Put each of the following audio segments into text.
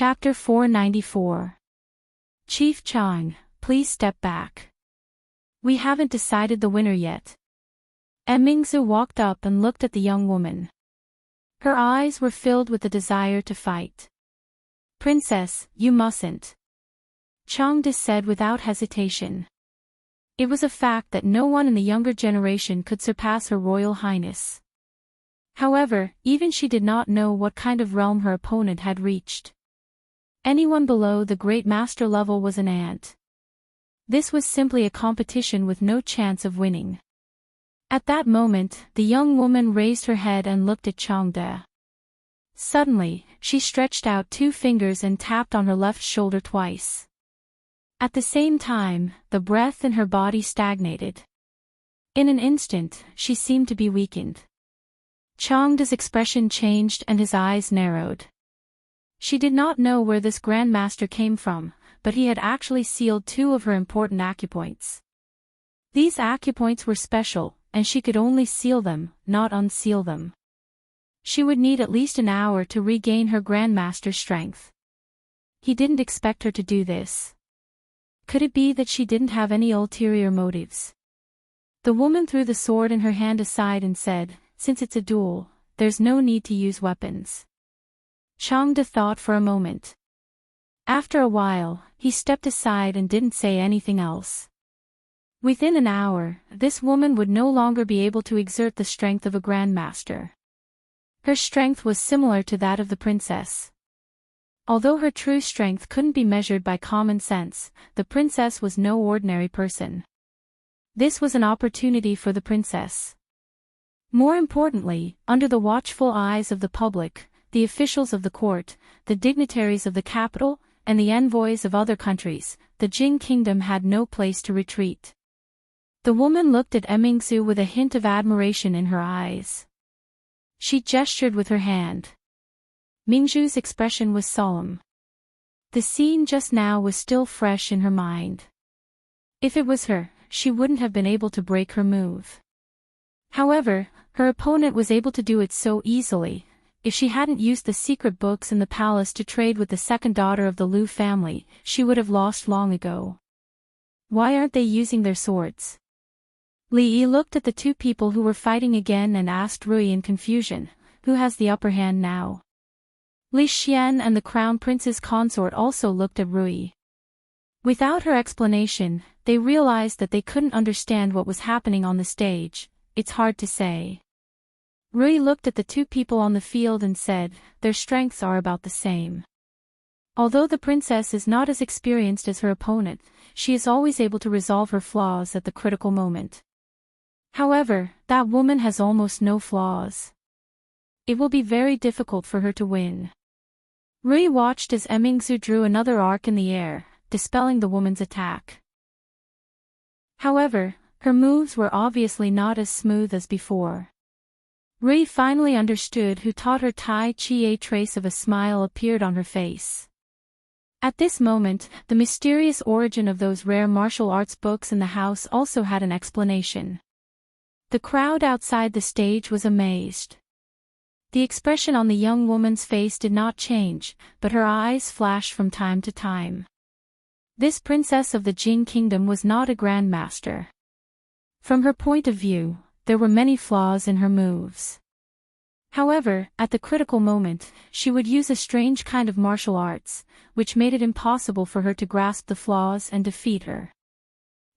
Chapter 494. Chief Chang, please step back. We haven't decided the winner yet. Mingzu walked up and looked at the young woman. Her eyes were filled with the desire to fight. Princess, you mustn't. Chang Di said without hesitation. It was a fact that no one in the younger generation could surpass Her Royal Highness. However, even she did not know what kind of realm her opponent had reached. Anyone below the Great Master level was an ant. This was simply a competition with no chance of winning. At that moment, the young woman raised her head and looked at Chang Di. Suddenly, she stretched out 2 fingers and tapped on her left shoulder twice. At the same time, the breath in her body stagnated. In an instant, she seemed to be weakened. Chang Di's expression changed and his eyes narrowed. She did not know where this Grandmaster came from, but he had actually sealed 2 of her important acupoints. These acupoints were special, and she could only seal them, not unseal them. She would need at least an hour to regain her Grandmaster's strength. He didn't expect her to do this. Could it be that she didn't have any ulterior motives? The woman threw the sword in her hand aside and said, "Since it's a duel, there's no need to use weapons." Chang Di thought for a moment. After a while, he stepped aside and didn't say anything else. Within an hour, this woman would no longer be able to exert the strength of a Grandmaster. Her strength was similar to that of the princess. Although her true strength couldn't be measured by common sense, the princess was no ordinary person. This was an opportunity for the princess. More importantly, under the watchful eyes of the public, the officials of the court, the dignitaries of the capital, and the envoys of other countries, the Jing kingdom had no place to retreat. The woman looked at Mingzu with a hint of admiration in her eyes. She gestured with her hand. Mingzu's expression was solemn. The scene just now was still fresh in her mind. If it was her, she wouldn't have been able to break her move. However, her opponent was able to do it so easily. If she hadn't used the secret books in the palace to trade with the second daughter of the Liu family, she would have lost long ago. Why aren't they using their swords? Li Yi looked at the 2 people who were fighting again and asked Rui in confusion, who has the upper hand now? Li Xian and the crown prince's consort also looked at Rui. Without her explanation, they realized that they couldn't understand what was happening on the stage. It's hard to say. Rui looked at the 2 people on the field and said, their strengths are about the same. Although the princess is not as experienced as her opponent, she is always able to resolve her flaws at the critical moment. However, that woman has almost no flaws. It will be very difficult for her to win. Rui watched as Mingzu drew another arc in the air, dispelling the woman's attack. However, her moves were obviously not as smooth as before. Rui finally understood who taught her Tai Chi. A trace of a smile appeared on her face. At this moment, the mysterious origin of those rare martial arts books in the house also had an explanation. The crowd outside the stage was amazed. The expression on the young woman's face did not change, but her eyes flashed from time to time. This princess of the Jing kingdom was not a grandmaster. From her point of view, there were many flaws in her moves. However, at the critical moment, she would use a strange kind of martial arts, which made it impossible for her to grasp the flaws and defeat her.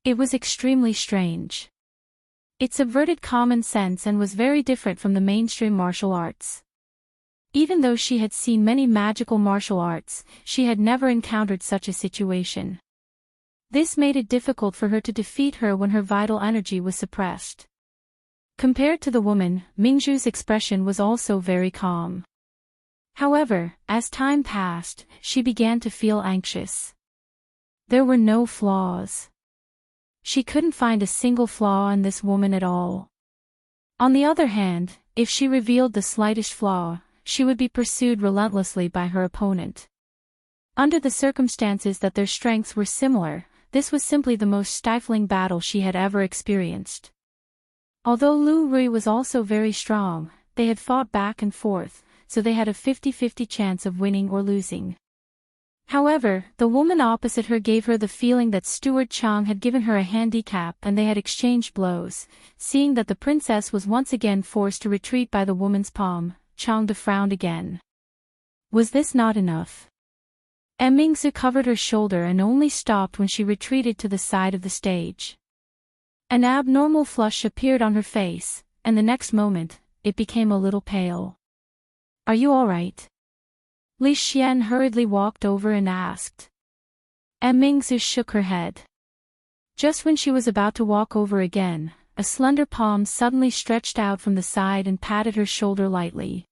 It was extremely strange. It subverted common sense and was very different from the mainstream martial arts. Even though she had seen many magical martial arts, she had never encountered such a situation. This made it difficult for her to defeat her when her vital energy was suppressed. Compared to the woman, Mingzu's expression was also very calm. However, as time passed, she began to feel anxious. There were no flaws. She couldn't find a single flaw in this woman at all. On the other hand, if she revealed the slightest flaw, she would be pursued relentlessly by her opponent. Under the circumstances that their strengths were similar, this was simply the most stifling battle she had ever experienced. Although Lu Rui was also very strong, they had fought back and forth, so they had a 50-50 chance of winning or losing. However, the woman opposite her gave her the feeling that Steward Chang had given her a handicap and they had exchanged blows. Seeing that the princess was once again forced to retreat by the woman's palm, Chang frowned again. Was this not enough? Mingzu covered her shoulder and only stopped when she retreated to the side of the stage. An abnormal flush appeared on her face, and the next moment, it became a little pale. Are you all right? Li Xian hurriedly walked over and asked. Mingzu shook her head. Just when she was about to walk over again, a slender palm suddenly stretched out from the side and patted her shoulder lightly.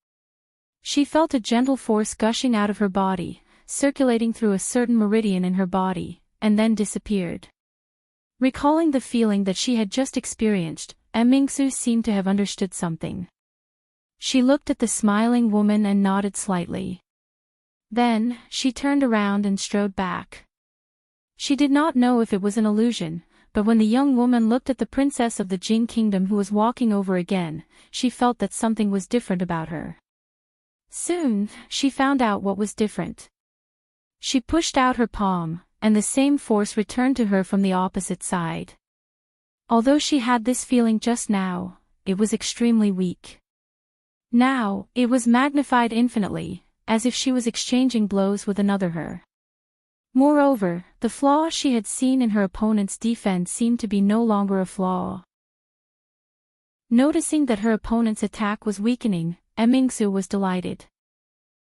She felt a gentle force gushing out of her body, circulating through a certain meridian in her body, and then disappeared. Recalling the feeling that she had just experienced, Mingzu seemed to have understood something. She looked at the smiling woman and nodded slightly. Then, she turned around and strode back. She did not know if it was an illusion, but when the young woman looked at the princess of the Jing kingdom who was walking over again, she felt that something was different about her. Soon, she found out what was different. She pushed out her palm, and the same force returned to her from the opposite side. Although she had this feeling just now, it was extremely weak. Now, it was magnified infinitely, as if she was exchanging blows with another her. Moreover, the flaw she had seen in her opponent's defense seemed to be no longer a flaw. Noticing that her opponent's attack was weakening, Mingzu was delighted.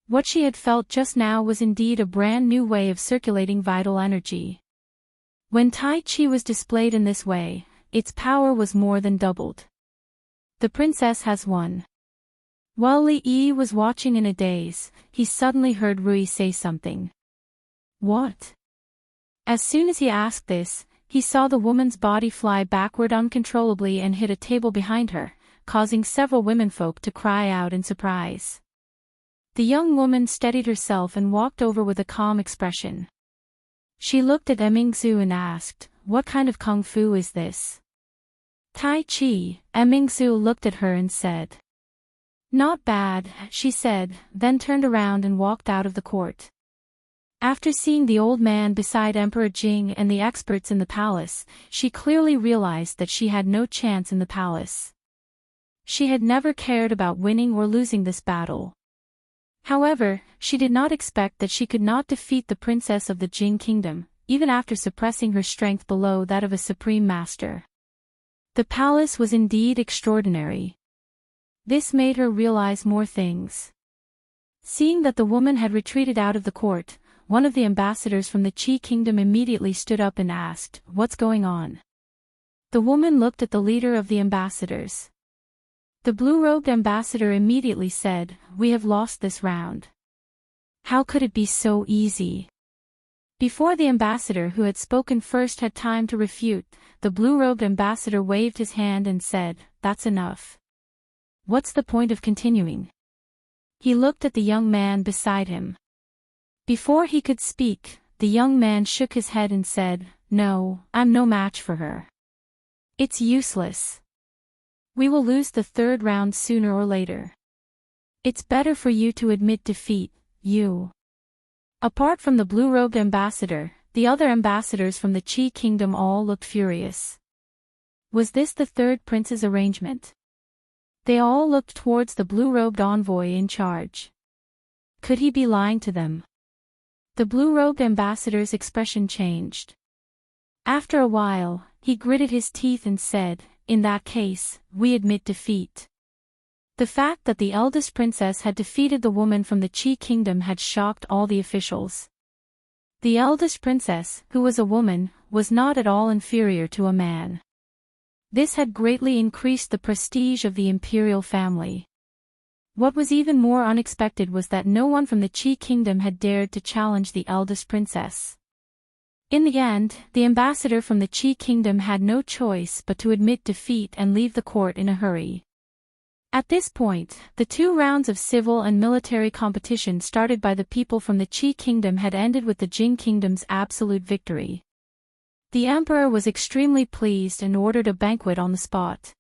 What she had felt just now was indeed a brand new way of circulating vital energy. When Tai Chi was displayed in this way, its power was more than doubled. The princess has won. While Li Yi was watching in a daze, he suddenly heard Rui say something. What? As soon as he asked this, he saw the woman's body fly backward uncontrollably and hit a table behind her, causing several womenfolk to cry out in surprise. The young woman steadied herself and walked over with a calm expression. She looked at Mingzu and asked, "What kind of kung fu is this?" Tai Chi. Mingzu looked at her and said. Not bad, she said, then turned around and walked out of the court. After seeing the old man beside Emperor Jing and the experts in the palace, she clearly realized that she had no chance in the palace. She had never cared about winning or losing this battle. However, she did not expect that she could not defeat the princess of the Jing kingdom, even after suppressing her strength below that of a supreme master. The palace was indeed extraordinary. This made her realize more things. Seeing that the woman had retreated out of the court, one of the ambassadors from the Qi kingdom immediately stood up and asked, "What's going on?" The woman looked at the leader of the ambassadors. The blue-robed ambassador immediately said, "We have lost this round." How could it be so easy? Before the ambassador who had spoken first had time to refute, the blue-robed ambassador waved his hand and said, "That's enough. What's the point of continuing?" He looked at the young man beside him. Before he could speak, the young man shook his head and said, "No, I'm no match for her. It's useless. We will lose the third round sooner or later. It's better for you to admit defeat, you." Apart from the blue-robed ambassador, the other ambassadors from the Qi kingdom all looked furious. Was this the third prince's arrangement? They all looked towards the blue-robed envoy in charge. Could he be lying to them? The blue-robed ambassador's expression changed. After a while, he gritted his teeth and said, "In that case, we admit defeat." The fact that the eldest princess had defeated the woman from the Qi kingdom had shocked all the officials. The eldest princess, who was a woman, was not at all inferior to a man. This had greatly increased the prestige of the imperial family. What was even more unexpected was that no one from the Qi kingdom had dared to challenge the eldest princess. In the end, the ambassador from the Qi kingdom had no choice but to admit defeat and leave the court in a hurry. At this point, the 2 rounds of civil and military competition started by the people from the Qi kingdom had ended with the Jing kingdom's absolute victory. The emperor was extremely pleased and ordered a banquet on the spot.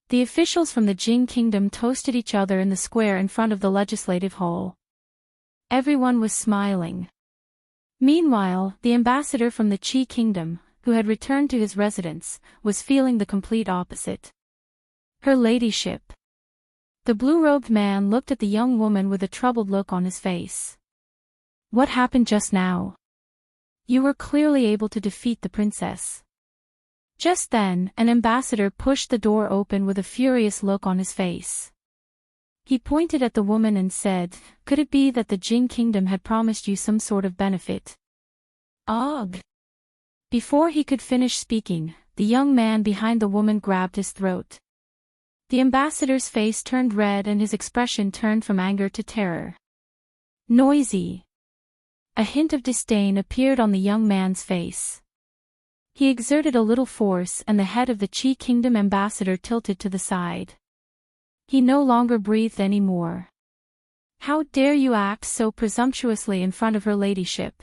The officials from the Jing kingdom toasted each other in the square in front of the legislative hall. Everyone was smiling. Meanwhile, the ambassador from the Qi kingdom, who had returned to his residence, was feeling the complete opposite. Her ladyship. The blue-robed man looked at the young woman with a troubled look on his face. What happened just now? You were clearly able to defeat the princess. Just then, an ambassador pushed the door open with a furious look on his face. He pointed at the woman and said, "Could it be that the Jing kingdom had promised you some sort of benefit?" Ugh! Before he could finish speaking, the young man behind the woman grabbed his throat. The ambassador's face turned red and his expression turned from anger to terror. Noisy! A hint of disdain appeared on the young man's face. He exerted a little force and the head of the Qi kingdom ambassador tilted to the side. He no longer breathed any more. How dare you act so presumptuously in front of her ladyship?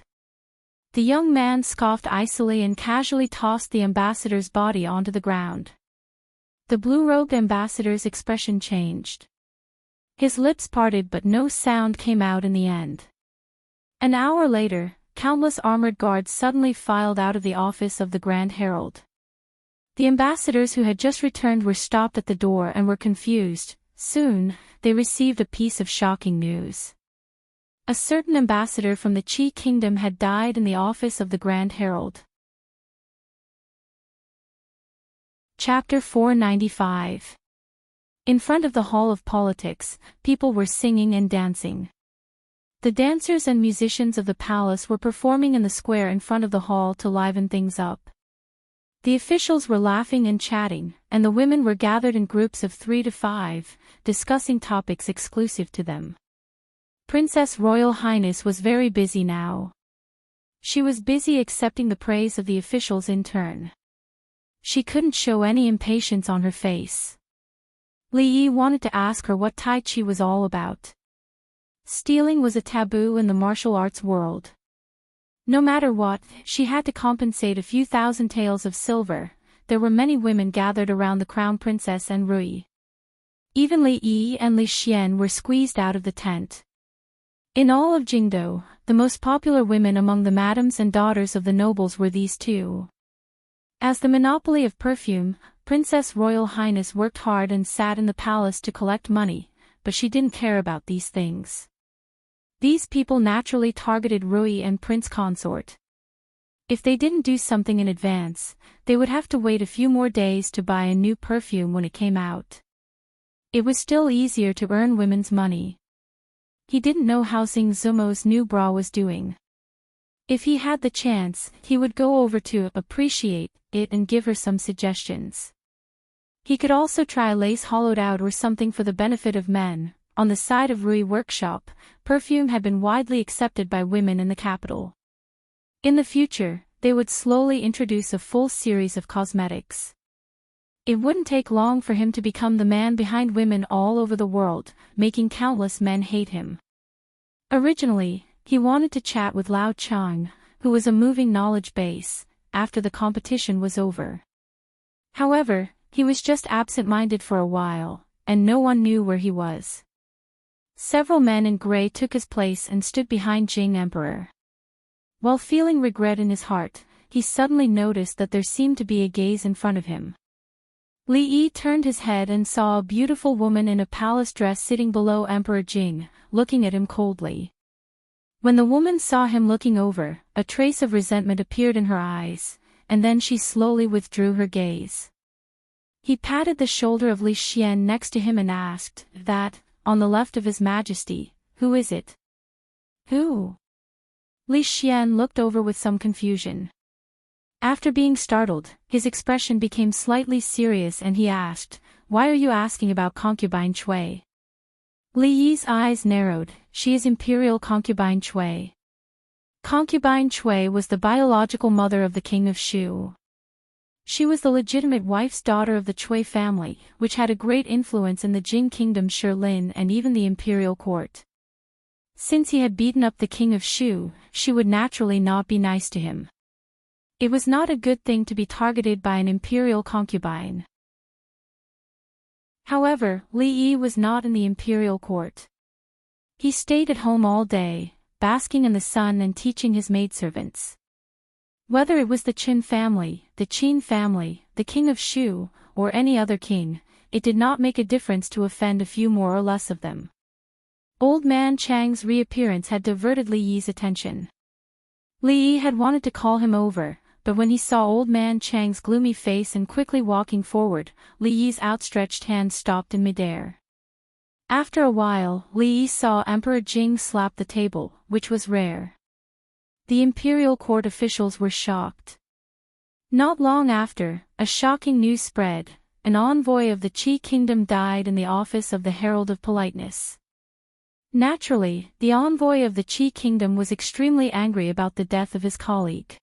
The young man scoffed icily and casually tossed the ambassador's body onto the ground. The blue-robed ambassador's expression changed. His lips parted but no sound came out in the end. An hour later, countless armored guards suddenly filed out of the office of the Grand Herald. The ambassadors who had just returned were stopped at the door and were confused. Soon, they received a piece of shocking news. A certain ambassador from the Qi kingdom had died in the office of the Grand Herald. Chapter 495. In front of the Hall of Politics, people were singing and dancing. The dancers and musicians of the palace were performing in the square in front of the hall to liven things up. The officials were laughing and chatting, and the women were gathered in groups of 3 to 5, discussing topics exclusive to them. Princess Royal Highness was very busy now. She was busy accepting the praise of the officials in turn. She couldn't show any impatience on her face. Li Yi wanted to ask her what Tai Chi was all about. Stealing was a taboo in the martial arts world. No matter what, she had to compensate a few thousand taels of silver. There were many women gathered around the crown princess and Rui. Even Li Yi and Li Xian were squeezed out of the tent. In all of Jingdou, the most popular women among the madams and daughters of the nobles were these two. As the monopoly of perfume, Princess Royal Highness worked hard and sat in the palace to collect money, but she didn't care about these things. These people naturally targeted Rui and Prince Consort. If they didn't do something in advance, they would have to wait a few more days to buy a new perfume when it came out. It was still easier to earn women's money. He didn't know how Xing Zumo's new bra was doing. If he had the chance, he would go over to appreciate it and give her some suggestions. He could also try lace hollowed out or something for the benefit of men. On the side of Rui workshop, perfume had been widely accepted by women in the capital. In the future, they would slowly introduce a full series of cosmetics. It wouldn't take long for him to become the man behind women all over the world, making countless men hate him. Originally, he wanted to chat with Lao Chang, who was a moving knowledge base, after the competition was over. However, he was just absent-minded for a while, and no one knew where he was. Several men in gray took his place and stood behind Jing Emperor. While feeling regret in his heart, he suddenly noticed that there seemed to be a gaze in front of him. Li Yi turned his head and saw a beautiful woman in a palace dress sitting below Emperor Jing, looking at him coldly. When the woman saw him looking over, a trace of resentment appeared in her eyes, and then she slowly withdrew her gaze. He patted the shoulder of Li Xian next to him and asked, "That, on the left of His Majesty, who is it?" "Who?" Li Xian looked over with some confusion. After being startled, his expression became slightly serious and he asked, "Why are you asking about concubine Cui?" Li Yi's eyes narrowed. "She is Imperial Concubine Cui." Concubine Cui was the biological mother of the king of Shu. She was the legitimate wife's daughter of the Cui family, which had a great influence in the Jing kingdom Shilin and even the imperial court. Since he had beaten up the king of Shu, she would naturally not be nice to him. It was not a good thing to be targeted by an imperial concubine. However, Li Yi was not in the imperial court. He stayed at home all day, basking in the sun and teaching his maidservants. Whether it was the Qin family, the Qin family, the king of Shu, or any other king, it did not make a difference to offend a few more or less of them. Old man Chang's reappearance had diverted Li Yi's attention. Li Yi had wanted to call him over, but when he saw old man Chang's gloomy face and quickly walking forward, Li Yi's outstretched hand stopped in midair. After a while, Li Yi saw Emperor Jing slap the table, which was rare. The imperial court officials were shocked. Not long after, a shocking news spread: an envoy of the Qi kingdom died in the office of the Herald of Politeness. Naturally, the envoy of the Qi kingdom was extremely angry about the death of his colleague.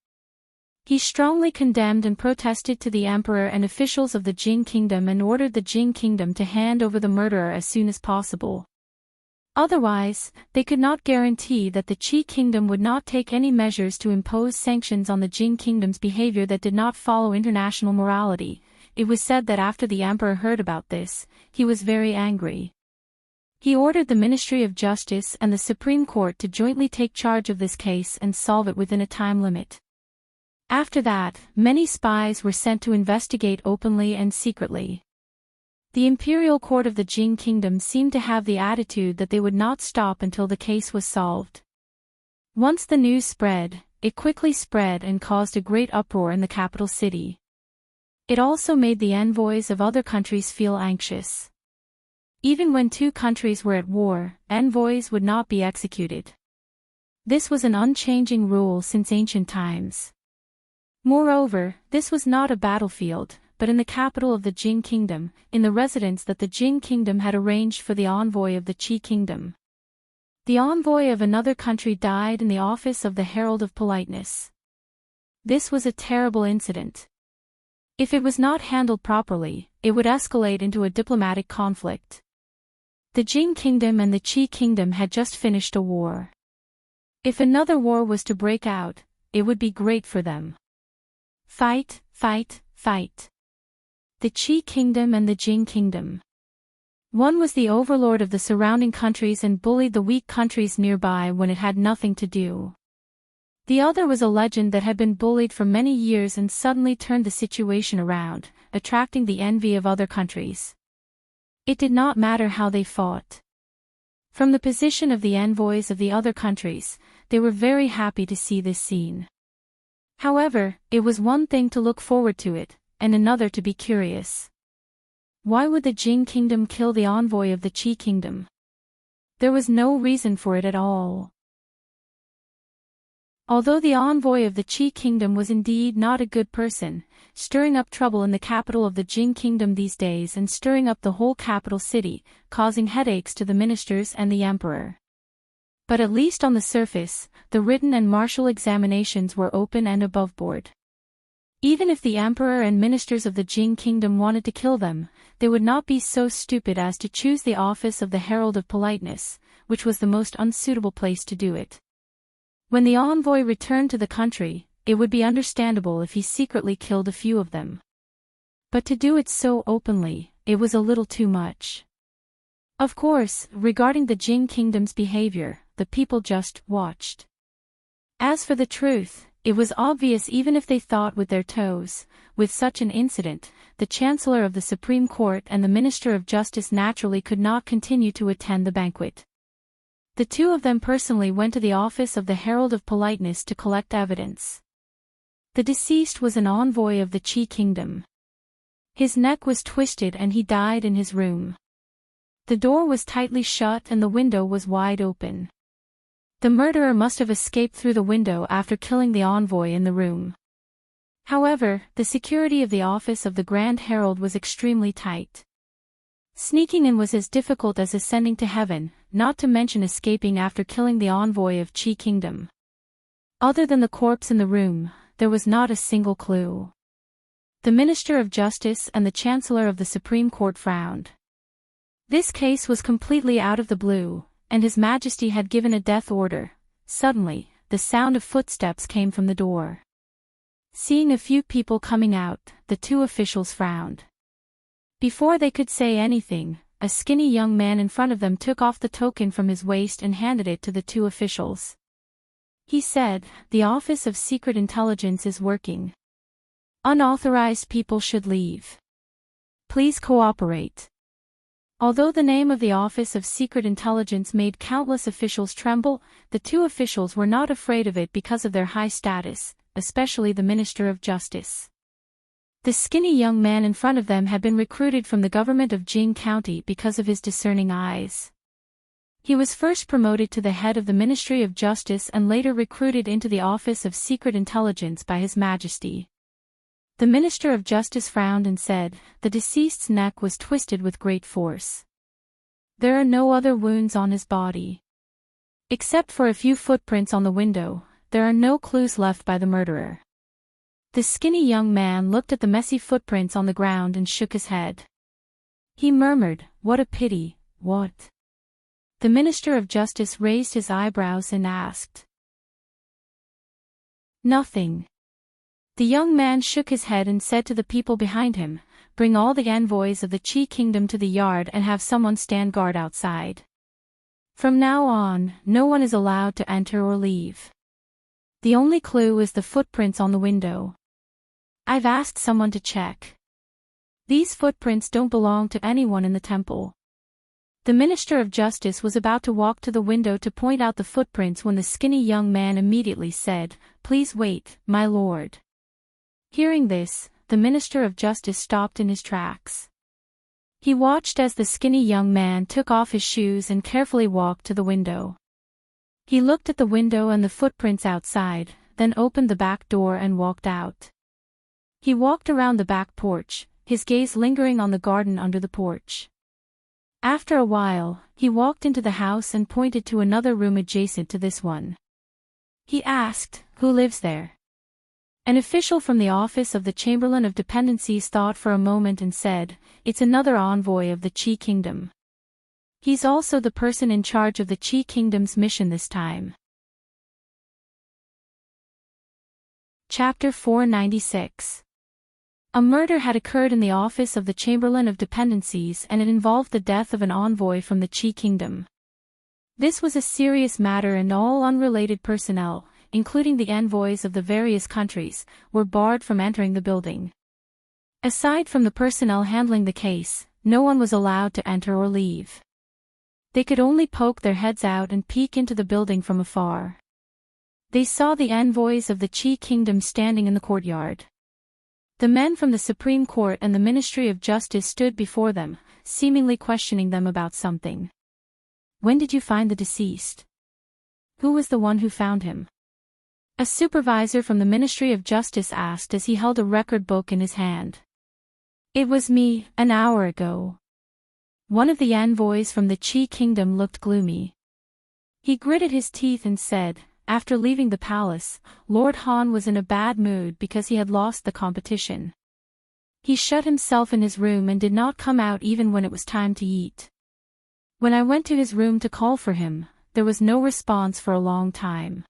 He strongly condemned and protested to the emperor and officials of the Jing kingdom and ordered the Jing kingdom to hand over the murderer as soon as possible. Otherwise, they could not guarantee that the Qi kingdom would not take any measures to impose sanctions on the Jing kingdom's behavior that did not follow international morality. It was said that after the emperor heard about this, he was very angry. He ordered the Ministry of Justice and the Supreme Court to jointly take charge of this case and solve it within a time limit. After that, many spies were sent to investigate openly and secretly. The imperial court of the Jing kingdom seemed to have the attitude that they would not stop until the case was solved. Once the news spread, it quickly spread and caused a great uproar in the capital city. It also made the envoys of other countries feel anxious. Even when two countries were at war, envoys would not be executed. This was an unchanging rule since ancient times. Moreover, this was not a battlefield, but in the capital of the Jing kingdom, in the residence that the Jing kingdom had arranged for the envoy of the Qi kingdom. The envoy of another country died in the office of the Herald of Politeness. This was a terrible incident. If it was not handled properly, it would escalate into a diplomatic conflict. The Jing kingdom and the Qi kingdom had just finished a war. If another war was to break out, it would be great for them. Fight, fight, fight. The Qi kingdom and the Jing kingdom. One was the overlord of the surrounding countries and bullied the weak countries nearby when it had nothing to do. The other was a legend that had been bullied for many years and suddenly turned the situation around, attracting the envy of other countries. It did not matter how they fought. From the position of the envoys of the other countries, they were very happy to see this scene. However, it was one thing to look forward to it, and another to be curious. Why would the Jing kingdom kill the envoy of the Qi kingdom? There was no reason for it at all. Although the envoy of the Qi kingdom was indeed not a good person, stirring up trouble in the capital of the Jing kingdom these days and stirring up the whole capital city, causing headaches to the ministers and the emperor. But at least on the surface, the written and martial examinations were open and above board. Even if the emperor and ministers of the Jing kingdom wanted to kill them, they would not be so stupid as to choose the office of the Herald of Politeness, which was the most unsuitable place to do it. When the envoy returned to the country, it would be understandable if he secretly killed a few of them. But to do it so openly, it was a little too much. Of course, regarding the Jing kingdom's behavior, the people just watched. As for the truth, it was obvious even if they thought with their toes. With such an incident, the Chancellor of the Supreme Court and the Minister of Justice naturally could not continue to attend the banquet. The two of them personally went to the office of the Herald of Politeness to collect evidence. The deceased was an envoy of the Qi kingdom. His neck was twisted and he died in his room. The door was tightly shut and the window was wide open. The murderer must have escaped through the window after killing the envoy in the room. However, the security of the office of the Grand Herald was extremely tight. Sneaking in was as difficult as ascending to heaven, not to mention escaping after killing the envoy of Qi kingdom. Other than the corpse in the room, there was not a single clue. The Minister of Justice and the Chancellor of the Supreme Court frowned. This case was completely out of the blue, and His Majesty had given a death order. Suddenly, the sound of footsteps came from the door. Seeing a few people coming out, the two officials frowned. Before they could say anything, a skinny young man in front of them took off the token from his waist and handed it to the two officials. He said, "The Office of Secret Intelligence is working. Unauthorized people should leave. Please cooperate." Although the name of the Office of Secret Intelligence made countless officials tremble, the two officials were not afraid of it because of their high status, especially the Minister of Justice. The skinny young man in front of them had been recruited from the government of Jing County because of his discerning eyes. He was first promoted to the head of the Ministry of Justice and later recruited into the Office of Secret Intelligence by His Majesty. The Minister of Justice frowned and said, "The deceased's neck was twisted with great force. There are no other wounds on his body. Except for a few footprints on the window, there are no clues left by the murderer." The skinny young man looked at the messy footprints on the ground and shook his head. He murmured, "What a pity, what?" The Minister of Justice raised his eyebrows and asked, "Nothing." The young man shook his head and said to the people behind him, "Bring all the envoys of the Qi Kingdom to the yard and have someone stand guard outside. From now on, no one is allowed to enter or leave. The only clue is the footprints on the window. I've asked someone to check. These footprints don't belong to anyone in the temple." The Minister of Justice was about to walk to the window to point out the footprints when the skinny young man immediately said, "Please wait, my lord." Hearing this, the Minister of Justice stopped in his tracks. He watched as the skinny young man took off his shoes and carefully walked to the window. He looked at the window and the footprints outside, then opened the back door and walked out. He walked around the back porch, his gaze lingering on the garden under the porch. After a while, he walked into the house and pointed to another room adjacent to this one. He asked, "Who lives there?" An official from the office of the Chamberlain of Dependencies thought for a moment and said, "It's another envoy of the Qi Kingdom. He's also the person in charge of the Qi Kingdom's mission this time." Chapter 496. A murder had occurred in the office of the Chamberlain of Dependencies and it involved the death of an envoy from the Qi Kingdom. This was a serious matter and all unrelated personnel, including the envoys of the various countries, were barred from entering the building. Aside from the personnel handling the case, no one was allowed to enter or leave. They could only poke their heads out and peek into the building from afar. They saw the envoys of the Qi Kingdom standing in the courtyard. The men from the Supreme Court and the Ministry of Justice stood before them, seemingly questioning them about something. "When did you find the deceased? Who was the one who found him?" A supervisor from the Ministry of Justice asked as he held a record book in his hand. "It was me, an hour ago." One of the envoys from the Qi Kingdom looked gloomy. He gritted his teeth and said, "After leaving the palace, Lord Han was in a bad mood because he had lost the competition. He shut himself in his room and did not come out even when it was time to eat. When I went to his room to call for him, there was no response for a long time.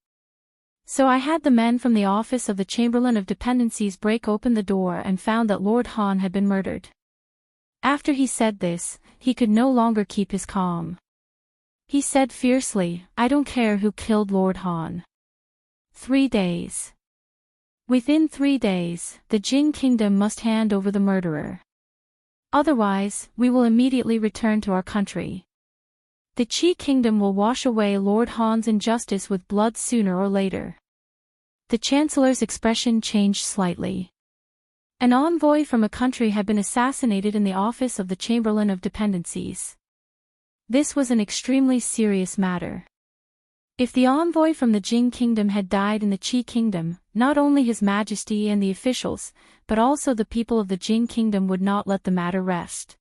So I had the men from the office of the Chamberlain of Dependencies break open the door and found that Lord Han had been murdered." After he said this, he could no longer keep his calm. He said fiercely, "I don't care who killed Lord Han. 3 days. Within 3 days, the Jing Kingdom must hand over the murderer. Otherwise, we will immediately return to our country. The Qi Kingdom will wash away Lord Han's injustice with blood sooner or later." The Chancellor's expression changed slightly. An envoy from a country had been assassinated in the office of the Chamberlain of Dependencies. This was an extremely serious matter. If the envoy from the Jing Kingdom had died in the Qi Kingdom, not only His Majesty and the officials, but also the people of the Jing Kingdom would not let the matter rest.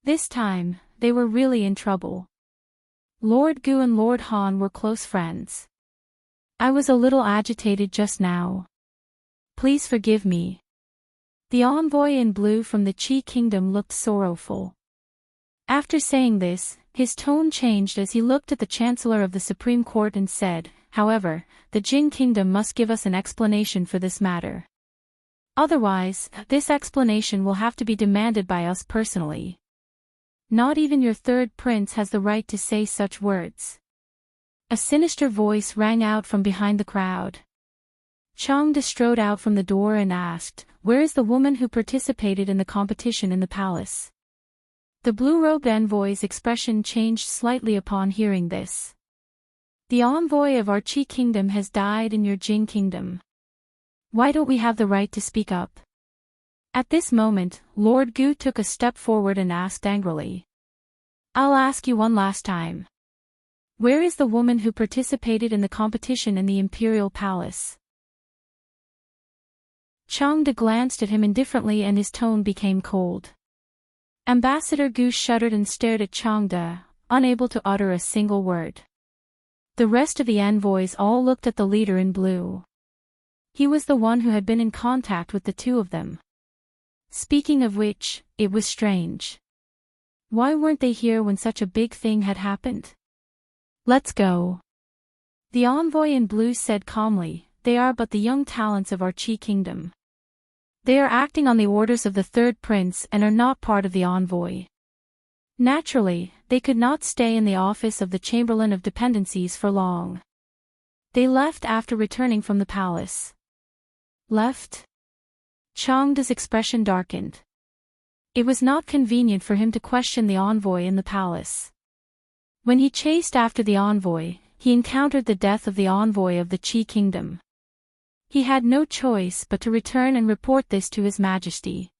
This time, they were really in trouble. Lord Gu and Lord Han were close friends. "I was a little agitated just now. Please forgive me." The envoy in blue from the Qi Kingdom looked sorrowful. After saying this, his tone changed as he looked at the Chancellor of the Supreme Court and said, "However, the Jing Kingdom must give us an explanation for this matter. Otherwise, this explanation will have to be demanded by us personally. Not even your third prince has the right to say such words." A sinister voice rang out from behind the crowd. Chang strode out from the door and asked, "Where is the woman who participated in the competition in the palace?" The blue-robed envoy's expression changed slightly upon hearing this. "The envoy of our Qi kingdom has died in your Jing kingdom. Why don't we have the right to speak up?" At this moment, Lord Gu took a step forward and asked angrily. "I'll ask you one last time. Where is the woman who participated in the competition in the imperial palace?" Chang De glanced at him indifferently and his tone became cold. Ambassador Gu shuddered and stared at Chang De, unable to utter a single word. The rest of the envoys all looked at the leader in blue. He was the one who had been in contact with the two of them. Speaking of which, it was strange. Why weren't they here when such a big thing had happened? "Let's go," the envoy in blue said calmly. "They are but the young talents of our Qi kingdom. They are acting on the orders of the third prince and are not part of the envoy. Naturally, they could not stay in the office of the Chamberlain of Dependencies for long. They left after returning from the palace." "Left?" Chang De's expression darkened. It was not convenient for him to question the envoy in the palace. When he chased after the envoy, he encountered the death of the envoy of the Qi kingdom. He had no choice but to return and report this to His Majesty.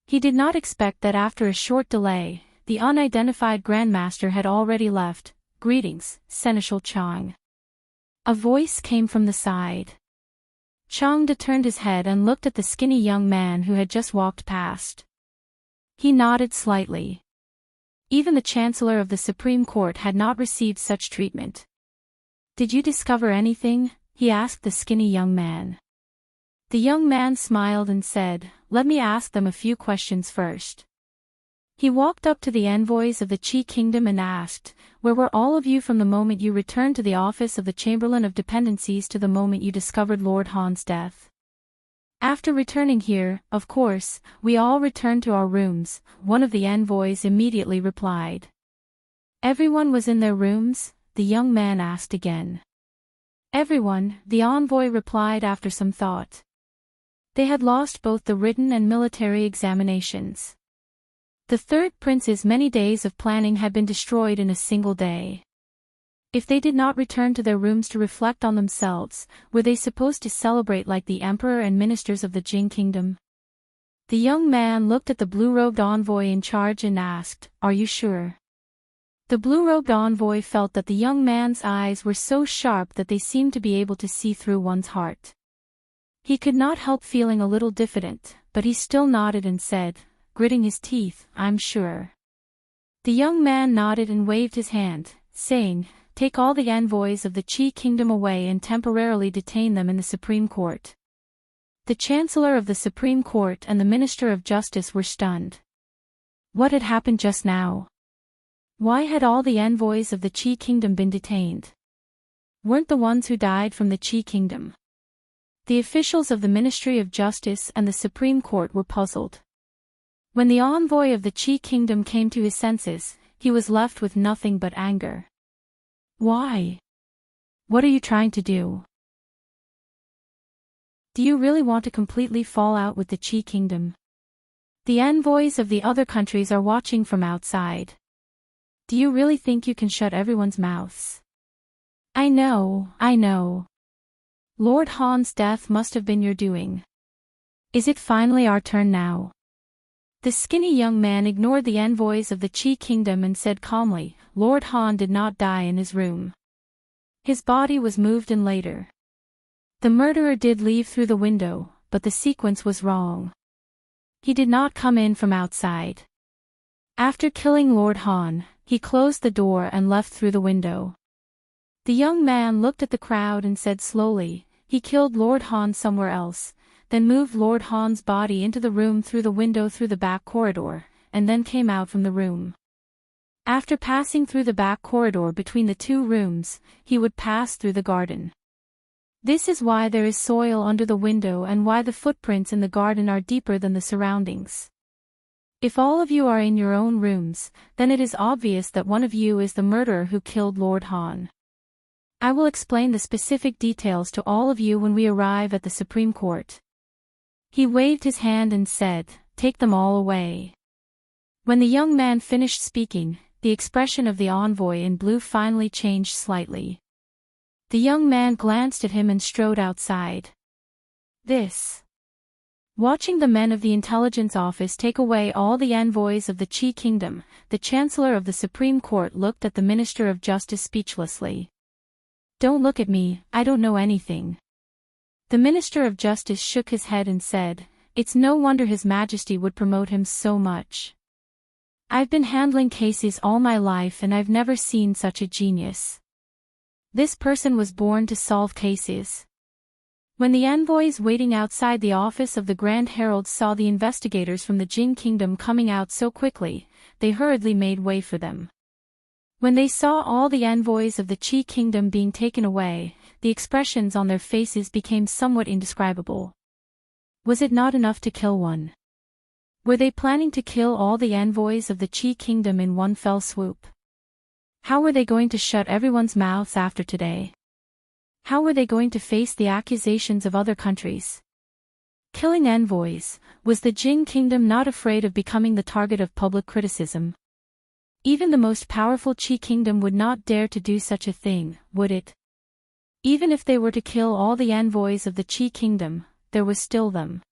He did not expect that after a short delay, the unidentified Grandmaster had already left. "Greetings, Seneschal Chang." A voice came from the side. Chang De turned his head and looked at the skinny young man who had just walked past. He nodded slightly. Even the Chancellor of the Supreme Court had not received such treatment. "Did you discover anything?" he asked the skinny young man. The young man smiled and said, "Let me ask them a few questions first." He walked up to the envoys of the Qi kingdom and asked, "Where were all of you from the moment you returned to the office of the Chamberlain of Dependencies to the moment you discovered Lord Han's death?" "After returning here, of course, we all returned to our rooms," one of the envoys immediately replied. "Everyone was in their rooms?" the young man asked again. "Everyone," the envoy replied after some thought. They had lost both the written and military examinations. The third prince's many days of planning had been destroyed in a single day. If they did not return to their rooms to reflect on themselves, were they supposed to celebrate like the emperor and ministers of the Jing kingdom? The young man looked at the blue-robed envoy in charge and asked, "Are you sure?" The blue-robed envoy felt that the young man's eyes were so sharp that they seemed to be able to see through one's heart. He could not help feeling a little diffident, but he still nodded and said, gritting his teeth, "I'm sure." The young man nodded and waved his hand, saying, "Take all the envoys of the Qi kingdom away and temporarily detain them in the Supreme Court." The Chancellor of the Supreme Court and the Minister of Justice were stunned. What had happened just now? Why had all the envoys of the Qi kingdom been detained? Weren't the ones who died from the Qi kingdom? The officials of the Ministry of Justice and the Supreme Court were puzzled. When the envoy of the Qi kingdom came to his senses, he was left with nothing but anger. Why? What are you trying to do? Do you really want to completely fall out with the Qi kingdom? The envoys of the other countries are watching from outside. Do you really think you can shut everyone's mouths? I know. Lord Han's death must have been your doing. Is it finally our turn now? The skinny young man ignored the envoys of the Qi kingdom and said calmly, "Lord Han did not die in his room. His body was moved in later. The murderer did leave through the window, but the sequence was wrong. He did not come in from outside. After killing Lord Han, he closed the door and left through the window." The young man looked at the crowd and said slowly, "He killed Lord Han somewhere else, then moved Lord Han's body into the room through the window through the back corridor, and then came out from the room. After passing through the back corridor between the two rooms, he would pass through the garden. This is why there is soil under the window and why the footprints in the garden are deeper than the surroundings. If all of you are in your own rooms, then it is obvious that one of you is the murderer who killed Lord Han. I will explain the specific details to all of you when we arrive at the Supreme Court. He waved his hand and said, "Take them all away." When the young man finished speaking, the expression of the envoy in blue finally changed slightly. The young man glanced at him and strode outside. Watching the men of the intelligence office take away all the envoys of the Qi kingdom, the Chancellor of the Supreme Court looked at the Minister of Justice speechlessly. "Don't look at me, I don't know anything." The Minister of Justice shook his head and said, "It's no wonder His Majesty would promote him so much. I've been handling cases all my life and I've never seen such a genius. This person was born to solve cases." When the envoys waiting outside the office of the Grand Herald saw the investigators from the Jing Kingdom coming out so quickly, they hurriedly made way for them. When they saw all the envoys of the Qi Kingdom being taken away, the expressions on their faces became somewhat indescribable. Was it not enough to kill one? Were they planning to kill all the envoys of the Qi Kingdom in one fell swoop? How were they going to shut everyone's mouths after today? How were they going to face the accusations of other countries? Killing envoys, was the Jing Kingdom not afraid of becoming the target of public criticism? Even the most powerful Qi Kingdom would not dare to do such a thing, would it? Even if they were to kill all the envoys of the Qi Kingdom, there was still them.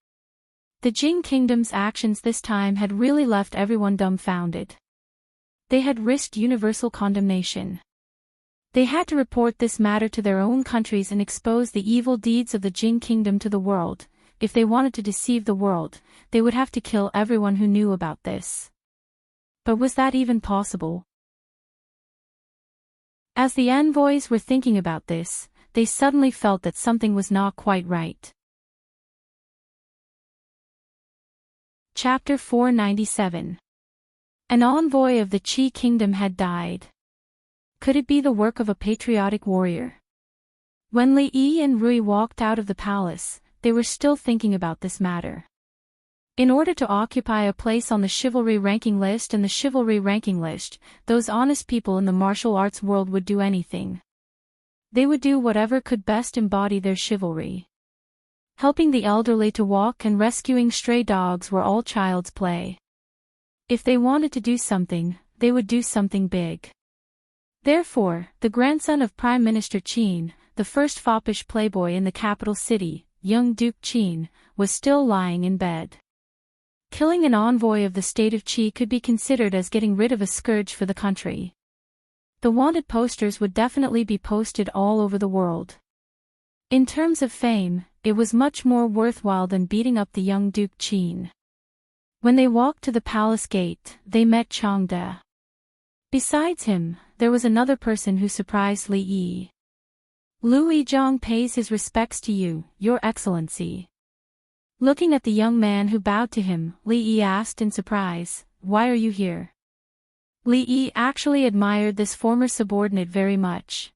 The Jing Kingdom's actions this time had really left everyone dumbfounded. They had risked universal condemnation. They had to report this matter to their own countries and expose the evil deeds of the Jing Kingdom to the world. If they wanted to deceive the world, they would have to kill everyone who knew about this. But was that even possible? As the envoys were thinking about this, they suddenly felt that something was not quite right. Chapter 497. An envoy of the Qi Kingdom had died. Could it be the work of a patriotic warrior? When Li Yi and Rui walked out of the palace, they were still thinking about this matter. In order to occupy a place on the chivalry ranking list and the chivalry ranking list, those honest people in the martial arts world would do anything. They would do whatever could best embody their chivalry. Helping the elderly to walk and rescuing stray dogs were all child's play. If they wanted to do something, they would do something big. Therefore, the grandson of Prime Minister Qin, the first foppish playboy in the capital city, young Duke Qin, was still lying in bed. Killing an envoy of the state of Qi could be considered as getting rid of a scourge for the country. The wanted posters would definitely be posted all over the world. In terms of fame, it was much more worthwhile than beating up the young Duke Qin. When they walked to the palace gate, they met Changde. Besides him, there was another person who surprised Li Yi. "Lu Yizhong pays his respects to you, Your Excellency." Looking at the young man who bowed to him, Li Yi asked in surprise, "Why are you here?" Li Yi actually admired this former subordinate very much.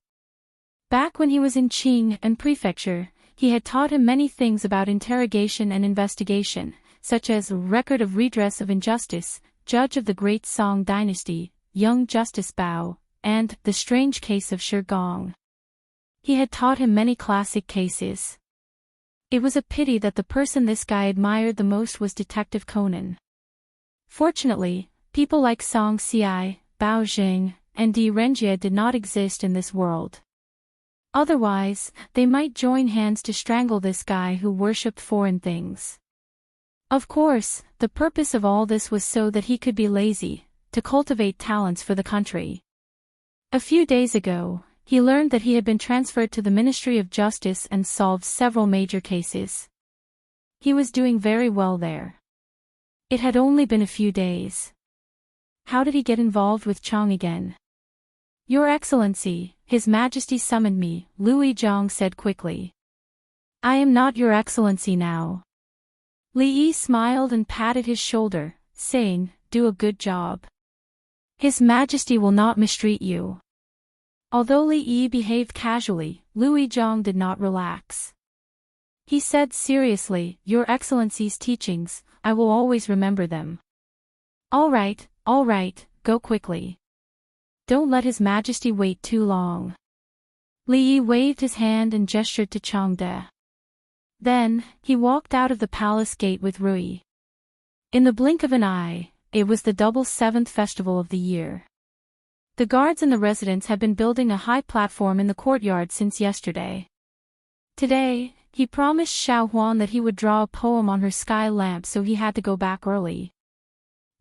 Back when he was in Qing and Prefecture, he had taught him many things about interrogation and investigation, such as record of redress of injustice, judge of the Great Song Dynasty, young Justice Bao, and the strange case of Shi Gong. He had taught him many classic cases. It was a pity that the person this guy admired the most was Detective Conan. Fortunately, people like Song Xiai, Bao Jing, and Di Renjie did not exist in this world. Otherwise, they might join hands to strangle this guy who worshipped foreign things. Of course, the purpose of all this was so that he could be lazy, to cultivate talents for the country. A few days ago, he learned that he had been transferred to the Ministry of Justice and solved several major cases. He was doing very well there. It had only been a few days. How did he get involved with Chang again? "Your Excellency, His Majesty summoned me," Lu Yizhong said quickly. "I am not Your Excellency now." Li Yi smiled and patted his shoulder, saying, "Do a good job. His Majesty will not mistreat you." Although Li Yi behaved casually, Lu Yizhong did not relax. He said seriously, "Your Excellency's teachings, I will always remember them." All right, go quickly. Don't let His Majesty wait too long." Li Yi waved his hand and gestured to Changde. Then, he walked out of the palace gate with Rui. In the blink of an eye, it was the double seventh festival of the year. The guards and the residents had been building a high platform in the courtyard since yesterday. Today, he promised Xiao Huan that he would draw a poem on her sky lamp, so he had to go back early.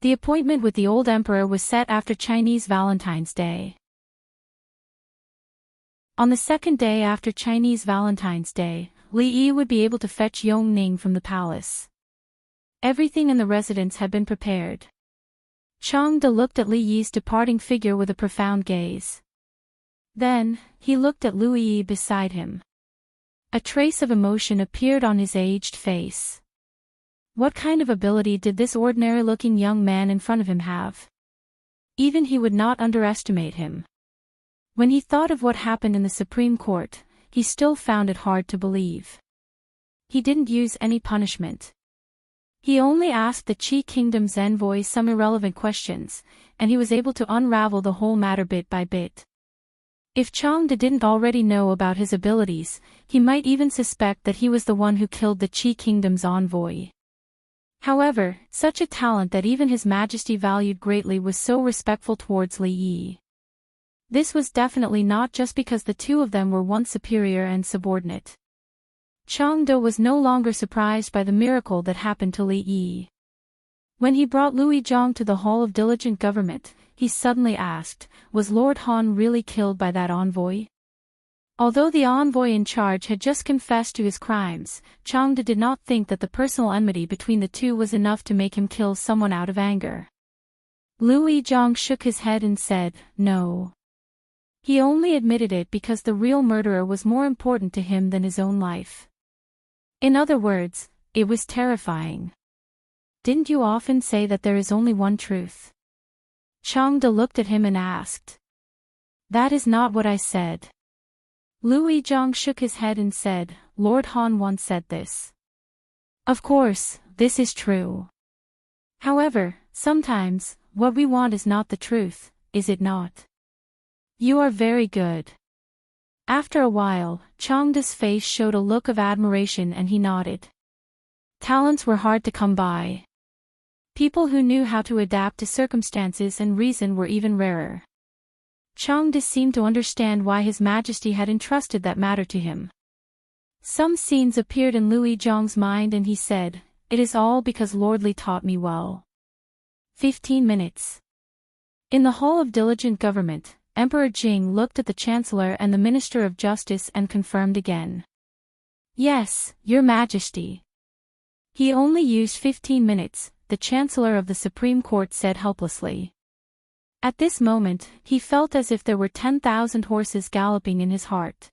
The appointment with the old emperor was set after Chinese Valentine's Day. On the second day after Chinese Valentine's Day, Li Yi would be able to fetch Yong Ning from the palace. Everything in the residence had been prepared. Changde looked at Li Yi's departing figure with a profound gaze. Then, he looked at Lu Yi beside him. A trace of emotion appeared on his aged face. What kind of ability did this ordinary-looking young man in front of him have? Even he would not underestimate him. When he thought of what happened in the Supreme Court, he still found it hard to believe. He didn't use any punishment. He only asked the Qi Kingdom's envoy some irrelevant questions, and he was able to unravel the whole matter bit by bit. If Changde didn't already know about his abilities, he might even suspect that he was the one who killed the Qi Kingdom's envoy. However, such a talent that even His Majesty valued greatly was so respectful towards Li Yi. This was definitely not just because the two of them were once superior and subordinate. Changde was no longer surprised by the miracle that happened to Li Yi. When he brought Lui Zhang to the Hall of Diligent Government, he suddenly asked, was Lord Han really killed by that envoy? Although the envoy in charge had just confessed to his crimes, Changde did not think that the personal enmity between the two was enough to make him kill someone out of anger. Lui Zhang shook his head and said, no. He only admitted it because the real murderer was more important to him than his own life. In other words, it was terrifying. Didn't you often say that there is only one truth? Changde looked at him and asked. That is not what I said. Lui Zhang shook his head and said, Lord Han once said this. Of course, this is true. However, sometimes, what we want is not the truth, is it not? You are very good. After a while, Changde's face showed a look of admiration and he nodded. Talents were hard to come by. People who knew how to adapt to circumstances and reason were even rarer. Changde seemed to understand why His Majesty had entrusted that matter to him. Some scenes appeared in Lui Zhang's mind and he said, it is all because Lord Li taught me well. 15 minutes. In the Hall of Diligent Government, Emperor Jing looked at the Chancellor and the Minister of Justice and confirmed again. Yes, Your Majesty. He only used 15 minutes, the Chancellor of the Supreme Court said helplessly. At this moment, he felt as if there were 10,000 horses galloping in his heart.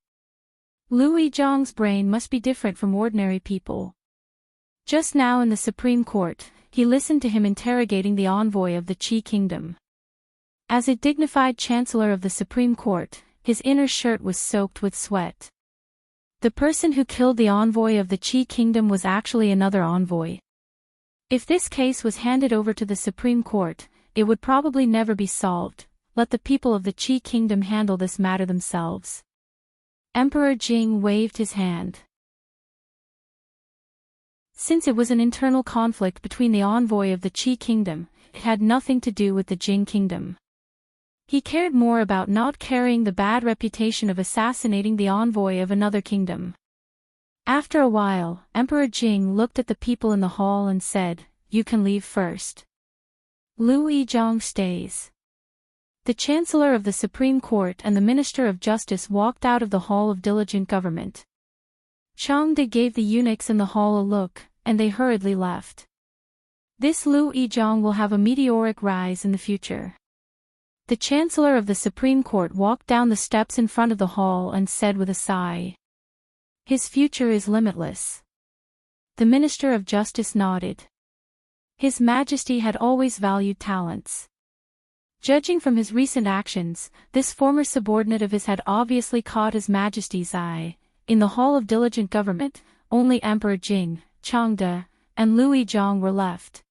Lui Zhang's brain must be different from ordinary people. Just now in the Supreme Court, he listened to him interrogating the envoy of the Qi Kingdom. As a dignified Chancellor of the Supreme Court, his inner shirt was soaked with sweat. The person who killed the envoy of the Qi Kingdom was actually another envoy. If this case was handed over to the Supreme Court, it would probably never be solved. Let the people of the Qi Kingdom handle this matter themselves. Emperor Jing waved his hand. Since it was an internal conflict between the envoy of the Qi Kingdom, it had nothing to do with the Jing Kingdom. He cared more about not carrying the bad reputation of assassinating the envoy of another kingdom. After a while, Emperor Jing looked at the people in the hall and said, you can leave first. Lui Zhang stays. The Chancellor of the Supreme Court and the Minister of Justice walked out of the Hall of Diligent Government. Changde gave the eunuchs in the hall a look, and they hurriedly left. This Lui Zhang will have a meteoric rise in the future. The Chancellor of the Supreme Court walked down the steps in front of the hall and said with a sigh. His future is limitless. The Minister of Justice nodded. His Majesty had always valued talents. Judging from his recent actions, this former subordinate of his had obviously caught His Majesty's eye. In the Hall of Diligent Government, only Emperor Jing, Changde, and Lui Zhang were left.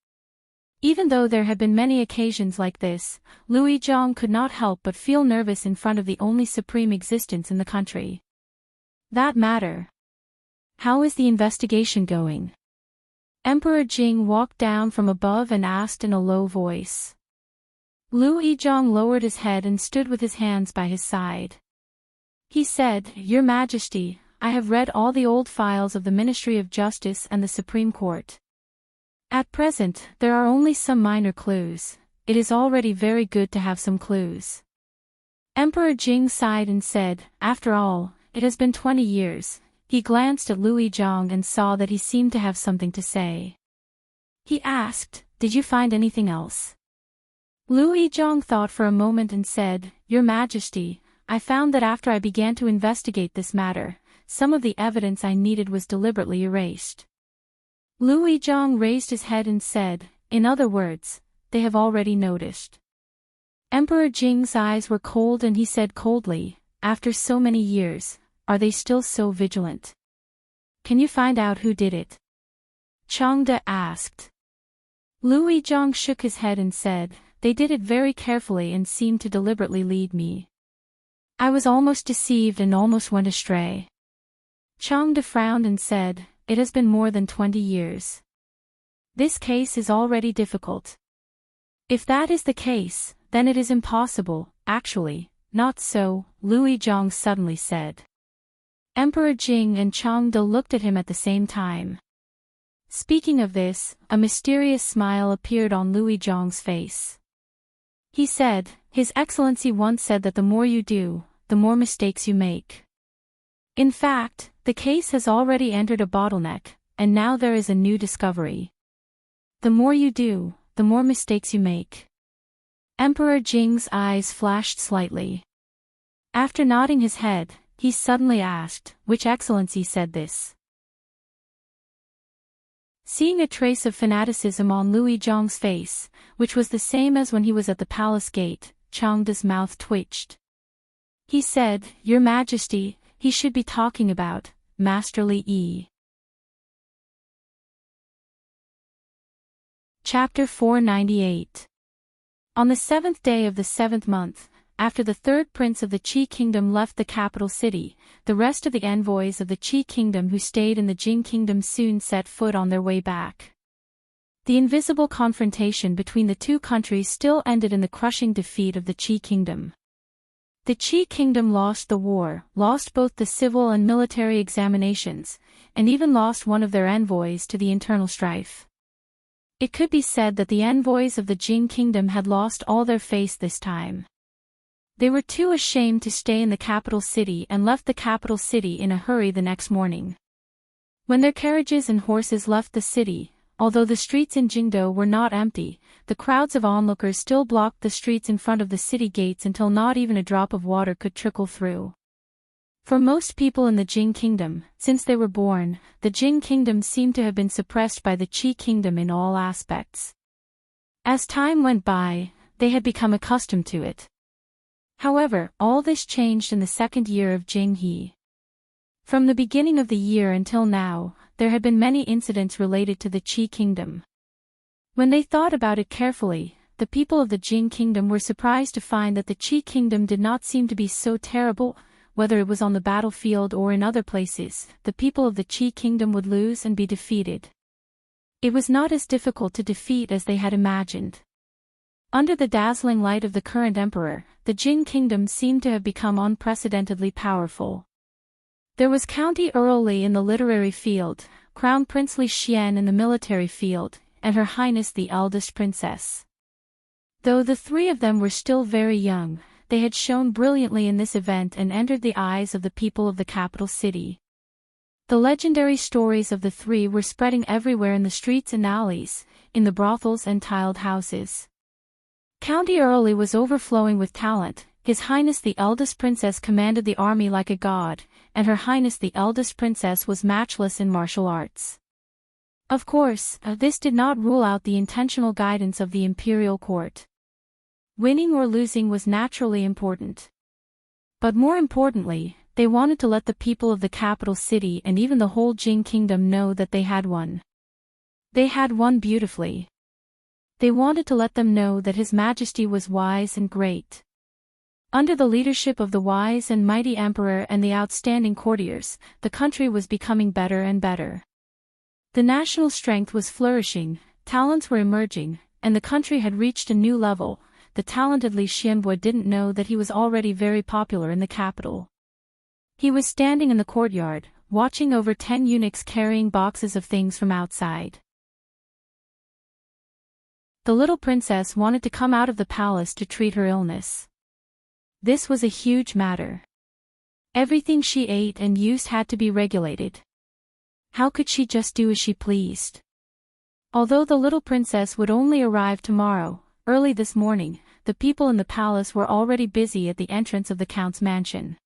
Even though there had been many occasions like this, Louis Zhang could not help but feel nervous in front of the only supreme existence in the country. That matter. How is the investigation going? Emperor Jing walked down from above and asked in a low voice. Louis Zhang lowered his head and stood with his hands by his side. He said, "Your Majesty, I have read all the old files of the Ministry of Justice and the Supreme Court. At present, there are only some minor clues. It is already very good to have some clues." Emperor Jing sighed and said, "After all, it has been 20 years. He glanced at Louis Zhang and saw that he seemed to have something to say. He asked, "Did you find anything else?" Louis Zhang thought for a moment and said, "Your Majesty, I found that after I began to investigate this matter, some of the evidence I needed was deliberately erased." Louis Zhang raised his head and said, "In other words, they have already noticed." Emperor Jing's eyes were cold and he said coldly, "After so many years, are they still so vigilant? Can you find out who did it?" Changde asked. Louis Zhang shook his head and said, "They did it very carefully and seemed to deliberately lead me. I was almost deceived and almost went astray." Changde frowned and said, "It has been more than 20 years. This case is already difficult. If that is the case, then it is impossible." "Actually, not so," Louis Zhang suddenly said. Emperor Jing and Changde looked at him at the same time. Speaking of this, a mysterious smile appeared on Louis Zhang's face. He said, "His Excellency once said that the more you do, the more mistakes you make. In fact, the case has already entered a bottleneck, and now there is a new discovery. The more you do, the more mistakes you make." Emperor Jing's eyes flashed slightly. After nodding his head, he suddenly asked, "Which Excellency said this?" Seeing a trace of fanaticism on Louis Zhang's face, which was the same as when he was at the palace gate, Changde's mouth twitched. He said, "Your Majesty, he should be talking about Master Li Yi." Chapter 498. On the 7th day of the 7th month, after the third prince of the Qi kingdom left the capital city, the rest of the envoys of the Qi kingdom who stayed in the Jing kingdom soon set foot on their way back. The invisible confrontation between the two countries still ended in the crushing defeat of the Qi kingdom. The Qi kingdom lost the war, lost both the civil and military examinations, and even lost one of their envoys to the internal strife. It could be said that the envoys of the Jing kingdom had lost all their face this time. They were too ashamed to stay in the capital city and left the capital city in a hurry the next morning. When their carriages and horses left the city, although the streets in Jingdo were not empty, the crowds of onlookers still blocked the streets in front of the city gates until not even a drop of water could trickle through. For most people in the Jing kingdom, since they were born, the Jing kingdom seemed to have been suppressed by the Qi kingdom in all aspects. As time went by, they had become accustomed to it. However, all this changed in the second year of Jing He. From the beginning of the year until now, there had been many incidents related to the Qi kingdom. When they thought about it carefully, the people of the Jing kingdom were surprised to find that the Qi kingdom did not seem to be so terrible. Whether it was on the battlefield or in other places, the people of the Qi kingdom would lose and be defeated. It was not as difficult to defeat as they had imagined. Under the dazzling light of the current emperor, the Jing kingdom seemed to have become unprecedentedly powerful. There was County Earl Li in the literary field, Crown Prince Li Xian in the military field, and Her Highness the eldest princess. Though the three of them were still very young, they had shone brilliantly in this event and entered the eyes of the people of the capital city. The legendary stories of the three were spreading everywhere in the streets and alleys, in the brothels and tiled houses. County Earl Li was overflowing with talent. His Highness the eldest princess commanded the army like a god, and Her Highness the eldest princess was matchless in martial arts. Of course, this did not rule out the intentional guidance of the imperial court. Winning or losing was naturally important. But more importantly, they wanted to let the people of the capital city and even the whole Jing kingdom know that they had won. They had won beautifully. They wanted to let them know that His Majesty was wise and great. Under the leadership of the wise and mighty emperor and the outstanding courtiers, the country was becoming better and better. The national strength was flourishing, talents were emerging, and the country had reached a new level. The talented Li Xianbo didn't know that he was already very popular in the capital. He was standing in the courtyard, watching over 10 eunuchs carrying boxes of things from outside. The little princess wanted to come out of the palace to treat her illness. This was a huge matter. Everything she ate and used had to be regulated. How could she just do as she pleased? Although the little princess would only arrive tomorrow, early this morning, the people in the palace were already busy at the entrance of the count's mansion.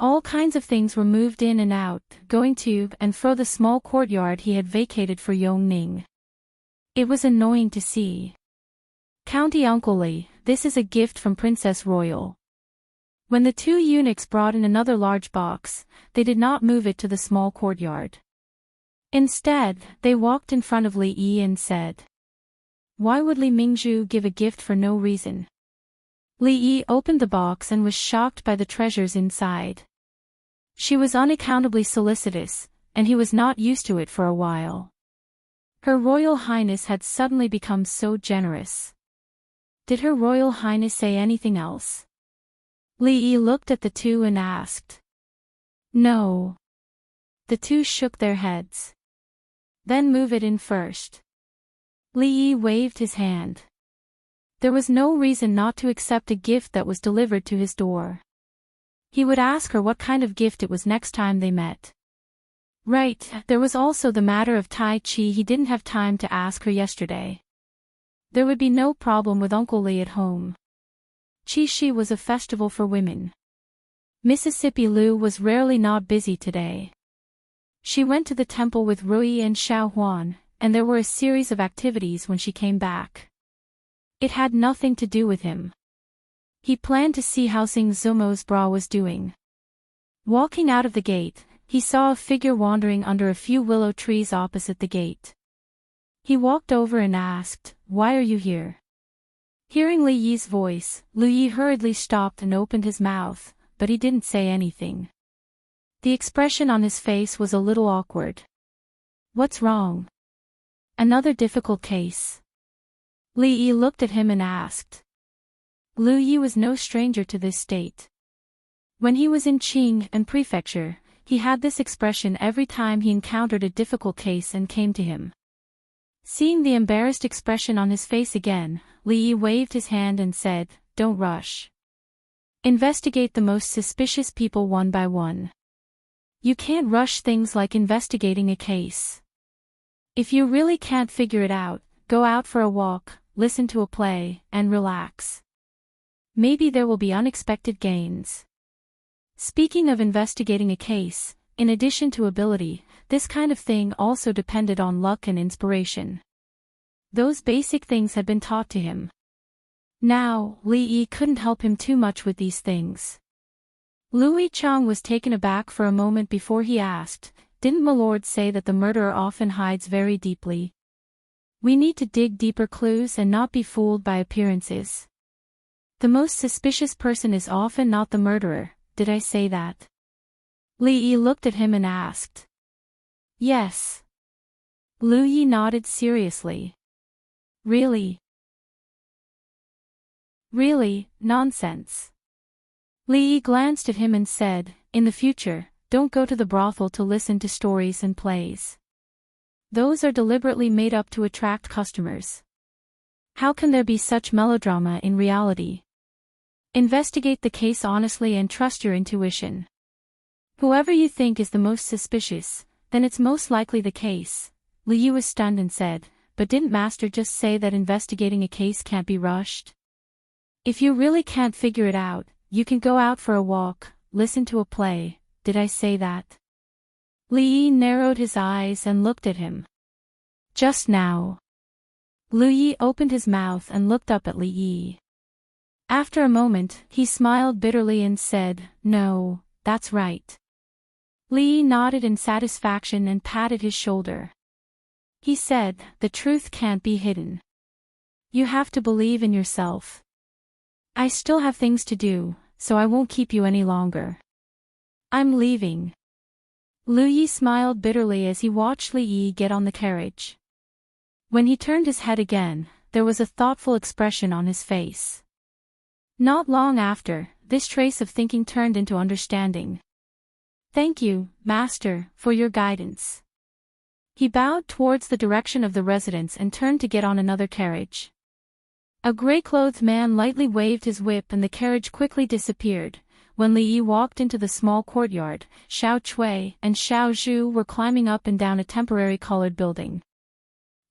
All kinds of things were moved in and out, going to and fro the small courtyard he had vacated for Yongning. It was annoying to see. County Uncle Li, this is a gift from Princess Royal. When the two eunuchs brought in another large box, they did not move it to the small courtyard. Instead, they walked in front of Li Yi and said, "Why would Li Mingzhu give a gift for no reason?" Li Yi opened the box and was shocked by the treasures inside. She was unaccountably solicitous, and he was not used to it for a while. Her Royal Highness had suddenly become so generous. Did Her Royal Highness say anything else? Li Yi looked at the two and asked. No. The two shook their heads. Then move it in first. Li Yi waved his hand. There was no reason not to accept a gift that was delivered to his door. He would ask her what kind of gift it was next time they met. Right, there was also the matter of Tai Chi. He didn't have time to ask her yesterday. There would be no problem with Uncle Li at home. Qi Shi was a festival for women. Mississippi Lu was rarely not busy today. She went to the temple with Rui and Xiao Huan, and there were a series of activities when she came back. It had nothing to do with him. He planned to see how Xing Zumo's bra was doing. Walking out of the gate, he saw a figure wandering under a few willow trees opposite the gate. He walked over and asked, "Why are you here?" Hearing Li Yi's voice, Lu Yi hurriedly stopped and opened his mouth, but he didn't say anything. The expression on his face was a little awkward. "What's wrong?" "Another difficult case." Li Yi looked at him and asked. Lu Yi was no stranger to this state. When he was in Qing and Prefecture, he had this expression every time he encountered a difficult case and came to him. Seeing the embarrassed expression on his face again, Li Yi waved his hand and said, "Don't rush. Investigate the most suspicious people one by one. You can't rush things like investigating a case. If you really can't figure it out, go out for a walk, listen to a play, and relax. Maybe there will be unexpected gains." Speaking of investigating a case, in addition to ability, this kind of thing also depended on luck and inspiration. Those basic things had been taught to him. Now, Li Yi couldn't help him too much with these things. Louis Chang was taken aback for a moment before he asked, "Didn't my lord say that the murderer often hides very deeply? We need to dig deeper clues and not be fooled by appearances. The most suspicious person is often not the murderer, did I say that?" Li Yi looked at him and asked. "Yes." Lu Yi nodded seriously. "Really?" "Really, nonsense." Li Yi glanced at him and said, "In the future, don't go to the brothel to listen to stories and plays. Those are deliberately made up to attract customers. How can there be such melodrama in reality? Investigate the case honestly and trust your intuition. Whoever you think is the most suspicious, then it's most likely the case." Li Yi was stunned and said, "But didn't Master just say that investigating a case can't be rushed? If you really can't figure it out, you can go out for a walk, listen to a play, did I say that?" Li Yi narrowed his eyes and looked at him. "Just now." Lu Yi opened his mouth and looked up at Li Yi. After a moment, he smiled bitterly and said, "No, that's right." Li Yi nodded in satisfaction and patted his shoulder. He said, "The truth can't be hidden. You have to believe in yourself. I still have things to do, so I won't keep you any longer. I'm leaving. Lu Yi smiled bitterly as he watched Li Yi get on the carriage. When he turned his head again, there was a thoughtful expression on his face. Not long after, this trace of thinking turned into understanding. Thank you, Master, for your guidance. He bowed towards the direction of the residence and turned to get on another carriage. A gray-clothed man lightly waved his whip and the carriage quickly disappeared. When Li Yi walked into the small courtyard, Xiao Chui and Xiao Zhu were climbing up and down a temporary colored building.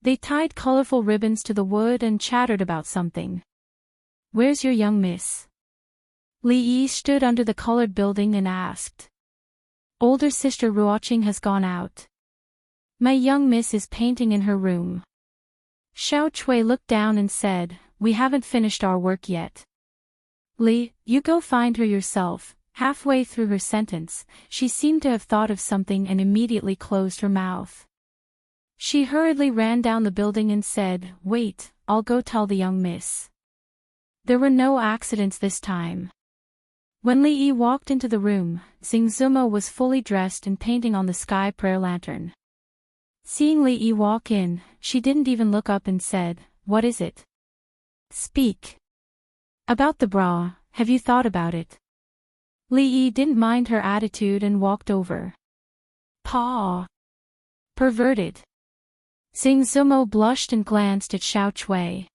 They tied colorful ribbons to the wood and chattered about something. Where's your young miss? Li Yi stood under the colored building and asked. Older sister Ruoqing has gone out. My young miss is painting in her room. Xiao Chui looked down and said, We haven't finished our work yet. Li, you go find her yourself. Halfway through her sentence, she seemed to have thought of something and immediately closed her mouth. She hurriedly ran down the building and said, Wait, I'll go tell the young miss. There were no accidents this time. When Li Yi walked into the room, Xing Zumo was fully dressed and painting on the sky prayer lantern. Seeing Li Yi walk in, she didn't even look up and said, What is it? Speak. About the bra, have you thought about it? Li Yi didn't mind her attitude and walked over. Paw. Perverted. Xing Zumo blushed and glanced at Xiao Chui.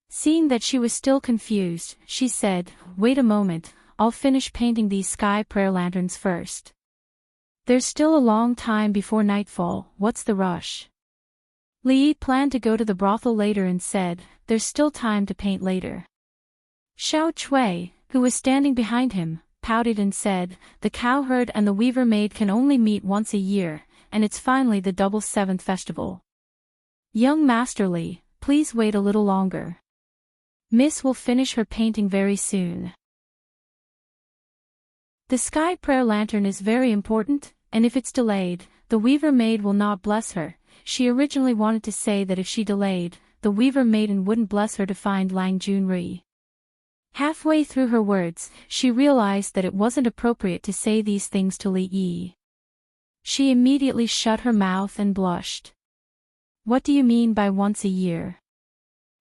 Seeing that she was still confused, she said, Wait a moment, I'll finish painting these sky prayer lanterns first. There's still a long time before nightfall, what's the rush? Li Yi planned to go to the brothel later and said, There's still time to paint later. Xiao Chui, who was standing behind him, pouted and said, The cowherd and the weaver maid can only meet once a year, and it's finally the double seventh festival. Young Master Li, please wait a little longer. Miss will finish her painting very soon. The sky prayer lantern is very important, and if it's delayed, the weaver maid will not bless her. She originally wanted to say that if she delayed, the weaver maiden wouldn't bless her to find Lang Junri. Halfway through her words, she realized that it wasn't appropriate to say these things to Li Yi. She immediately shut her mouth and blushed. What do you mean by once a year?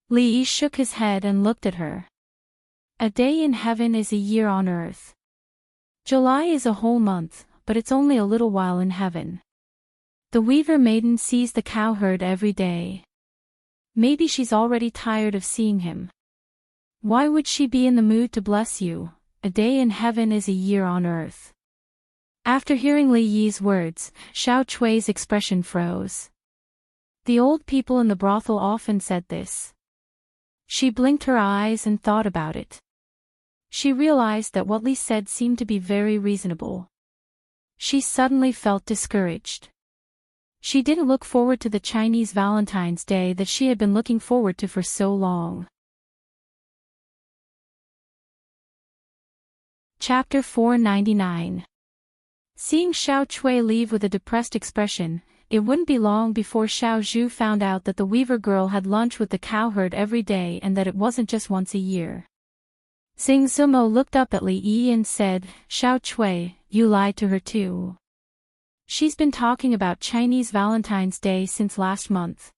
Li Yi shook his head and looked at her. A day in heaven is a year on earth. July is a whole month, but it's only a little while in heaven. The weaver maiden sees the cowherd every day. Maybe she's already tired of seeing him. Why would she be in the mood to bless you? A day in heaven is a year on earth. After hearing Li Yi's words, Xiao Chui's expression froze. The old people in the brothel often said this. She blinked her eyes and thought about it. She realized that what Li said seemed to be very reasonable. She suddenly felt discouraged. She didn't look forward to the Chinese Valentine's Day that she had been looking forward to for so long. Chapter 499. Seeing Xiao Chui leave with a depressed expression, it wouldn't be long before Xiao Zhu found out that the weaver girl had lunch with the cowherd every day and that it wasn't just once a year. Xing Zumo looked up at Li Yi and said, Xiao Chui, you lied to her too. She's been talking about Chinese Valentine's Day since last month.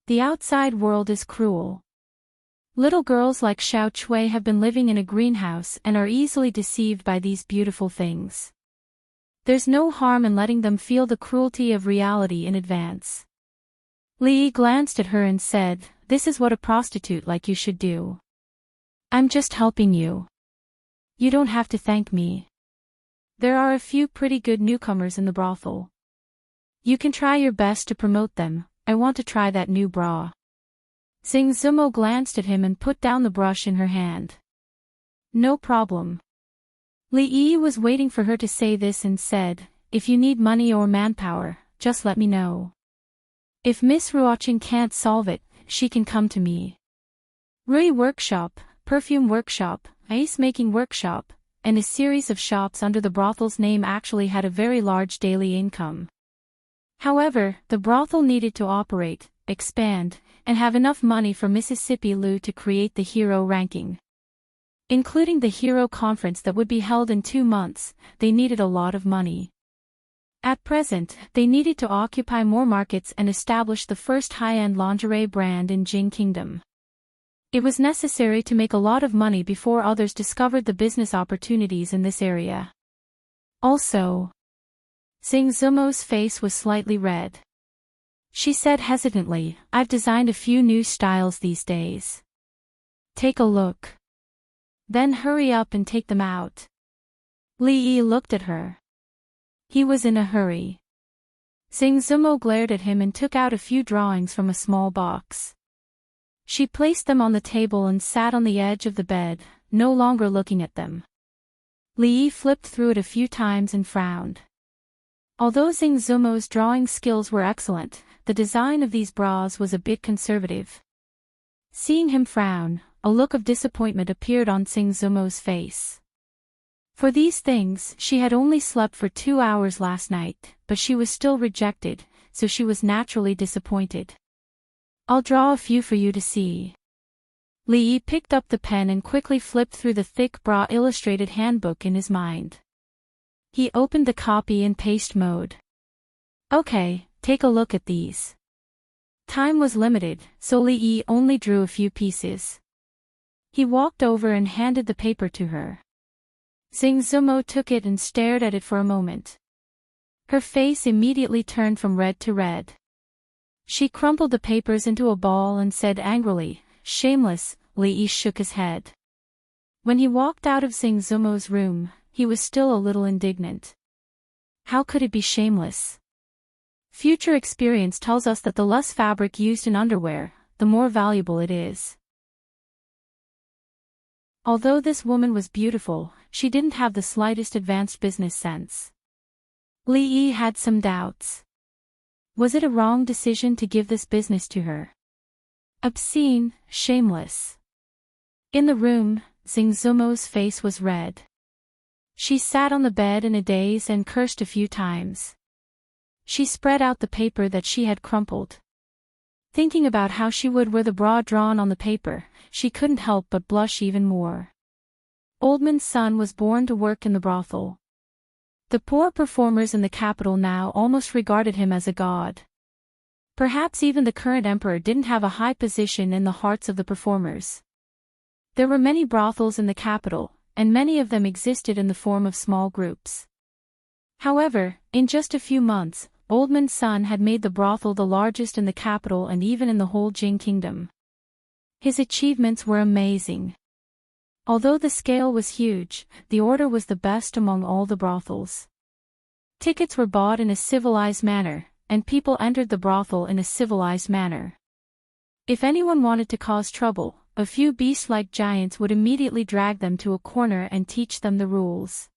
The outside world is cruel. Little girls like Xiao Chui have been living in a greenhouse and are easily deceived by these beautiful things. There's no harm in letting them feel the cruelty of reality in advance. Li Yi glanced at her and said, This is what a prostitute like you should do. I'm just helping you. You don't have to thank me. There are a few pretty good newcomers in the brothel. You can try your best to promote them. I want to try that new bra. Xing Zumo glanced at him and put down the brush in her hand. No problem. Li Yi was waiting for her to say this and said, If you need money or manpower, just let me know. If Miss Ruoqing can't solve it, she can come to me. Rui Workshop, Perfume Workshop, Ice-Making Workshop, and a series of shops under the brothel's name actually had a very large daily income. However, the brothel needed to operate, expand, and have enough money for Mississippi Lu to create the hero ranking. Including the hero conference that would be held in 2 months, they needed a lot of money. At present, they needed to occupy more markets and establish the first high-end lingerie brand in Jing Kingdom. It was necessary to make a lot of money before others discovered the business opportunities in this area. Also, Xing Zumo's face was slightly red. She said hesitantly, "I've designed a few new styles these days. Take a look. Then hurry up and take them out." Li Yi looked at her. He was in a hurry. Xing Zumo glared at him and took out a few drawings from a small box. She placed them on the table and sat on the edge of the bed, no longer looking at them. Li Yi flipped through it a few times and frowned. Although Xing Zumo's drawing skills were excellent, the design of these bras was a bit conservative. Seeing him frown, a look of disappointment appeared on Xing Zumo's face. For these things, she had only slept for 2 hours last night, but she was still rejected, so she was naturally disappointed. "I'll draw a few for you to see." Li Yi picked up the pen and quickly flipped through the thick bra illustrated handbook in his mind. He opened the copy in paste mode. "Okay, take a look at these." Time was limited, so Li Yi only drew a few pieces. He walked over and handed the paper to her. Xing Zumo took it and stared at it for a moment. Her face immediately turned from red to red. She crumpled the papers into a ball and said angrily, "Shameless." Li Yi shook his head. When he walked out of Xing Zumo's room, he was still a little indignant. How could it be shameless? Future experience tells us that the less fabric used in underwear, the more valuable it is. Although this woman was beautiful, she didn't have the slightest advanced business sense. Li Yi had some doubts. Was it a wrong decision to give this business to her? Obscene, shameless. In the room, Xing Zumo's face was red. She sat on the bed in a daze and cursed a few times. She spread out the paper that she had crumpled. Thinking about how she would wear the bra drawn on the paper, she couldn't help but blush even more. Oldman's son was born to work in the brothel. The poor performers in the capital now almost regarded him as a god. Perhaps even the current emperor didn't have a high position in the hearts of the performers. There were many brothels in the capital, and many of them existed in the form of small groups. However, in just a few months, Oldman's son had made the brothel the largest in the capital and even in the whole Jing Kingdom. His achievements were amazing. Although the scale was huge, the order was the best among all the brothels. Tickets were bought in a civilized manner, and people entered the brothel in a civilized manner. If anyone wanted to cause trouble, a few beast-like giants would immediately drag them to a corner and teach them the rules.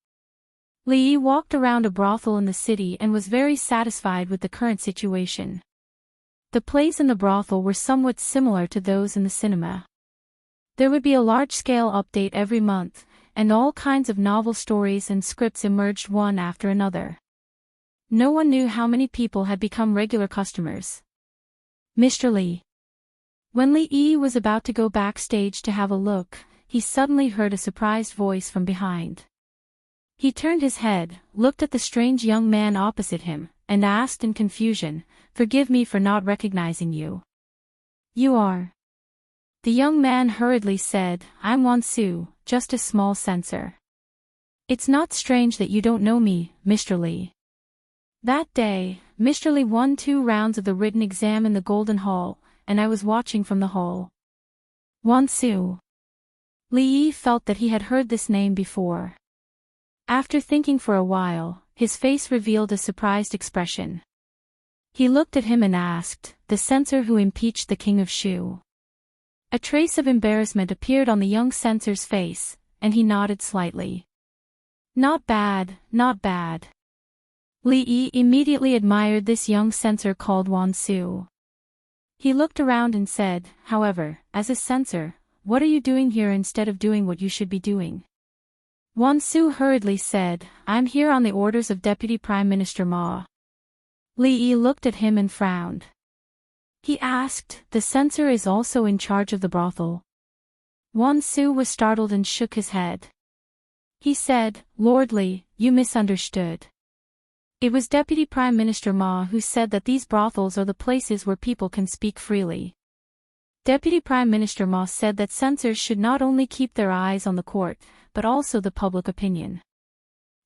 Li Yi walked around a brothel in the city and was very satisfied with the current situation. The plays in the brothel were somewhat similar to those in the cinema. There would be a large-scale update every month, and all kinds of novel stories and scripts emerged one after another. No one knew how many people had become regular customers. Mr. Li. When Li Yi was about to go backstage to have a look, he suddenly heard a surprised voice from behind. He turned his head, looked at the strange young man opposite him, and asked in confusion, "Forgive me for not recognizing you. You are?" The young man hurriedly said, "I'm Wansu, just a small censor." "It's not strange that you don't know me, Mr. Li." That day, Mr. Li won 2 rounds of the written exam in the Golden Hall, and I was watching from the hall. Wansu. Li Yi felt that he had heard this name before. After thinking for a while, his face revealed a surprised expression. He looked at him and asked, "The censor who impeached the king of Shu?" A trace of embarrassment appeared on the young censor's face, and he nodded slightly. "Not bad, not bad." Li Yi immediately admired this young censor called Wansu. He looked around and said, "However, as a censor, what are you doing here instead of doing what you should be doing?" Wansu hurriedly said, "I'm here on the orders of Deputy Prime Minister Ma." Li Yi looked at him and frowned. he asked. The censor is also in charge of the brothel. Wansu was startled and shook his head. He said, Lord Li, you misunderstood. It was Deputy Prime Minister Ma who said that these brothels are the places where people can speak freely. Deputy Prime Minister Ma said that censors should not only keep their eyes on the court, but also the public opinion.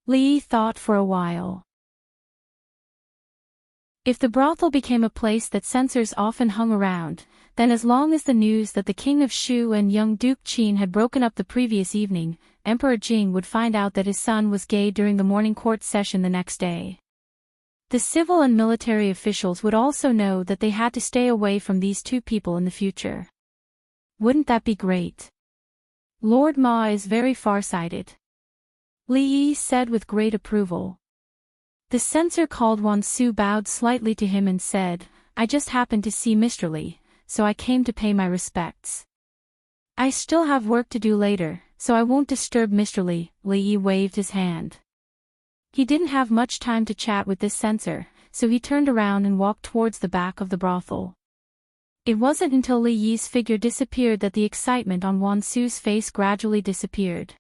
Li thought for a while. If the brothel became a place that censors often hung around, then as long as the news that the King of Shu and young Duke Qin had broken up the previous evening, Emperor Jing would find out that his son was gay during the morning court session the next day. The civil and military officials would also know that they had to stay away from these two people in the future. Wouldn't that be great? Lord Ma is very far-sighted. Li Yi said with great approval. The censor called Wansu bowed slightly to him and said, I just happened to see Mr. Li, so I came to pay my respects. I still have work to do later, so I won't disturb Mr. Li. Li Yi waved his hand. He didn't have much time to chat with this censor, so he turned around and walked towards the back of the brothel. It wasn't until Li Yi's figure disappeared that the excitement on Wansu's face gradually disappeared.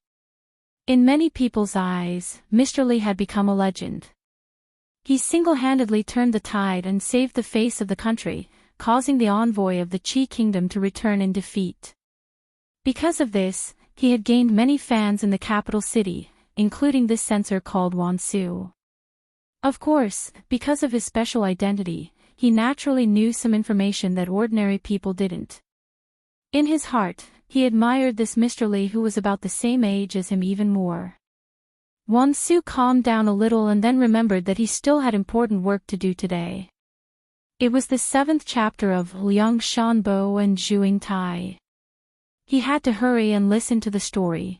In many people's eyes, Mr. Li had become a legend. He single-handedly turned the tide and saved the face of the country, causing the envoy of the Qi kingdom to return in defeat. Because of this, he had gained many fans in the capital city, including this censor called Wansu. Of course, because of his special identity, he naturally knew some information that ordinary people didn't. In his heart, he admired this Mr. Li who was about the same age as him even more. Wansu calmed down a little and then remembered that he still had important work to do today. It was the 7th chapter of Liang Shanbo and Zhuing Tai. He had to hurry and listen to the story.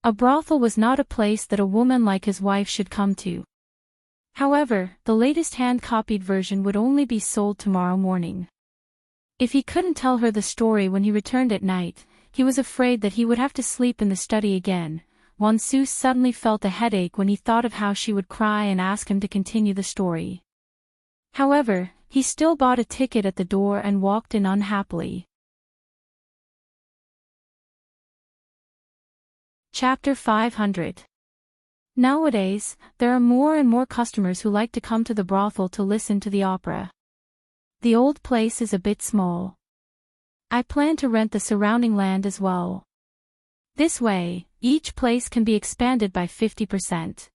A brothel was not a place that a woman like his wife should come to. However, the latest hand-copied version would only be sold tomorrow morning. If he couldn't tell her the story when he returned at night, he was afraid that he would have to sleep in the study again. Wansu suddenly felt a headache when he thought of how she would cry and ask him to continue the story. However, he still bought a ticket at the door and walked in unhappily. Chapter 500. Nowadays, there are more and more customers who like to come to the brothel to listen to the opera. The old place is a bit small. I plan to rent the surrounding land as well. This way, each place can be expanded by 50%.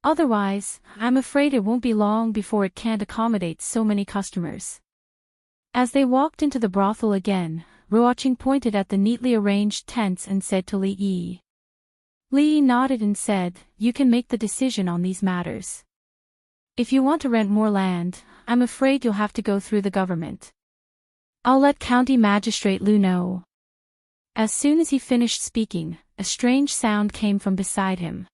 Otherwise, I'm afraid it won't be long before it can't accommodate so many customers. As they walked into the brothel again, Ruoqing pointed at the neatly arranged tents and said to Li Yi. Li Yi nodded and said, You can make the decision on these matters. If you want to rent more land, I'm afraid you'll have to go through the government. I'll let County Magistrate Lu know. As soon as he finished speaking, a strange sound came from beside him.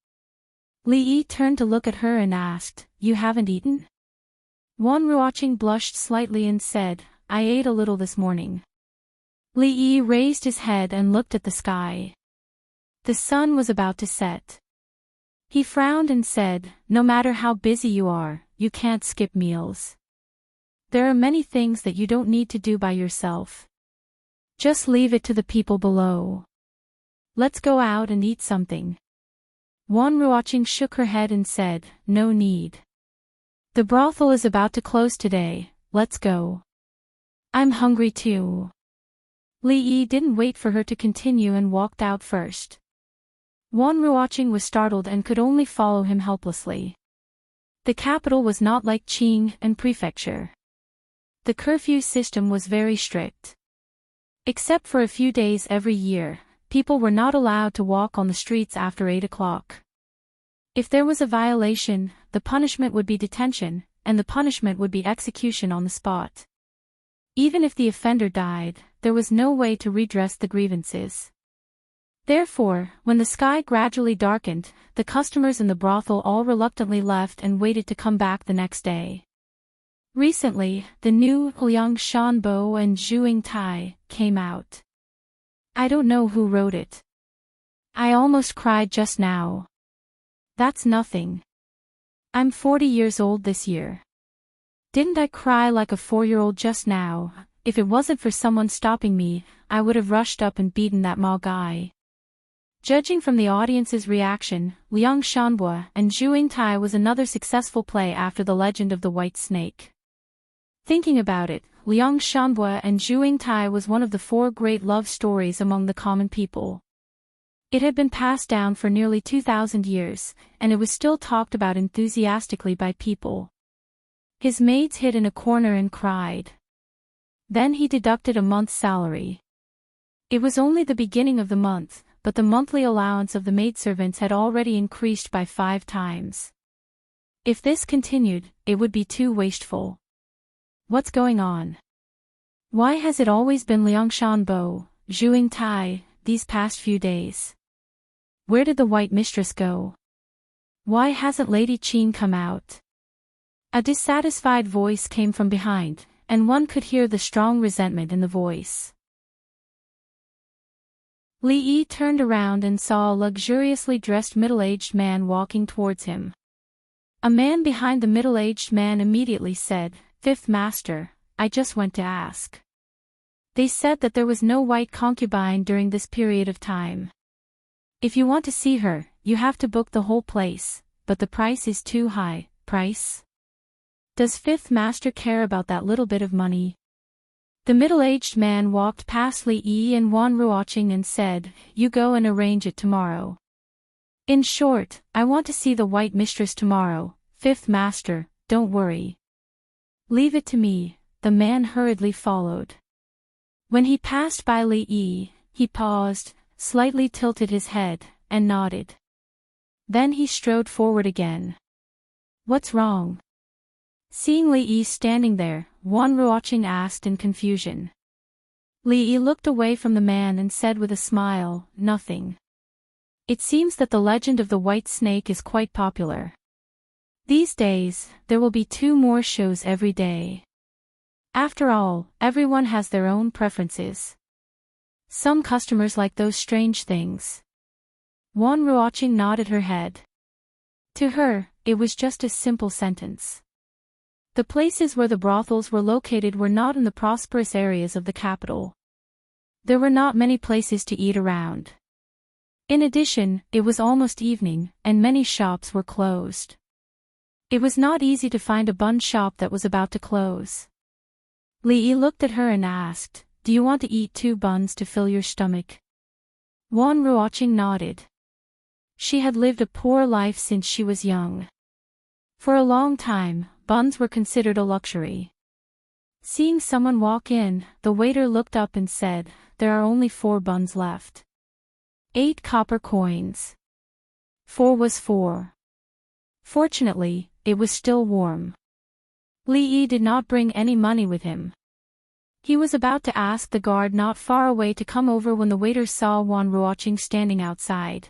Li Yi turned to look at her and asked, You haven't eaten? Ruoqing blushed slightly and said, I ate a little this morning. Li Yi raised his head and looked at the sky. The sun was about to set. He frowned and said, No matter how busy you are, you can't skip meals. There are many things that you don't need to do by yourself. Just leave it to the people below. Let's go out and eat something. Ruoqing shook her head and said, No need. The brothel is about to close today, let's go. I'm hungry too. Li Yi didn't wait for her to continue and walked out first. Ruoqing was startled and could only follow him helplessly. The capital was not like Qing and prefecture. The curfew system was very strict. Except for a few days every year, people were not allowed to walk on the streets after 8 o'clock. If there was a violation, the punishment would be detention, and the punishment would be execution on the spot. Even if the offender died, there was no way to redress the grievances. Therefore, when the sky gradually darkened, the customers in the brothel all reluctantly left and waited to come back the next day. Recently, the new Liang Shanbo and Zhuing Tai came out. I don't know who wrote it. I almost cried just now. That's nothing. I'm 40 years old this year. Didn't I cry like a 4-year-old just now? If it wasn't for someone stopping me, I would have rushed up and beaten that Ma guy. Judging from the audience's reaction, Liang Shanbua and Zhu Tai was another successful play after The Legend of the White Snake. Thinking about it, Liang Shanbua and Zhu Tai was one of the 4 great love stories among the common people. It had been passed down for nearly 2,000 years, and it was still talked about enthusiastically by people. His maids hid in a corner and cried. Then he deducted a month's salary. It was only the beginning of the month, but the monthly allowance of the maidservants had already increased by 5 times. If this continued, it would be too wasteful. What's going on? Why has it always been Liang Shanbo, Zhu Tai, these past few days? Where did the White Mistress go? Why hasn't Lady Qin come out? A dissatisfied voice came from behind, and one could hear the strong resentment in the voice. Li Yi turned around and saw a luxuriously dressed middle-aged man walking towards him. A man behind the middle-aged man immediately said, "Fifth Master, I just went to ask. They said that there was no white concubine during this period of time. If you want to see her, you have to book the whole place, but the price is too high." Price? Does Fifth Master care about that little bit of money? The middle-aged man walked past Li Yi and Wan Ruoqing and said, "You go and arrange it tomorrow. In short, I want to see the White Mistress tomorrow, Fifth Master, don't worry. Leave it to me." The man hurriedly followed. When he passed by Li Yi, he paused, slightly tilted his head, and nodded. Then he strode forward again. "What's wrong?" Seeing Li Yi standing there, Wan Ruoqing asked in confusion. Li Yi looked away from the man and said with a smile, "Nothing. It seems that the legend of the White Snake is quite popular. These days, there will be 2 more shows every day. After all, everyone has their own preferences. Some customers like those strange things." Wan Ruoqing nodded her head. To her, it was just a simple sentence. The places where the brothels were located were not in the prosperous areas of the capital. There were not many places to eat around. In addition, it was almost evening, and many shops were closed. It was not easy to find a bun shop that was about to close. Li Yi looked at her and asked, "Do you want to eat 2 buns to fill your stomach?" Wan Ruoqing nodded. She had lived a poor life since she was young. For a long time, buns were considered a luxury. Seeing someone walk in, the waiter looked up and said, "There are only 4 buns left. 8 copper coins." 4 was 4. Fortunately, it was still warm. Li Yi did not bring any money with him. He was about to ask the guard not far away to come over when the waiter saw Wan Ruoqing standing outside.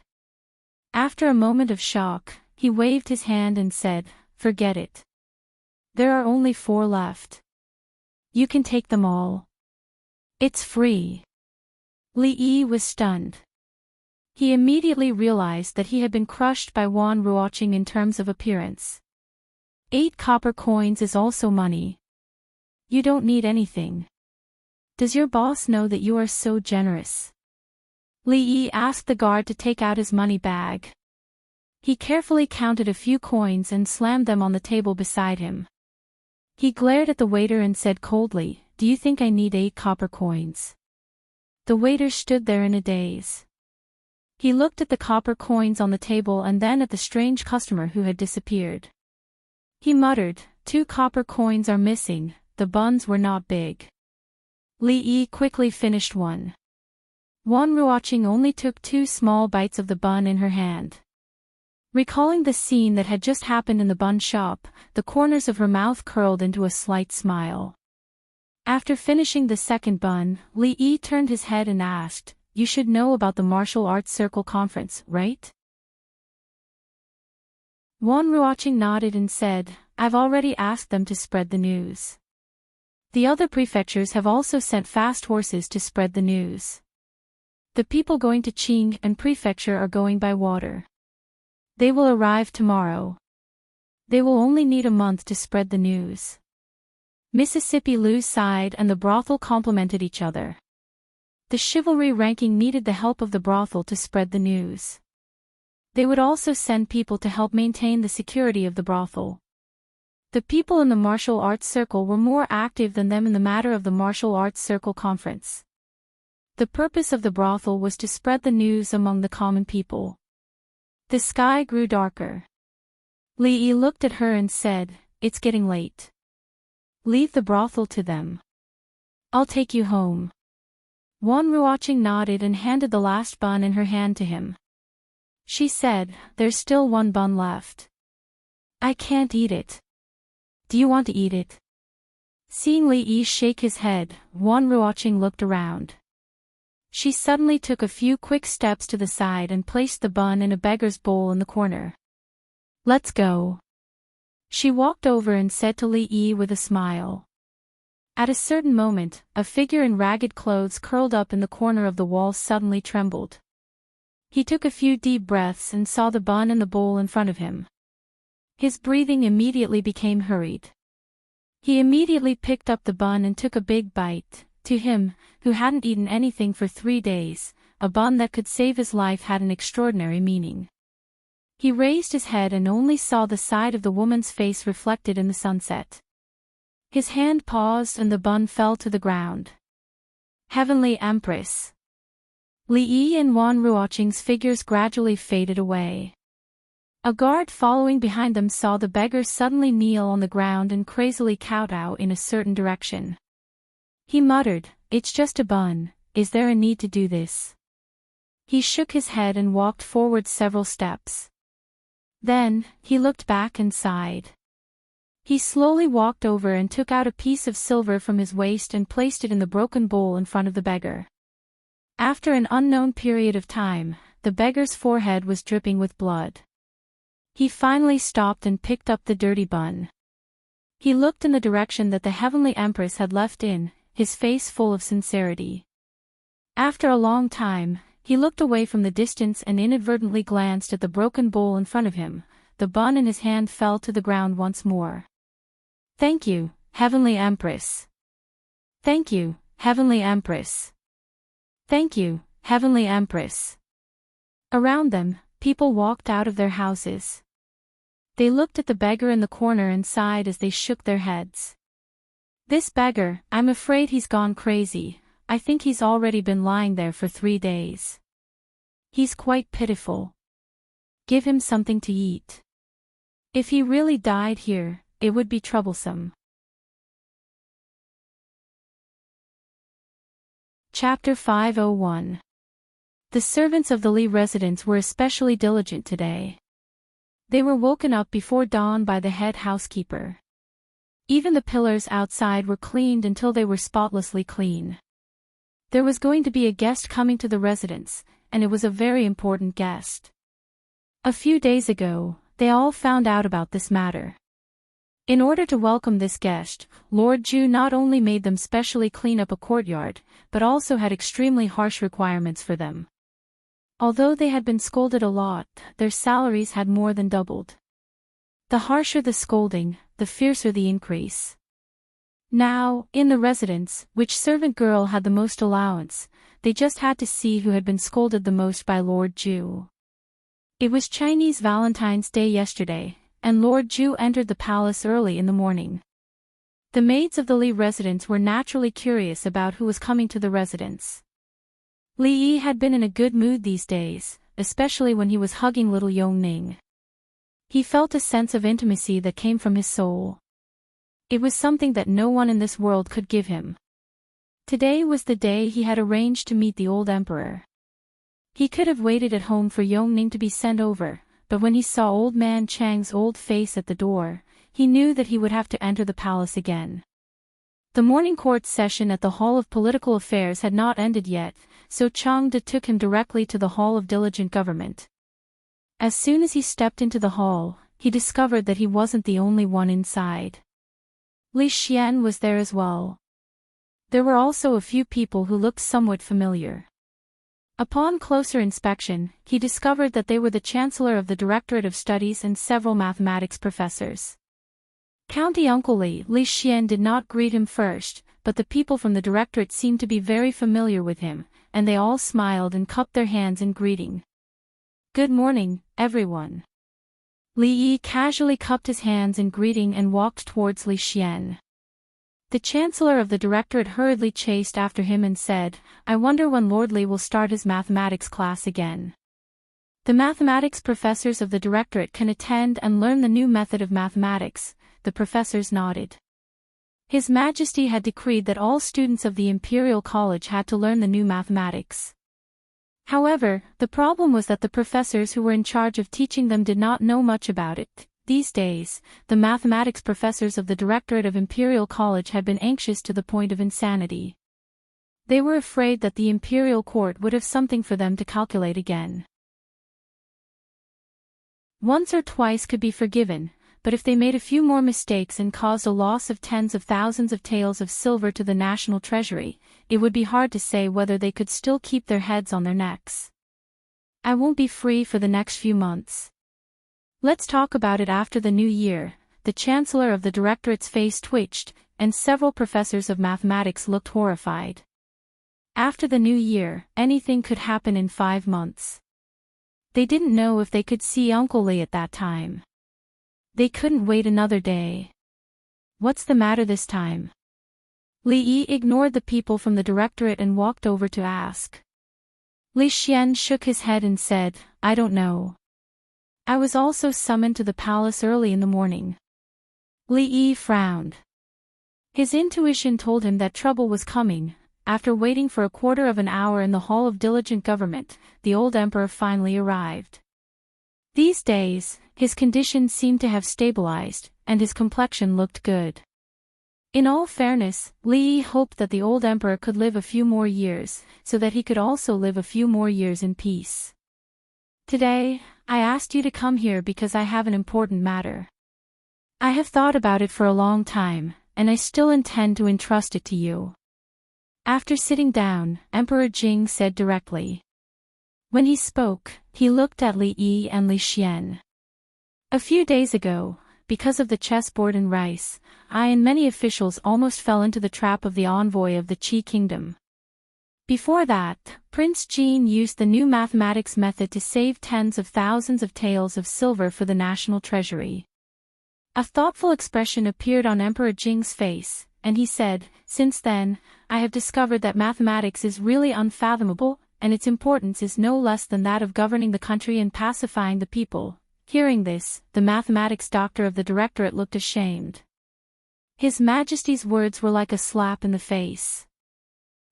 After a moment of shock, he waved his hand and said, "Forget it. There are only 4 left. You can take them all. It's free." Li Yi was stunned. He immediately realized that he had been crushed by Wan Ruoqing in terms of appearance. 8 copper coins is also money. You don't need anything. Does your boss know that you are so generous? Li Yi asked the guard to take out his money bag. He carefully counted a few coins and slammed them on the table beside him. He glared at the waiter and said coldly, "Do you think I need 8 copper coins?" The waiter stood there in a daze. He looked at the copper coins on the table and then at the strange customer who had disappeared. He muttered, 2 copper coins are missing, the buns were not big. Li Yi quickly finished one. Wan Ruoqing only took 2 small bites of the bun in her hand. Recalling the scene that had just happened in the bun shop, the corners of her mouth curled into a slight smile. After finishing the second bun, Li Yi turned his head and asked, "You should know about the martial arts circle conference, right?" Wan Ruoqing nodded and said, "I've already asked them to spread the news. The other prefectures have also sent fast horses to spread the news. The people going to Qing and prefecture are going by water. They will arrive tomorrow. They will only need a month to spread the news. Mississippi Lou sighed and the brothel complimented each other. The chivalry ranking needed the help of the brothel to spread the news. They would also send people to help maintain the security of the brothel. The people in the martial arts circle were more active than them in the matter of the martial arts circle conference. The purpose of the brothel was to spread the news among the common people. The sky grew darker. Li Yi looked at her and said, "It's getting late. Leave the brothel to them. I'll take you home." Wan Ruoqing nodded and handed the last bun in her hand to him. She said, "There's still one bun left. I can't eat it. Do you want to eat it?" Seeing Li Yi shake his head, Wan Ruoqing looked around. She suddenly took a few quick steps to the side and placed the bun in a beggar's bowl in the corner. "Let's go." She walked over and said to Li Yi with a smile. At a certain moment, a figure in ragged clothes curled up in the corner of the wall suddenly trembled. He took a few deep breaths and saw the bun in the bowl in front of him. His breathing immediately became hurried. He immediately picked up the bun and took a big bite. To him, who hadn't eaten anything for 3 days, a bun that could save his life had an extraordinary meaning. He raised his head and only saw the side of the woman's face reflected in the sunset. His hand paused and the bun fell to the ground. Heavenly Empress. Li Yi and Wan Ruoqing's figures gradually faded away. A guard following behind them saw the beggar suddenly kneel on the ground and crazily kowtow in a certain direction. He muttered, "It's just a bun, is there a need to do this?" He shook his head and walked forward several steps. Then, he looked back and sighed. He slowly walked over and took out a piece of silver from his waist and placed it in the broken bowl in front of the beggar. After an unknown period of time, the beggar's forehead was dripping with blood. He finally stopped and picked up the dirty bun. He looked in the direction that the Heavenly Empress had left in, his face full of sincerity. After a long time, he looked away from the distance and inadvertently glanced at the broken bowl in front of him. The bun in his hand fell to the ground once more. "Thank you, Heavenly Empress. Thank you, Heavenly Empress. Thank you, Heavenly Empress." Around them, people walked out of their houses. They looked at the beggar in the corner and sighed as they shook their heads. "This beggar, I'm afraid he's gone crazy. I think he's already been lying there for 3 days. He's quite pitiful. Give him something to eat. If he really died here, it would be troublesome." Chapter 501. The servants of the Li residence were especially diligent today. They were woken up before dawn by the head housekeeper. Even the pillars outside were cleaned until they were spotlessly clean. There was going to be a guest coming to the residence, and it was a very important guest. A few days ago, they all found out about this matter. In order to welcome this guest, Lord Ju not only made them specially clean up a courtyard, but also had extremely harsh requirements for them. Although they had been scolded a lot, their salaries had more than doubled. The harsher the scolding, the fiercer the increase. Now, in the residence, which servant girl had the most allowance, they just had to see who had been scolded the most by Lord Ju. It was Chinese Valentine's Day yesterday, and Lord Ju entered the palace early in the morning. The maids of the Li residence were naturally curious about who was coming to the residence. Li Yi had been in a good mood these days, especially when he was hugging little Yongning. He felt a sense of intimacy that came from his soul. It was something that no one in this world could give him. Today was the day he had arranged to meet the old emperor. He could have waited at home for Yongning to be sent over, but when he saw old man Chang's old face at the door, he knew that he would have to enter the palace again. The morning court session at the Hall of Political Affairs had not ended yet, so Changde took him directly to the Hall of Diligent Government. As soon as he stepped into the hall, he discovered that he wasn't the only one inside. Li Xian was there as well. There were also a few people who looked somewhat familiar. Upon closer inspection, he discovered that they were the Chancellor of the Directorate of Studies and several mathematics professors. County Uncle Li Xian did not greet him first, but the people from the directorate seemed to be very familiar with him, and they all smiled and cupped their hands in greeting. "Good morning, everyone." Li Yi casually cupped his hands in greeting and walked towards Li Xian. The chancellor of the directorate hurriedly chased after him and said, "I wonder when Lord Li will start his mathematics class again." The mathematics professors of the directorate can attend and learn the new method of mathematics. The professors nodded. His Majesty had decreed that all students of the Imperial College had to learn the new mathematics. However, the problem was that the professors who were in charge of teaching them did not know much about it. These days, the mathematics professors of the Directorate of Imperial College had been anxious to the point of insanity. They were afraid that the Imperial Court would have something for them to calculate again. Once or twice could be forgiven, but if they made a few more mistakes and caused a loss of tens of thousands of taels of silver to the national treasury, it would be hard to say whether they could still keep their heads on their necks. "I won't be free for the next few months. Let's talk about it after the new year." The chancellor of the directorate's face twitched, and several professors of mathematics looked horrified. After the new year, anything could happen in 5 months. They didn't know if they could see Uncle Li at that time. They couldn't wait another day. "What's the matter this time?" Li Yi ignored the people from the directorate and walked over to ask. Li Xian shook his head and said, "I don't know. I was also summoned to the palace early in the morning." Li Yi frowned. His intuition told him that trouble was coming. After waiting for a quarter of an hour in the hall of diligent government, the old emperor finally arrived. These days, his condition seemed to have stabilized, and his complexion looked good. In all fairness, Li Yi hoped that the old emperor could live a few more years, so that he could also live a few more years in peace. "Today, I asked you to come here because I have an important matter. I have thought about it for a long time, and I still intend to entrust it to you." After sitting down, Emperor Jing said directly. When he spoke, he looked at Li Yi and Li Xian. "A few days ago, because of the chessboard and rice, I and many officials almost fell into the trap of the envoy of the Qi kingdom. Before that, Prince Jin used the new mathematics method to save tens of thousands of taels of silver for the national treasury." A thoughtful expression appeared on Emperor Jing's face, and he said, "Since then, I have discovered that mathematics is really unfathomable, and its importance is no less than that of governing the country and pacifying the people." Hearing this, the mathematics doctor of the directorate looked ashamed. His Majesty's words were like a slap in the face.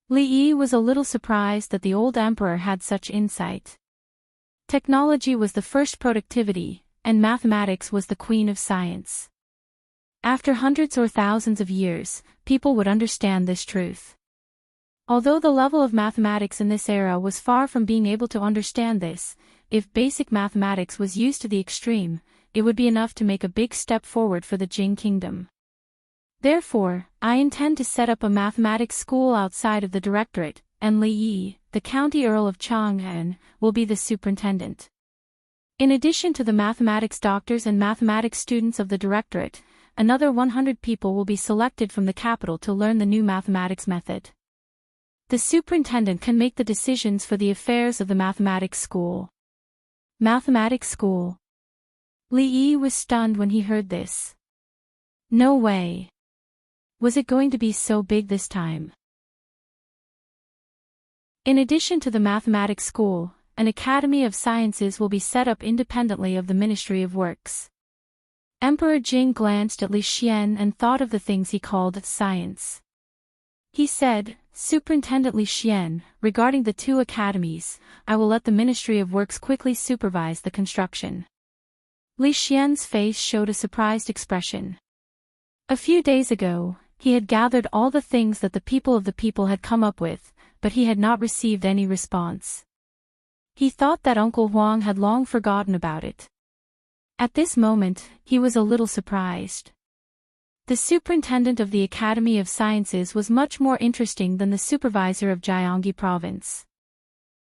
Li Yi was a little surprised that the old emperor had such insight. Technology was the first productivity, and mathematics was the queen of science. After hundreds or thousands of years, people would understand this truth. Although the level of mathematics in this era was far from being able to understand this, if basic mathematics was used to the extreme, it would be enough to make a big step forward for the Jing kingdom. Therefore, I intend to set up a mathematics school outside of the directorate, and Li Yi, the county earl of Chang'an, will be the superintendent. In addition to the mathematics doctors and mathematics students of the directorate, another 100 people will be selected from the capital to learn the new mathematics method. The superintendent can make the decisions for the affairs of the mathematics school. Mathematics school. Li Yi was stunned when he heard this. No way. Was it going to be so big this time? In addition to the mathematics school, an Academy of Sciences will be set up independently of the Ministry of Works. Emperor Jing glanced at Li Xian and thought of the things he called science. He said, "Superintendent Li Xian, regarding the 2 academies, I will let the Ministry of Works quickly supervise the construction." Li Xian's face showed a surprised expression. A few days ago, he had gathered all the things that the people had come up with, but he had not received any response. He thought that Uncle Huang had long forgotten about it. At this moment, he was a little surprised. The superintendent of the Academy of Sciences was much more interesting than the supervisor of Jiangxi province.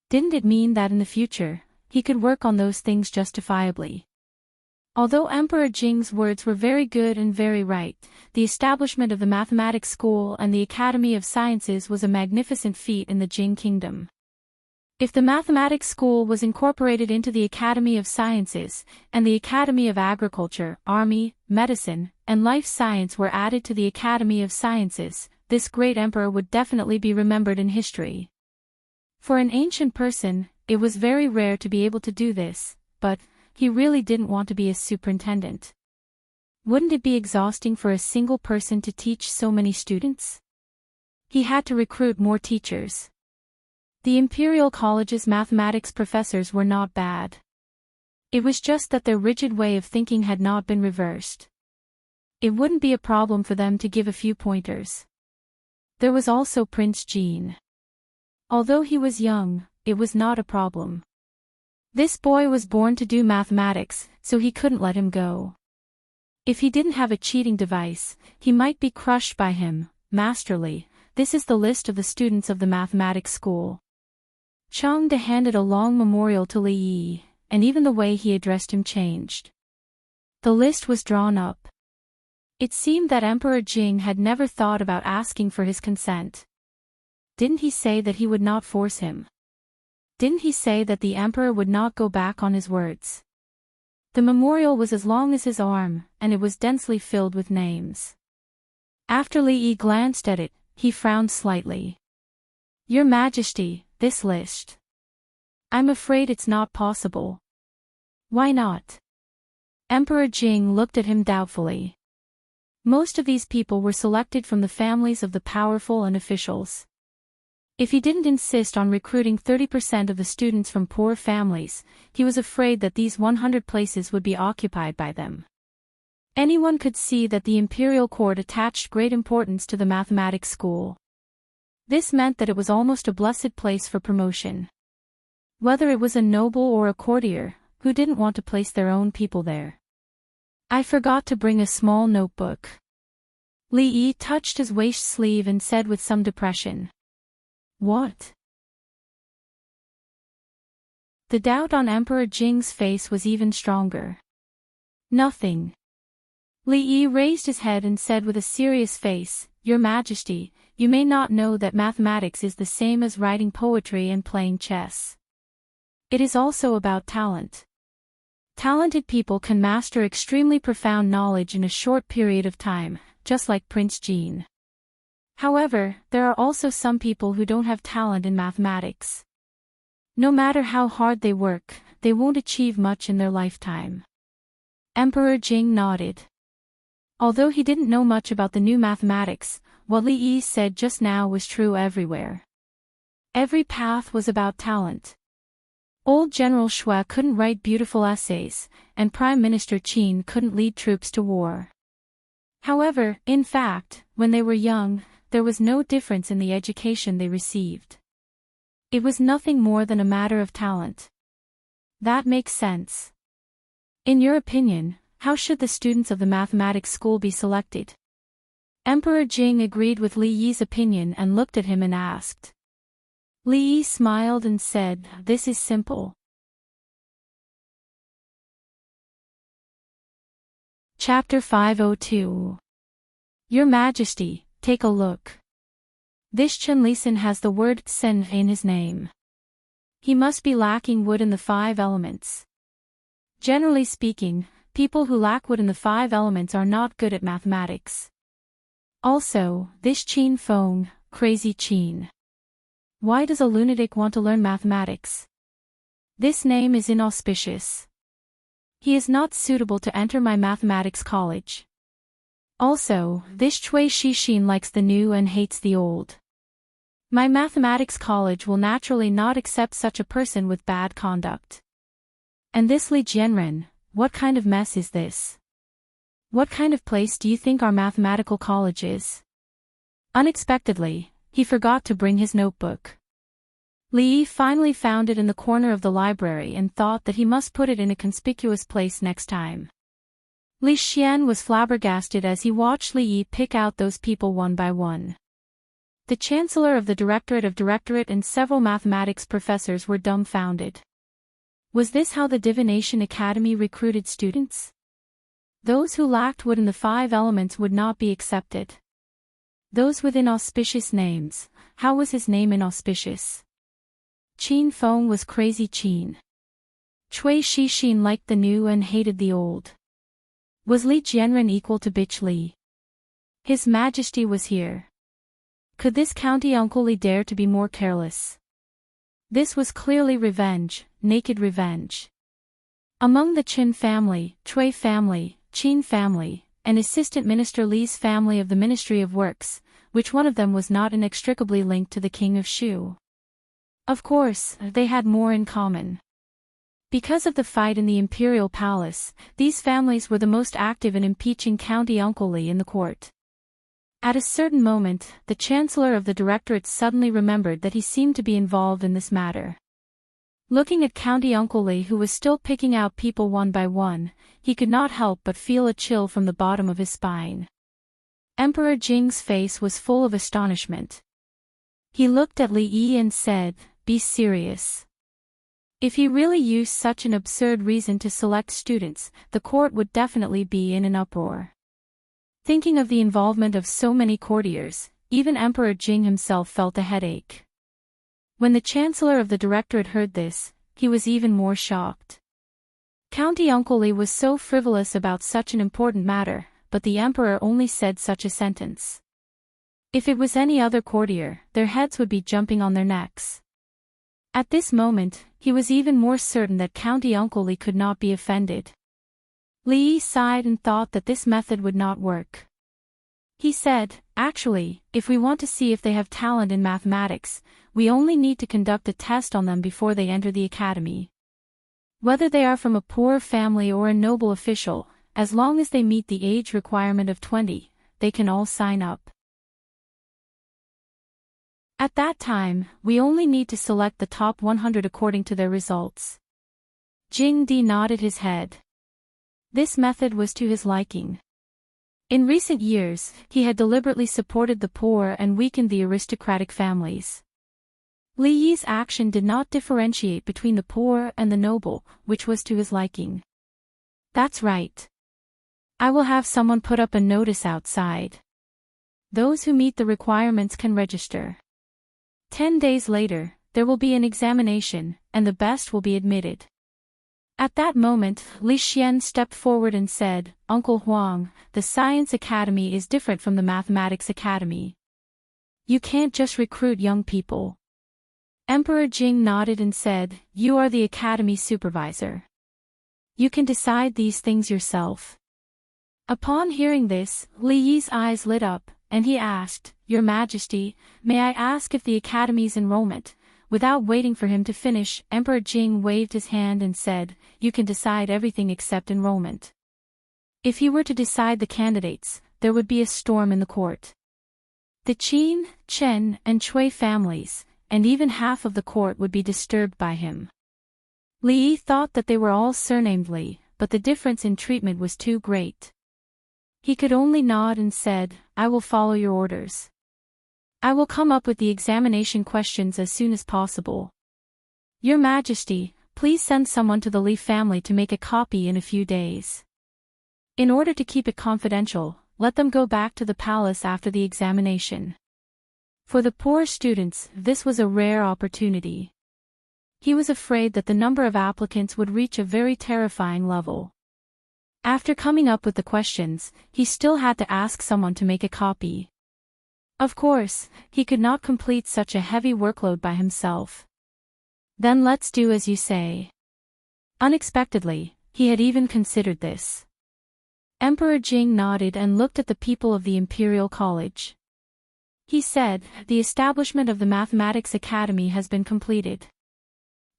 Didn't it mean that in the future, he could work on those things justifiably? Although Emperor Jing's words were very good and very right, the establishment of the mathematics school and the Academy of Sciences was a magnificent feat in the Jing kingdom. If the mathematics school was incorporated into the Academy of Sciences, and the Academy of Agriculture, Army, Medicine, and Life Science were added to the Academy of Sciences, this great emperor would definitely be remembered in history. For an ancient person, it was very rare to be able to do this, but he really didn't want to be a superintendent. Wouldn't it be exhausting for a single person to teach so many students? He had to recruit more teachers. The Imperial College's mathematics professors were not bad. It was just that their rigid way of thinking had not been reversed. It wouldn't be a problem for them to give a few pointers. There was also Prince Jean. Although he was young, it was not a problem. This boy was born to do mathematics, so he couldn't let him go. If he didn't have a cheating device, he might be crushed by him. Masterly, this is the list of the students of the mathematics school. Chang De handed a long memorial to Li Yi, and even the way he addressed him changed. The list was drawn up. It seemed that Emperor Jing had never thought about asking for his consent. Didn't he say that he would not force him? Didn't he say that the emperor would not go back on his words? The memorial was as long as his arm, and it was densely filled with names. After Li Yi glanced at it, he frowned slightly. Your Majesty, this list. I'm afraid it's not possible. Why not? Emperor Jing looked at him doubtfully. Most of these people were selected from the families of the powerful and officials. If he didn't insist on recruiting 30% of the students from poor families, he was afraid that these 100 places would be occupied by them. Anyone could see that the imperial court attached great importance to the mathematics school. This meant that it was almost a blessed place for promotion. Whether it was a noble or a courtier, who didn't want to place their own people there? I forgot to bring a small notebook. Li Yi touched his waist sleeve and said with some depression. What? The doubt on Emperor Jing's face was even stronger. Nothing. Li Yi raised his head and said with a serious face, Your Majesty, you may not know that mathematics is the same as writing poetry and playing chess. It is also about talent. Talented people can master extremely profound knowledge in a short period of time, just like Prince Jean. However, there are also some people who don't have talent in mathematics. No matter how hard they work, they won't achieve much in their lifetime. Emperor Jing nodded. Although he didn't know much about the new mathematics, what Li Yi said just now was true everywhere. Every path was about talent. Old General Shui couldn't write beautiful essays, and Prime Minister Qin couldn't lead troops to war. However, in fact, when they were young, there was no difference in the education they received. It was nothing more than a matter of talent. That makes sense. In your opinion, how should the students of the mathematics school be selected? Emperor Jing agreed with Li Yi's opinion and looked at him and asked. Li Yi smiled and said, This is simple. Chapter 502. Your Majesty, take a look. This Chen Lisan has the word Sen in his name. He must be lacking wood in the 5 elements. Generally speaking, people who lack wood in the 5 elements are not good at mathematics. Also, this Qin Feng, crazy Qin. Why does a lunatic want to learn mathematics? This name is inauspicious. He is not suitable to enter my mathematics college. Also, this Chui Shixin likes the new and hates the old. My mathematics college will naturally not accept such a person with bad conduct. And this Li Jianren, what kind of mess is this? What kind of place do you think our mathematical college is? Unexpectedly, he forgot to bring his notebook. Li Yi finally found it in the corner of the library and thought that he must put it in a conspicuous place next time. Li Xian was flabbergasted as he watched Li Yi pick out those people one by one. The Chancellor of the Directorate and several mathematics professors were dumbfounded. Was this how the Divination Academy recruited students? Those who lacked wood in the 5 elements would not be accepted. Those with inauspicious names, how was his name inauspicious? Qin Feng was crazy Qin. Cui Shixin liked the new and hated the old. Was Li Jianren equal to Bitch Li? His Majesty was here. Could this county Uncle Li dare to be more careless? This was clearly revenge, naked revenge. Among the Qin family, Cui family, Qin family, and Assistant Minister Li's family of the Ministry of Works, which one of them was not inextricably linked to the King of Shu? Of course, they had more in common. Because of the fight in the imperial palace, these families were the most active in impeaching County Uncle Li in the court. At a certain moment, the Chancellor of the Directorate suddenly remembered that he seemed to be involved in this matter. Looking at County Uncle Li, who was still picking out people one by one, he could not help but feel a chill from the bottom of his spine. Emperor Jing's face was full of astonishment. He looked at Li Yi and said, "Be serious." If he really used such an absurd reason to select students, the court would definitely be in an uproar. Thinking of the involvement of so many courtiers, even Emperor Jing himself felt a headache. When the Chancellor of the Directorate heard this, he was even more shocked. County Uncle Li was so frivolous about such an important matter, but the Emperor only said such a sentence. If it was any other courtier, their heads would be jumping on their necks. At this moment, he was even more certain that County Uncle Li could not be offended. Li Yi sighed and thought that this method would not work. He said, "Actually, if we want to see if they have talent in mathematics, we only need to conduct a test on them before they enter the academy. Whether they are from a poor family or a noble official, as long as they meet the age requirement of 20, they can all sign up. At that time, we only need to select the top 100 according to their results." Jing Di nodded his head. This method was to his liking. In recent years, he had deliberately supported the poor and weakened the aristocratic families. Li Yi's action did not differentiate between the poor and the noble, which was to his liking. "That's right. I will have someone put up a notice outside. Those who meet the requirements can register. 10 days later, there will be an examination, and the best will be admitted." At that moment, Li Xian stepped forward and said, "Uncle Huang, the Science Academy is different from the Mathematics Academy. You can't just recruit young people." Emperor Jing nodded and said, "You are the Academy supervisor. You can decide these things yourself." Upon hearing this, Li Yi's eyes lit up, and he asked, "Your Majesty, may I ask if the Academy's enrollment?" Without waiting for him to finish, Emperor Jing waved his hand and said, "You can decide everything except enrollment." If he were to decide the candidates, there would be a storm in the court. The Qin, Chen, and Cui families, and even half of the court would be disturbed by him. Li Yi thought that they were all surnamed Li, but the difference in treatment was too great. He could only nod and said, "I will follow your orders. I will come up with the examination questions as soon as possible. Your Majesty, please send someone to the Li family to make a copy in a few days. In order to keep it confidential, let them go back to the palace after the examination." For the poor students, this was a rare opportunity. He was afraid that the number of applicants would reach a very terrifying level. After coming up with the questions, he still had to ask someone to make a copy. Of course, he could not complete such a heavy workload by himself. "Then let's do as you say." Unexpectedly, he had even considered this. Emperor Jing nodded and looked at the people of the Imperial College. He said, "The establishment of the Mathematics Academy has been completed.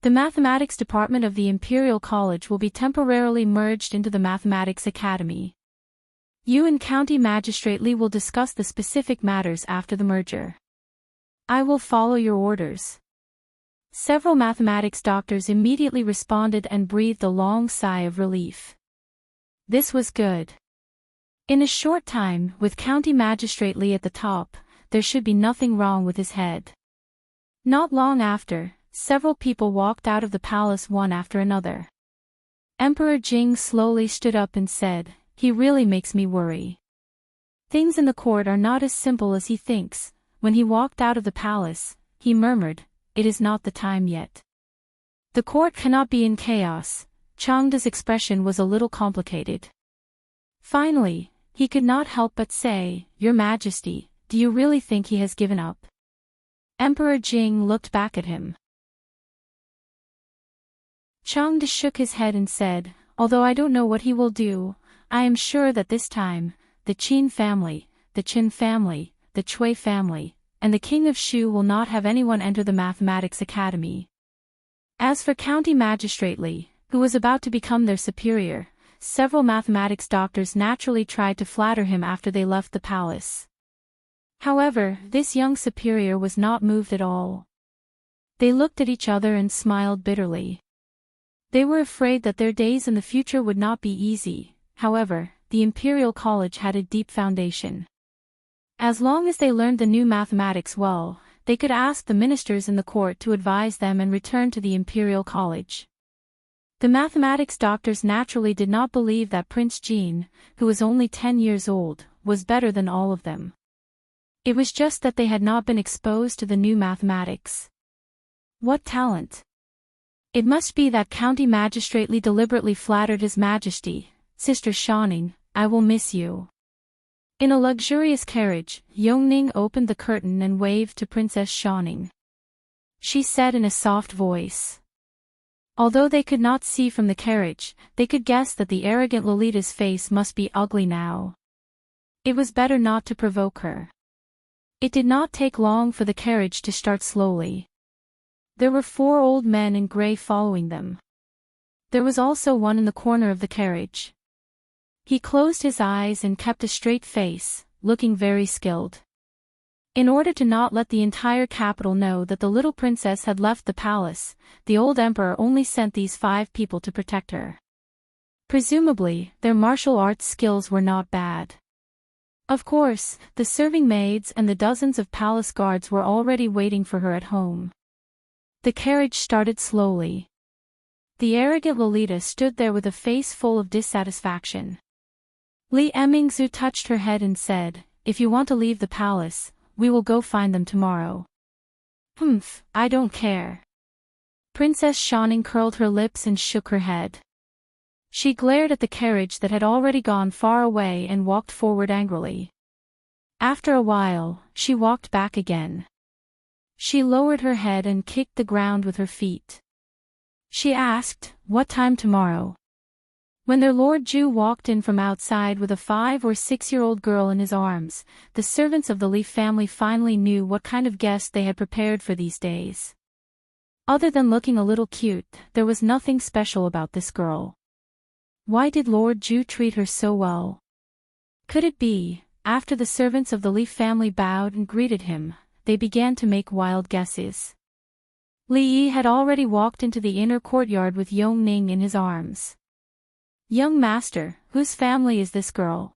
The Mathematics Department of the Imperial College will be temporarily merged into the Mathematics Academy. You and County Magistrate Li will discuss the specific matters after the merger. I will follow your orders." Several mathematics doctors immediately responded and breathed a long sigh of relief. This was good. In a short time, with County Magistrate Li at the top, there should be nothing wrong with his head. Not long after, several people walked out of the palace one after another. Emperor Jing slowly stood up and said, He really makes me worry. Things in the court are not as simple as he thinks. When he walked out of the palace, he murmured, "It is not the time yet." The court cannot be in chaos. Changda's expression was a little complicated. Finally, he could not help but say, "Your Majesty, do you really think he has given up?" Emperor Jing looked back at him. Changda shook his head and said, "Although I don't know what he will do, I am sure that this time, the Qin family, the Qin family, the Chui family, and the King of Shu will not have anyone enter the Mathematics Academy." As for County Magistrate Li, who was about to become their superior, several mathematics doctors naturally tried to flatter him after they left the palace. However, this young superior was not moved at all. They looked at each other and smiled bitterly. They were afraid that their days in the future would not be easy. However, the Imperial College had a deep foundation. As long as they learned the new mathematics well, they could ask the ministers in the court to advise them and return to the Imperial College. The mathematics doctors naturally did not believe that Prince Jean, who was only 10 years old, was better than all of them. It was just that they had not been exposed to the new mathematics. What talent! It must be that County Magistrate Li deliberately flattered His Majesty. "Sister Shaning, I will miss you." In a luxurious carriage, Yongning opened the curtain and waved to Princess Shaning. She said in a soft voice. Although they could not see from the carriage, they could guess that the arrogant Lolita's face must be ugly now. It was better not to provoke her. It did not take long for the carriage to start slowly. There were 4 old men in gray following them. There was also one in the corner of the carriage. He closed his eyes and kept a straight face, looking very skilled. In order to not let the entire capital know that the little princess had left the palace, the old emperor only sent these 5 people to protect her. Presumably, their martial arts skills were not bad. Of course, the serving maids and the dozens of palace guards were already waiting for her at home. The carriage started slowly. The arrogant Lolita stood there with a face full of dissatisfaction. Li Emingzu touched her head and said, "If you want to leave the palace, we will go find them tomorrow." "Humph, I don't care." Princess Shaning curled her lips and shook her head. She glared at the carriage that had already gone far away and walked forward angrily. After a while, she walked back again. She lowered her head and kicked the ground with her feet. She asked, "What time tomorrow?" When their Lord Ju walked in from outside with a 5 or 6-year-old girl in his arms, the servants of the Li family finally knew what kind of guest they had prepared for these days. Other than looking a little cute, there was nothing special about this girl. Why did Lord Ju treat her so well? Could it be, after the servants of the Li family bowed and greeted him, they began to make wild guesses? Li Yi had already walked into the inner courtyard with Yongning in his arms. "Young master, whose family is this girl?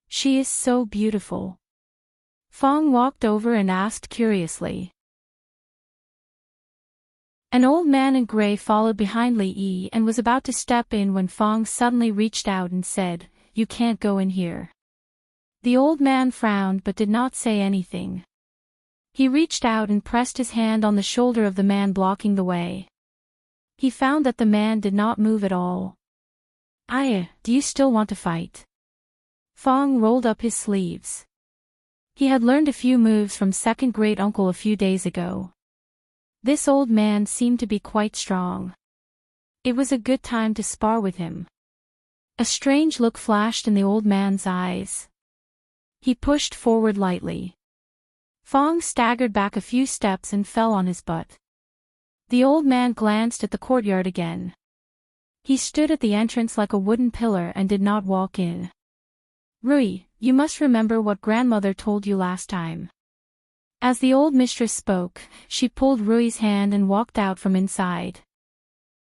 She is so beautiful." Fong walked over and asked curiously. An old man in gray followed behind Li Yi and was about to step in when Fong suddenly reached out and said, "You can't go in here." The old man frowned but did not say anything. He reached out and pressed his hand on the shoulder of the man blocking the way. He found that the man did not move at all. Do you still want to fight?" Fong rolled up his sleeves. He had learned a few moves from second great uncle a few days ago. This old man seemed to be quite strong. It was a good time to spar with him. A strange look flashed in the old man's eyes. He pushed forward lightly. Fong staggered back a few steps and fell on his butt. The old man glanced at the courtyard again. He stood at the entrance like a wooden pillar and did not walk in. "Rui, you must remember what grandmother told you last time." As the old mistress spoke, she pulled Rui's hand and walked out from inside.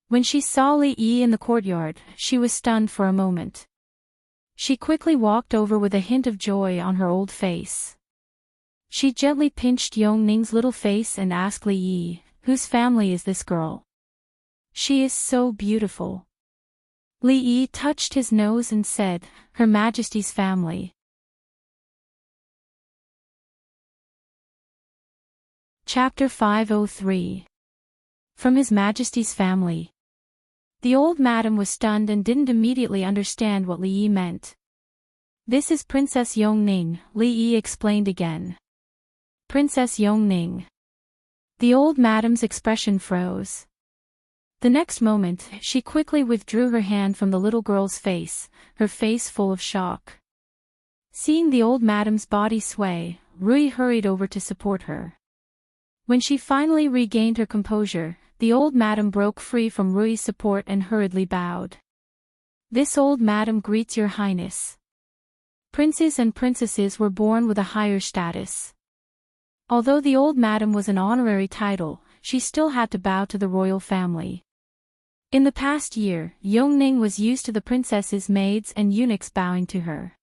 When she saw Li Yi in the courtyard, she was stunned for a moment. She quickly walked over with a hint of joy on her old face. She gently pinched Yongning's little face and asked Li Yi, "Whose family is this girl? She is so beautiful." Li Yi touched his nose and said, Her Majesty's family. Chapter 503. From His Majesty's family. The old madam was stunned and didn't immediately understand what Li Yi meant. This is Princess Yongning, Li Yi explained again. Princess Yongning. The old madam's expression froze. The next moment, she quickly withdrew her hand from the little girl's face, her face full of shock. Seeing the old madam's body sway, Rui hurried over to support her. When she finally regained her composure, the old madam broke free from Rui's support and hurriedly bowed. This old madam greets your highness. Princes and princesses were born with a higher status. Although the old madam was an honorary title, she still had to bow to the royal family. In the past year, Yongning was used to the princess's maids and eunuchs bowing to her.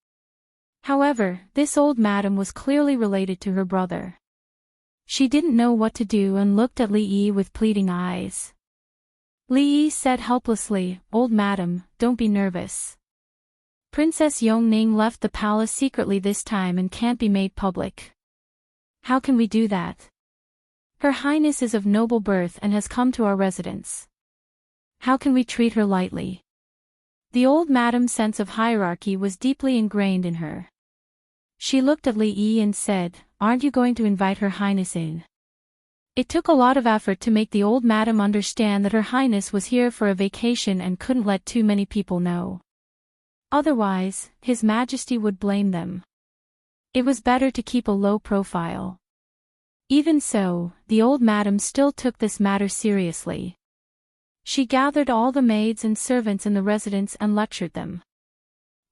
However, this old madam was clearly related to her brother. She didn't know what to do and looked at Li Yi with pleading eyes. Li Yi said helplessly, Old madam, don't be nervous. Princess Yongning left the palace secretly this time and can't be made public. How can we do that? Her highness is of noble birth and has come to our residence. How can we treat her lightly? The old madam's sense of hierarchy was deeply ingrained in her. She looked at Li Yi and said, Aren't you going to invite Her Highness in? It took a lot of effort to make the old madam understand that Her Highness was here for a vacation and couldn't let too many people know. Otherwise, His Majesty would blame them. It was better to keep a low profile. Even so, the old madam still took this matter seriously. She gathered all the maids and servants in the residence and lectured them.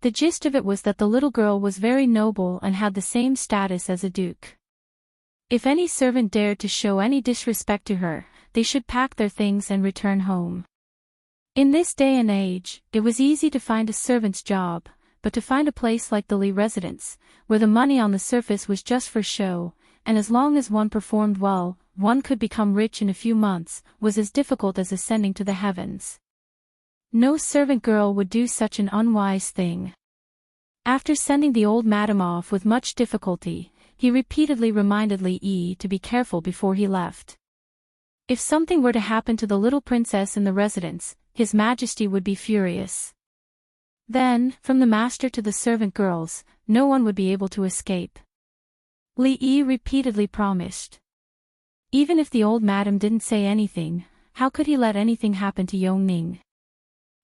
The gist of it was that the little girl was very noble and had the same status as a duke. If any servant dared to show any disrespect to her, they should pack their things and return home. In this day and age, it was easy to find a servant's job, but to find a place like the Li residence, where the money on the surface was just for show, and as long as one performed well, one could become rich in a few months, was as difficult as ascending to the heavens. No servant girl would do such an unwise thing. After sending the old madam off with much difficulty, he repeatedly reminded Li Yi to be careful before he left. If something were to happen to the little princess in the residence, His Majesty would be furious. Then, from the master to the servant girls, no one would be able to escape. Li Yi repeatedly promised. Even if the old madam didn't say anything, how could he let anything happen to Yongning?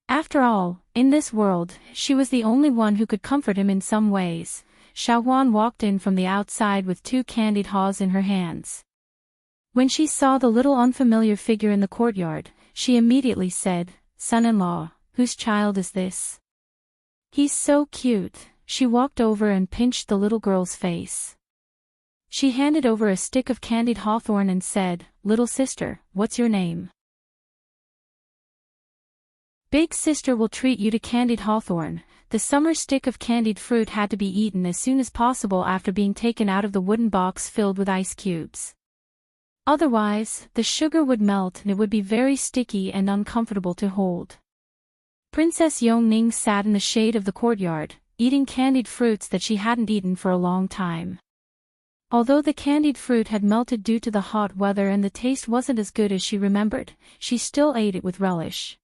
After all, in this world, she was the only one who could comfort him in some ways. Xiaohuan walked in from the outside with 2 candied haws in her hands. When she saw the little unfamiliar figure in the courtyard, she immediately said, Son-in-law, whose child is this? He's so cute. She walked over and pinched the little girl's face. She handed over a stick of candied hawthorn and said, Little sister, what's your name? Big sister will treat you to candied hawthorn. The summer stick of candied fruit had to be eaten as soon as possible after being taken out of the wooden box filled with ice cubes. Otherwise, the sugar would melt and it would be very sticky and uncomfortable to hold. Princess Yongning sat in the shade of the courtyard, eating candied fruits that she hadn't eaten for a long time. Although the candied fruit had melted due to the hot weather and the taste wasn't as good as she remembered, she still ate it with relish.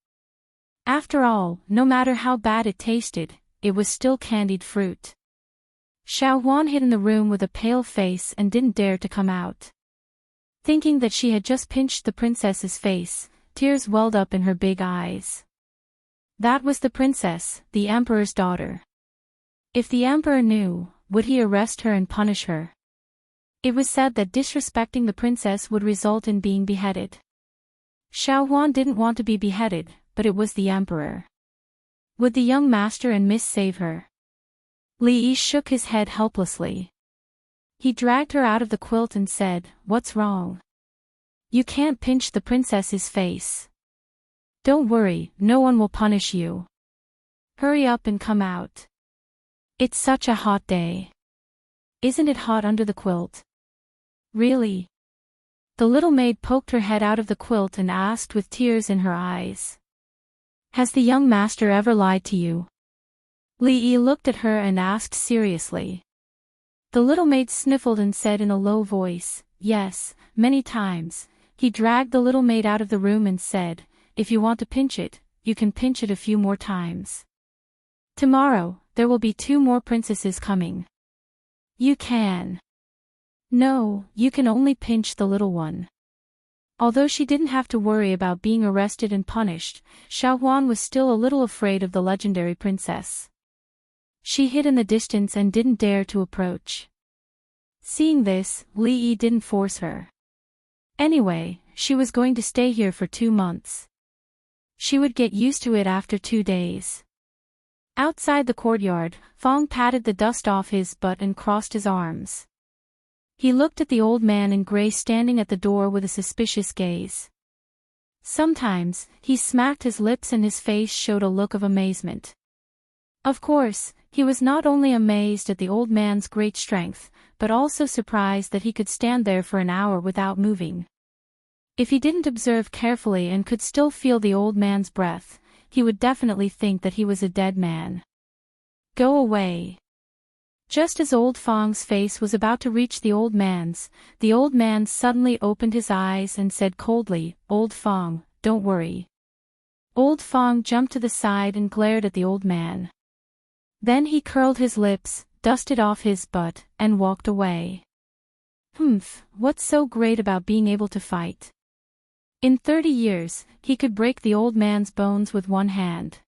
After all, no matter how bad it tasted, it was still candied fruit. Xiaohuan hid in the room with a pale face and didn't dare to come out. Thinking that she had just pinched the princess's face, tears welled up in her big eyes. That was the princess, the emperor's daughter. If the emperor knew, would he arrest her and punish her? It was said that disrespecting the princess would result in being beheaded. Xiaohuan didn't want to be beheaded, but it was the emperor. Would the young master and miss save her? Li Yi shook his head helplessly. He dragged her out of the quilt and said, What's wrong? You can't pinch the princess's face. Don't worry, no one will punish you. Hurry up and come out. It's such a hot day. Isn't it hot under the quilt? Really? The little maid poked her head out of the quilt and asked with tears in her eyes. Has the young master ever lied to you? Li Yi looked at her and asked seriously. The little maid sniffled and said in a low voice, "Yes, many times." He dragged the little maid out of the room and said, "If you want to pinch it, you can pinch it a few more times. Tomorrow, there will be 2 more princesses coming. You can." "No, you can only pinch the little one." Although she didn't have to worry about being arrested and punished, Xiaohuan was still a little afraid of the legendary princess. She hid in the distance and didn't dare to approach. Seeing this, Li Yi didn't force her. Anyway, she was going to stay here for 2 months. She would get used to it after 2 days. Outside the courtyard, Fong patted the dust off his butt and crossed his arms. He looked at the old man in gray standing at the door with a suspicious gaze. Sometimes, he smacked his lips and his face showed a look of amazement. Of course, he was not only amazed at the old man's great strength, but also surprised that he could stand there for an hour without moving. If he didn't observe carefully and could still feel the old man's breath, he would definitely think that he was a dead man. "Go away." Just as old Fong's face was about to reach the old man suddenly opened his eyes and said coldly, "Old Fong, don't worry." Old Fong jumped to the side and glared at the old man. Then he curled his lips, dusted off his butt, and walked away. What's so great about being able to fight? In 30 years, he could break the old man's bones with one hand.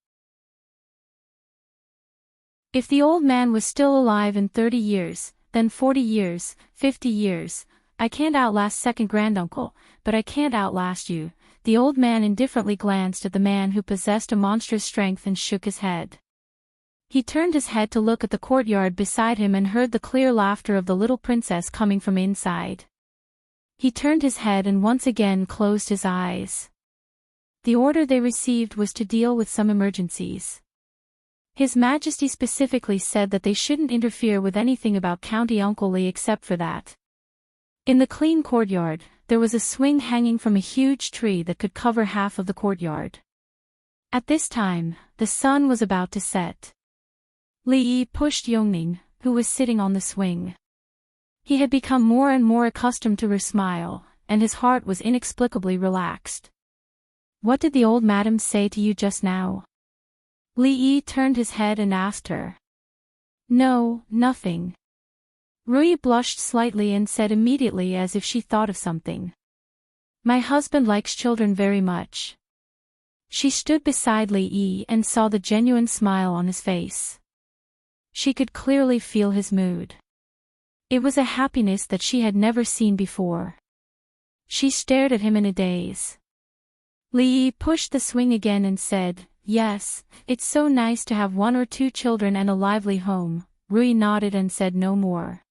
If the old man was still alive in 30 years, then 40 years, 50 years, I can't outlast second granduncle, but I can't outlast you. The old man indifferently glanced at the man who possessed a monstrous strength and shook his head. He turned his head to look at the courtyard beside him and heard the clear laughter of the little princess coming from inside. He turned his head and once again closed his eyes. The order they received was to deal with some emergencies. His Majesty specifically said that they shouldn't interfere with anything about County Uncle Li except for that. In the clean courtyard, there was a swing hanging from a huge tree that could cover half of the courtyard. At this time, the sun was about to set. Li Yi pushed Yongning, who was sitting on the swing. He had become more and more accustomed to her smile, and his heart was inexplicably relaxed. "What did the old madam say to you just now?" Li Yi turned his head and asked her. "No, nothing." Rui blushed slightly and said immediately as if she thought of something. "My husband likes children very much." She stood beside Li Yi and saw the genuine smile on his face. She could clearly feel his mood. It was a happiness that she had never seen before. She stared at him in a daze. Li Yi pushed the swing again and said, "Yes, it's so nice to have 1 or 2 children and a lively home." Rui nodded and said no more.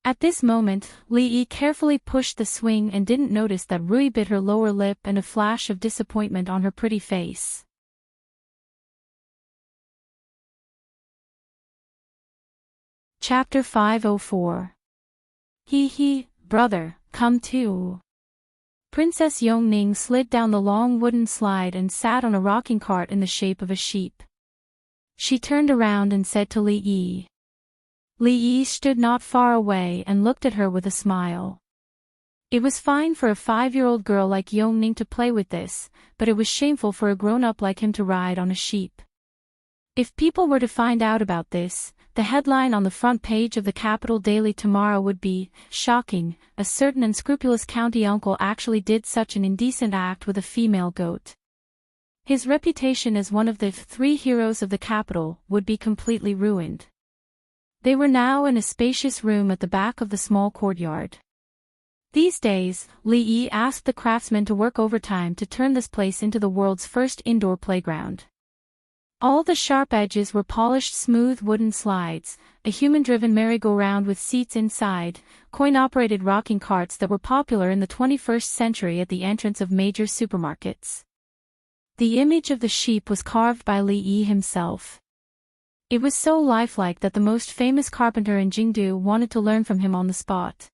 At this moment, Li Yi carefully pushed the swing and didn't notice that Rui bit her lower lip and a flash of disappointment on her pretty face. Chapter 504. He, brother, come too. Princess Yongning slid down the long wooden slide and sat on a rocking cart in the shape of a sheep. She turned around and said to Li Yi. Li Yi stood not far away and looked at her with a smile. It was fine for a 5-year-old girl like Yongning to play with this, but it was shameful for a grown-up like him to ride on a sheep. If people were to find out about this, the headline on the front page of the capital daily tomorrow would be, "Shocking, a certain unscrupulous county uncle actually did such an indecent act with a female goat." His reputation as one of the 3 heroes of the capital would be completely ruined. They were now in a spacious room at the back of the small courtyard. These days, Li Yi asked the craftsmen to work overtime to turn this place into the world's first indoor playground. All the sharp edges were polished smooth wooden slides, a human-driven merry-go-round with seats inside, coin-operated rocking carts that were popular in the 21st century at the entrance of major supermarkets. The image of the sheep was carved by Li Yi himself. It was so lifelike that the most famous carpenter in Jingdu wanted to learn from him on the spot.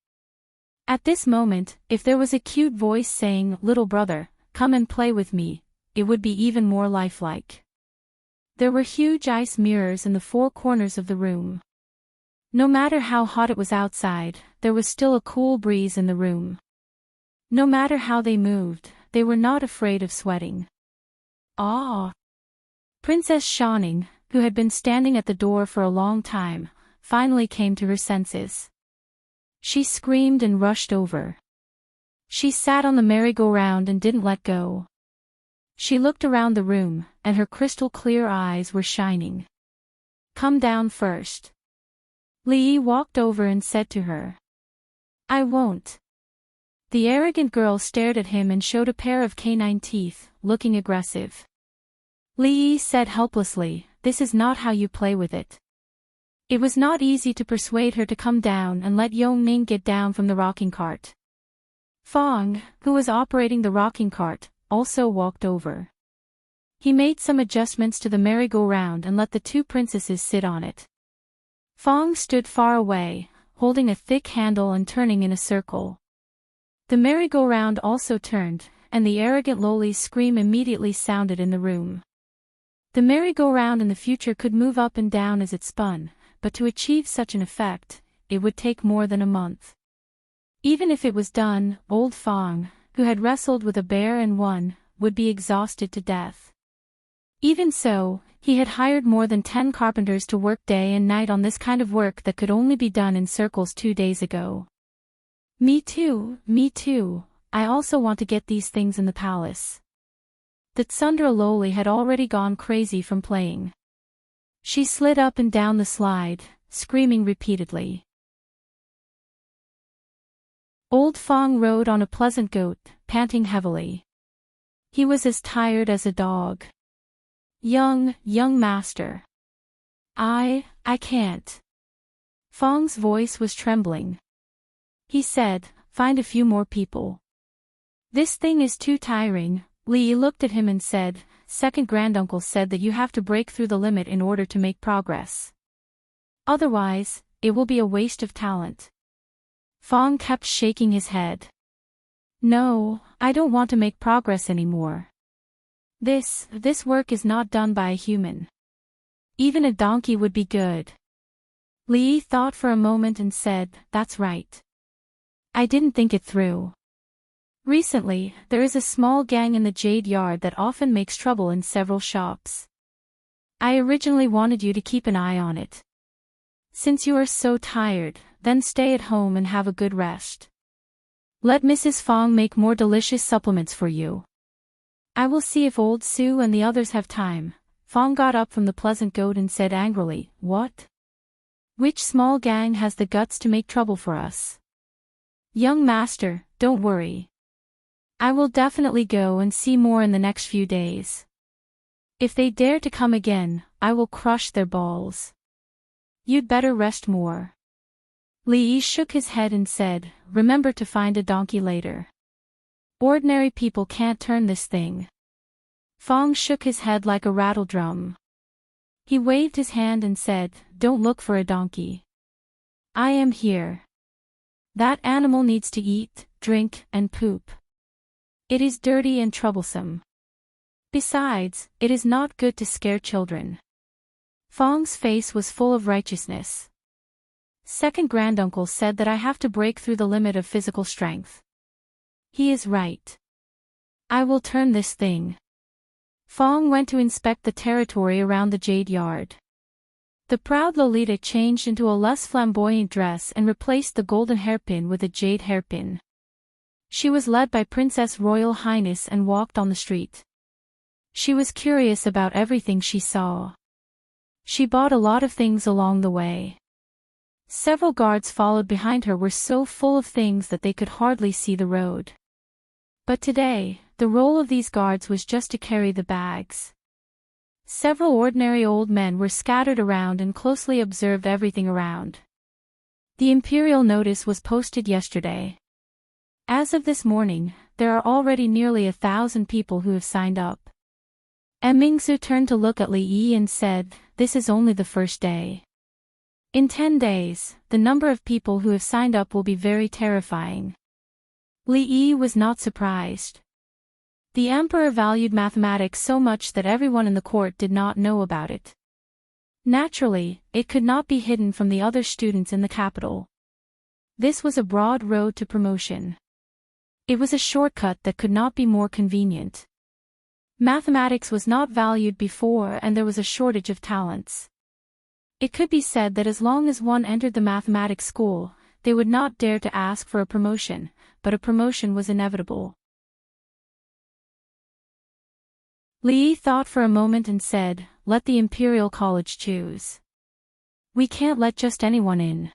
At this moment, if there was a cute voice saying, "Little brother, come and play with me," it would be even more lifelike. There were huge ice mirrors in the four corners of the room. No matter how hot it was outside, there was still a cool breeze in the room. No matter how they moved, they were not afraid of sweating. Ah! Princess Shining, who had been standing at the door for a long time, finally came to her senses. She screamed and rushed over. She sat on the merry-go-round and didn't let go. She looked around the room, and her crystal-clear eyes were shining. "Come down first." Li walked over and said to her. "I won't." The arrogant girl stared at him and showed a pair of canine teeth, looking aggressive. Li said helplessly, "This is not how you play with it." It was not easy to persuade her to come down and let Yongning get down from the rocking cart. Fong, who was operating the rocking cart, also walked over. He made some adjustments to the merry-go-round and let the two princesses sit on it. Fong stood far away, holding a thick handle and turning in a circle. The merry-go-round also turned, and the arrogant Loli's scream immediately sounded in the room. The merry-go-round in the future could move up and down as it spun, but to achieve such an effect, it would take more than a month. Even if it was done, old Fong, who had wrestled with a bear and won, would be exhausted to death. Even so, he had hired more than 10 carpenters to work day and night on this kind of work that could only be done in circles 2 days ago. Me too, I also want to get these things in the palace. The Tsundra Loli had already gone crazy from playing. She slid up and down the slide, screaming repeatedly. Old Fong rode on a pleasant goat, panting heavily. He was as tired as a dog. Young master. I can't. Fong's voice was trembling. He said, "Find a few more people." "This thing is too tiring." Li looked at him and said, "Second granduncle said that you have to break through the limit in order to make progress. Otherwise, it will be a waste of talent." Fong kept shaking his head. "No, I don't want to make progress anymore. This work is not done by a human. Even a donkey would be good." Li thought for a moment and said, "That's right. I didn't think it through. Recently, there is a small gang in the Jade Yard that often makes trouble in several shops. I originally wanted you to keep an eye on it. Since you are so tired, then stay at home and have a good rest. Let Mrs. Fong make more delicious supplements for you. I will see if old Sue and the others have time." Fong got up from the pleasant goat and said angrily, "What? Which small gang has the guts to make trouble for us?" "Young master, don't worry. I will definitely go and see more in the next few days. If they dare to come again, I will crush their balls. You'd better rest more." Li shook his head and said, "Remember to find a donkey later. Ordinary people can't turn this thing." Fong shook his head like a rattle drum. He waved his hand and said, "Don't look for a donkey. I am here. That animal needs to eat, drink, and poop. It is dirty and troublesome. Besides, it is not good to scare children." Fong's face was full of righteousness. "Second granduncle said that I have to break through the limit of physical strength. He is right. I will turn this thing." Fong went to inspect the territory around the Jade Yard. The proud Lolita changed into a less flamboyant dress and replaced the golden hairpin with a jade hairpin. She was led by Princess Royal Highness and walked on the street. She was curious about everything she saw. She bought a lot of things along the way. Several guards followed behind her were so full of things that they could hardly see the road. But today, the role of these guards was just to carry the bags. Several ordinary old men were scattered around and closely observed everything around. The imperial notice was posted yesterday. As of this morning, there are already nearly 1,000 people who have signed up. Mingzu turned to look at Li Yi and said, "This is only the first day. In 10 days, the number of people who have signed up will be very terrifying." Li Yi was not surprised. The emperor valued mathematics so much that everyone in the court did not know about it. Naturally, it could not be hidden from the other students in the capital. This was a broad road to promotion. It was a shortcut that could not be more convenient. Mathematics was not valued before and there was a shortage of talents. It could be said that as long as one entered the mathematics school, they would not dare to ask for a promotion, but a promotion was inevitable. Li Yi thought for a moment and said, "Let the Imperial College choose. We can't let just anyone in.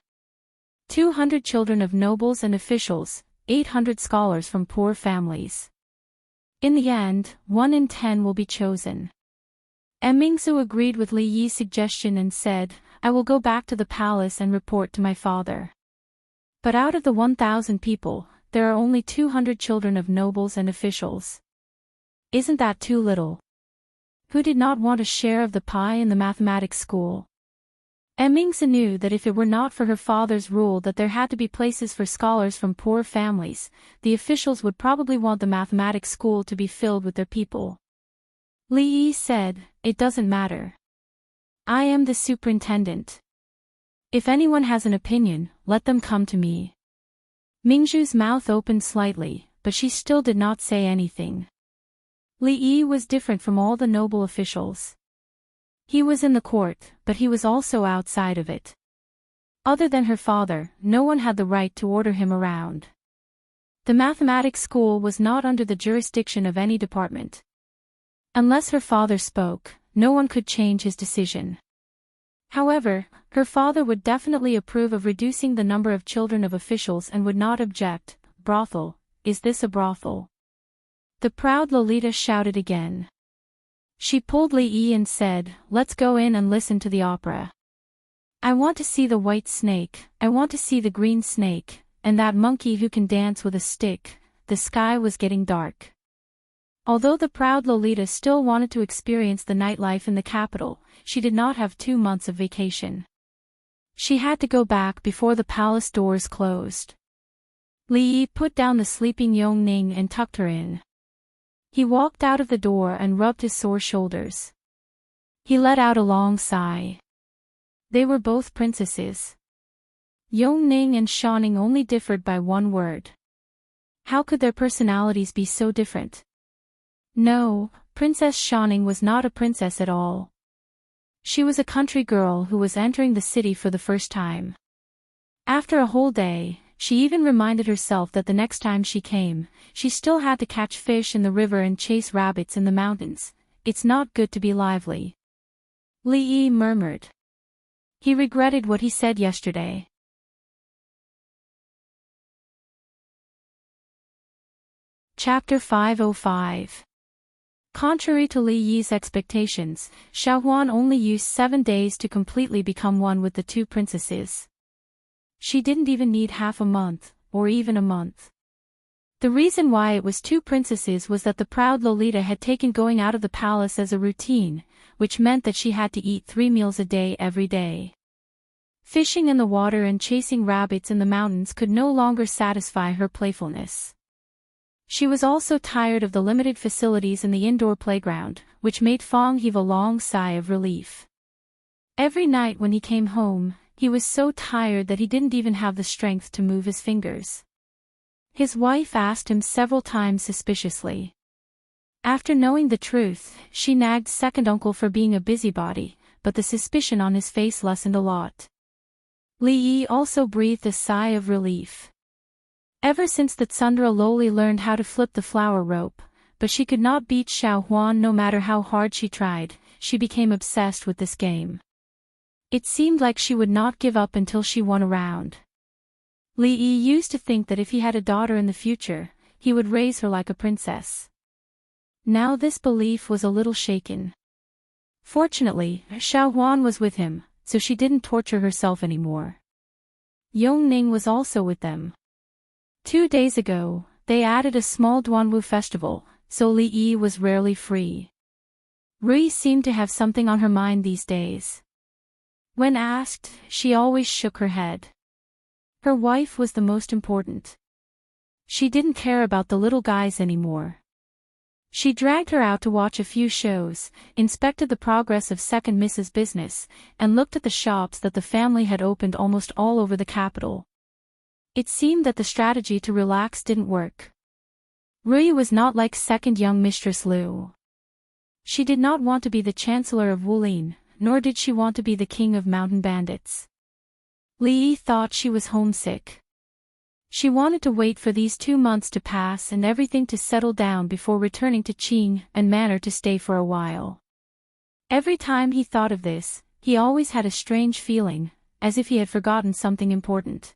200 children of nobles and officials, 800 scholars from poor families. In the end, 1 in 10 will be chosen." Mingzu agreed with Li Yi's suggestion and said, "I will go back to the palace and report to my father. But out of the 1,000 people, there are only 200 children of nobles and officials. Isn't that too little? Who did not want a share of the pie in the mathematics school?" Mingzi knew that if it were not for her father's rule that there had to be places for scholars from poor families, the officials would probably want the mathematics school to be filled with their people. Li Yi said, "It doesn't matter. I am the superintendent. If anyone has an opinion, let them come to me." Mingzhu's mouth opened slightly, but she still did not say anything. Li Yi was different from all the noble officials. He was in the court, but he was also outside of it. Other than her father, no one had the right to order him around. The mathematics school was not under the jurisdiction of any department. Unless her father spoke, no one could change his decision. However, her father would definitely approve of reducing the number of children of officials and would not object. "Brothel, is this a brothel?" The proud Lolita shouted again. She pulled Li Yi and said, "Let's go in and listen to the opera. I want to see the white snake, I want to see the green snake, and that monkey who can dance with a stick." The sky was getting dark. Although the proud Lolita still wanted to experience the nightlife in the capital, she did not have 2 months of vacation. She had to go back before the palace doors closed. Li Yi put down the sleeping Yongning and tucked her in. He walked out of the door and rubbed his sore shoulders. He let out a long sigh. They were both princesses. Yongning and Shaning only differed by 1 word. How could their personalities be so different? No, Princess Shaning was not a princess at all. She was a country girl who was entering the city for the first time. After a whole day, she even reminded herself that the next time she came, she still had to catch fish in the river and chase rabbits in the mountains. "It's not good to be lively," Li Yi murmured. He regretted what he said yesterday. Chapter 505. Contrary to Li Yi's expectations, Xiaohuan only used 7 days to completely become one with the 2 princesses. She didn't even need half a month, or even a month. The reason why it was 2 princesses was that the proud Lolita had taken going out of the palace as a routine, which meant that she had to eat 3 meals a day every day. Fishing in the water and chasing rabbits in the mountains could no longer satisfy her playfulness. She was also tired of the limited facilities in the indoor playground, which made Fong heave a long sigh of relief. Every night when he came home, he was so tired that he didn't even have the strength to move his fingers. His wife asked him several times suspiciously. After knowing the truth, she nagged second uncle for being a busybody, but the suspicion on his face lessened a lot. Li Yi also breathed a sigh of relief. Ever since that Tsundra Loli learned how to flip the flower rope, but she could not beat Xiaohuan no matter how hard she tried, she became obsessed with this game. It seemed like she would not give up until she won a round. Li Yi used to think that if he had a daughter in the future, he would raise her like a princess. Now this belief was a little shaken. Fortunately, Xiaohuan was with him, so she didn't torture herself anymore. Yongning was also with them. 2 days ago, they added a small Duanwu festival, so Li Yi was rarely free. Rui seemed to have something on her mind these days. When asked, she always shook her head. Her wife was the most important. She didn't care about the little guys anymore. She dragged her out to watch a few shows, inspected the progress of second Mrs. Business, and looked at the shops that the family had opened almost all over the capital. It seemed that the strategy to relax didn't work. Rui was not like second young Mistress Liu. She did not want to be the Chancellor of Wulin, nor did she want to be the King of Mountain Bandits. Li thought she was homesick. She wanted to wait for these 2 months to pass and everything to settle down before returning to Qing and Manor to stay for a while. Every time he thought of this, he always had a strange feeling, as if he had forgotten something important.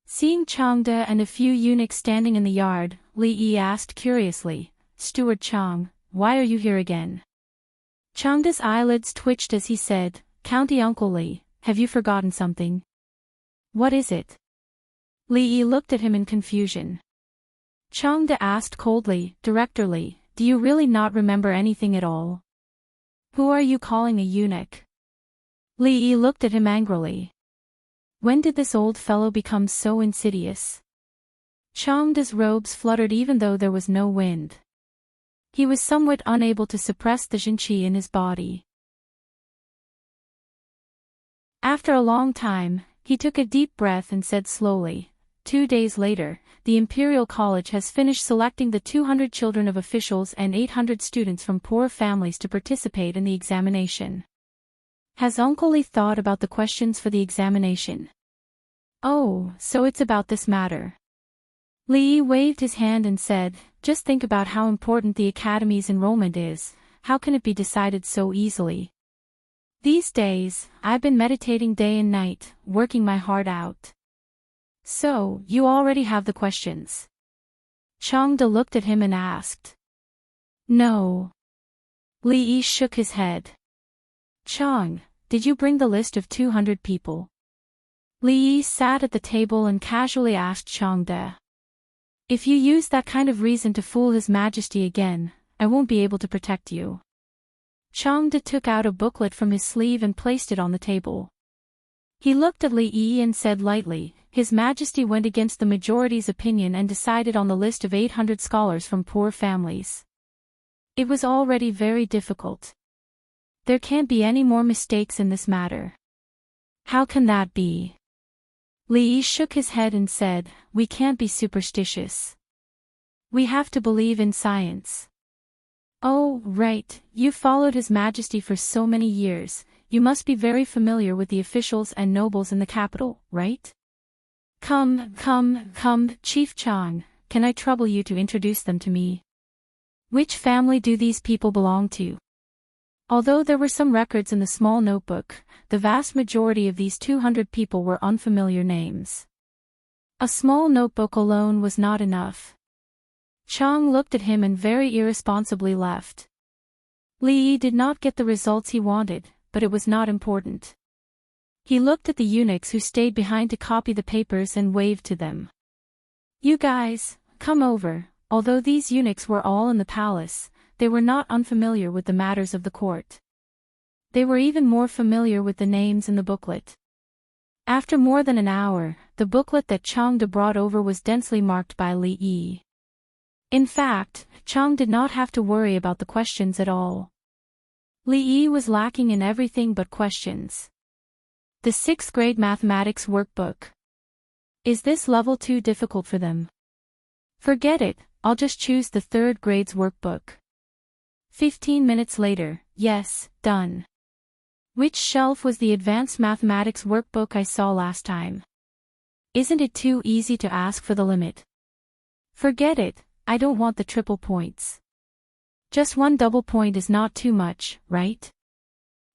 Seeing Changde and a few eunuchs standing in the yard, Li Yi asked curiously, "Steward Chang, why are you here again?" Changde's eyelids twitched as he said, "County Uncle Li, have you forgotten something?" "What is it?" Li Yi looked at him in confusion. Changde asked coldly, "Director Li, do you really not remember anything at all? Who are you calling a eunuch?" Li Yi looked at him angrily. When did this old fellow become so insidious? Changde's robes fluttered even though there was no wind. He was somewhat unable to suppress the jinqi in his body. After a long time, he took a deep breath and said slowly, 2 days later, the Imperial College has finished selecting the 200 children of officials and 800 students from poor families to participate in the examination. Has Uncle Li thought about the questions for the examination? Oh, so it's about this matter. Li Yi waved his hand and said, "Just think about how important the Academy's enrollment is. How can it be decided so easily? These days, I've been meditating day and night, working my heart out." "So, you already have the questions?" Changde looked at him and asked. "No." Li Yi shook his head. "Chang, did you bring the list of 200 people?" Li Yi sat at the table and casually asked Changde. "If you use that kind of reason to fool His Majesty again, I won't be able to protect you." Changde took out a booklet from his sleeve and placed it on the table. He looked at Li Yi and said lightly, "His Majesty went against the majority's opinion and decided on the list of 800 scholars from poor families. It was already very difficult. There can't be any more mistakes in this matter." "How can that be?" Li Yi shook his head and said, "We can't be superstitious. We have to believe in science." "Oh, right, you followed His Majesty for so many years, you must be very familiar with the officials and nobles in the capital, right? Come, Chief Chang, can I trouble you to introduce them to me? Which family do these people belong to?" Although there were some records in the small notebook, the vast majority of these 200 people were unfamiliar names. A small notebook alone was not enough. Chang looked at him and very irresponsibly left. Li Yi did not get the results he wanted, but it was not important. He looked at the eunuchs who stayed behind to copy the papers and waved to them. "You guys, come over." Although these eunuchs were all in the palace, they were not unfamiliar with the matters of the court. They were even more familiar with the names in the booklet. After more than an hour, the booklet that Changde brought over was densely marked by Li Yi. In fact, Chang did not have to worry about the questions at all. Li Yi was lacking in everything but questions. The 6th grade mathematics workbook. Is this level too difficult for them? Forget it, I'll just choose the 3rd grade's workbook. 15 minutes later, yes, done. Which shelf was the advanced mathematics workbook I saw last time? Isn't it too easy to ask for the limit? Forget it, I don't want the triple points. Just 1 double point is not too much, right?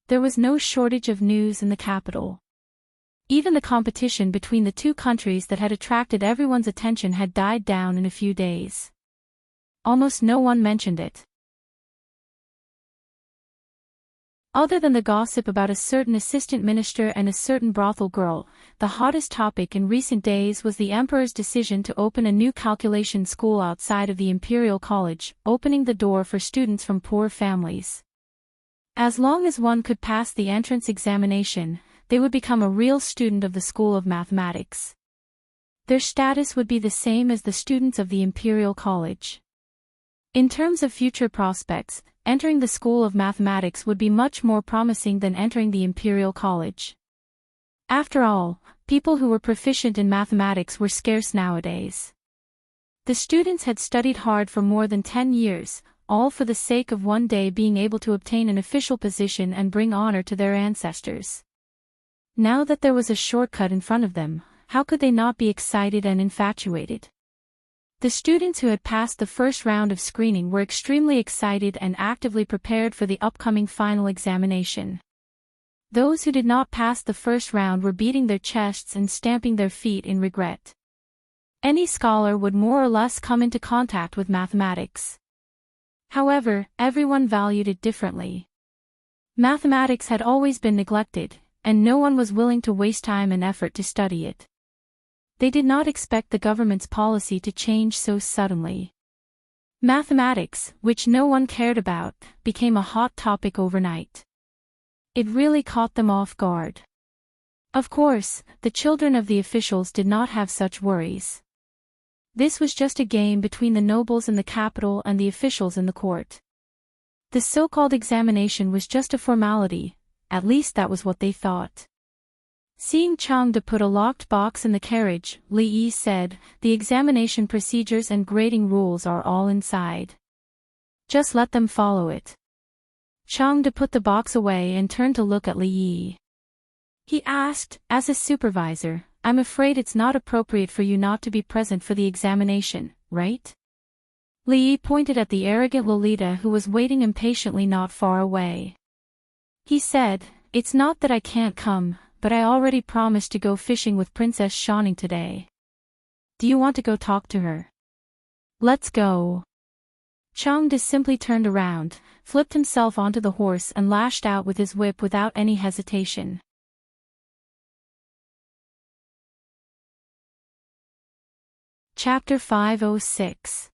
There was no shortage of news in the capital. Even the competition between the 2 countries that had attracted everyone's attention had died down in a few days. Almost no one mentioned it. Other than the gossip about a certain assistant minister and a certain brothel girl, the hottest topic in recent days was the emperor's decision to open a new calculation school outside of the Imperial College, opening the door for students from poor families. As long as one could pass the entrance examination, they would become a real student of the School of Mathematics. Their status would be the same as the students of the Imperial College. In terms of future prospects, entering the School of Mathematics would be much more promising than entering the Imperial College. After all, people who were proficient in mathematics were scarce nowadays. The students had studied hard for more than 10 years, all for the sake of one day being able to obtain an official position and bring honor to their ancestors. Now that there was a shortcut in front of them, how could they not be excited and infatuated? The students who had passed the first round of screening were extremely excited and actively prepared for the upcoming final examination. Those who did not pass the first round were beating their chests and stamping their feet in regret. Any scholar would more or less come into contact with mathematics. However, everyone valued it differently. Mathematics had always been neglected, and no one was willing to waste time and effort to study it. They did not expect the government's policy to change so suddenly. Mathematics, which no one cared about, became a hot topic overnight. It really caught them off guard. Of course, the children of the officials did not have such worries. This was just a game between the nobles in the capital and the officials in the court. The so-called examination was just a formality, at least that was what they thought. Seeing Changde put a locked box in the carriage, Li Yi said, "The examination procedures and grading rules are all inside. Just let them follow it." Changde put the box away and turned to look at Li Yi. He asked, "As a supervisor, I'm afraid it's not appropriate for you not to be present for the examination, right?" Li Yi pointed at the arrogant Lolita who was waiting impatiently not far away. He said, "It's not that I can't come, but I already promised to go fishing with Princess Shining today. Do you want to go talk to her?" "Let's go." Changde simply turned around, flipped himself onto the horse and lashed out with his whip without any hesitation. Chapter 506.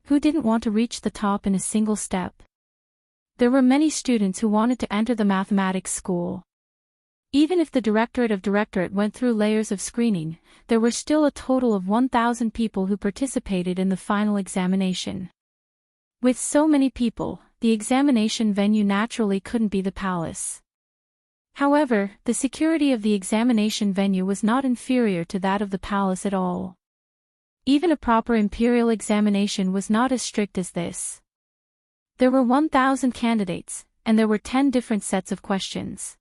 Who didn't want to reach the top in a single step? There were many students who wanted to enter the mathematics school. Even if the directorate went through layers of screening, there were still a total of 1,000 people who participated in the final examination. With so many people, the examination venue naturally couldn't be the palace. However, the security of the examination venue was not inferior to that of the palace at all. Even a proper imperial examination was not as strict as this. There were 1,000 candidates, and there were 10 different sets of questions.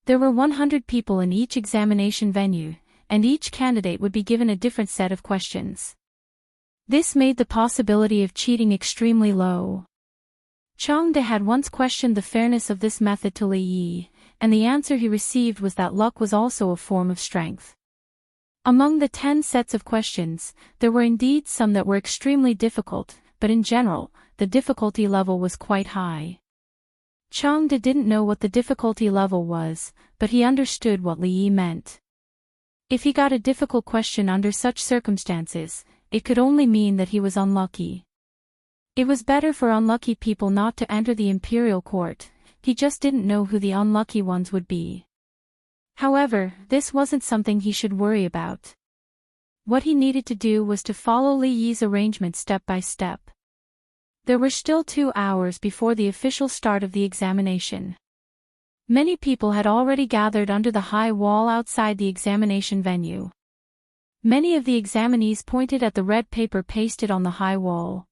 There were 100 people in each examination venue, and each candidate would be given a different set of questions. This made the possibility of cheating extremely low. Changde had once questioned the fairness of this method to Li Yi, and the answer he received was that luck was also a form of strength. Among the 10 sets of questions, there were indeed some that were extremely difficult, but in general, the difficulty level was quite high. Changde didn't know what the difficulty level was, but he understood what Li Yi meant. If he got a difficult question under such circumstances, it could only mean that he was unlucky. It was better for unlucky people not to enter the imperial court, he just didn't know who the unlucky ones would be. However, this wasn't something he should worry about. What he needed to do was to follow Li Yi's arrangement step by step. There were still 2 hours before the official start of the examination. Many people had already gathered under the high wall outside the examination venue. Many of the examinees pointed at the red paper pasted on the high wall.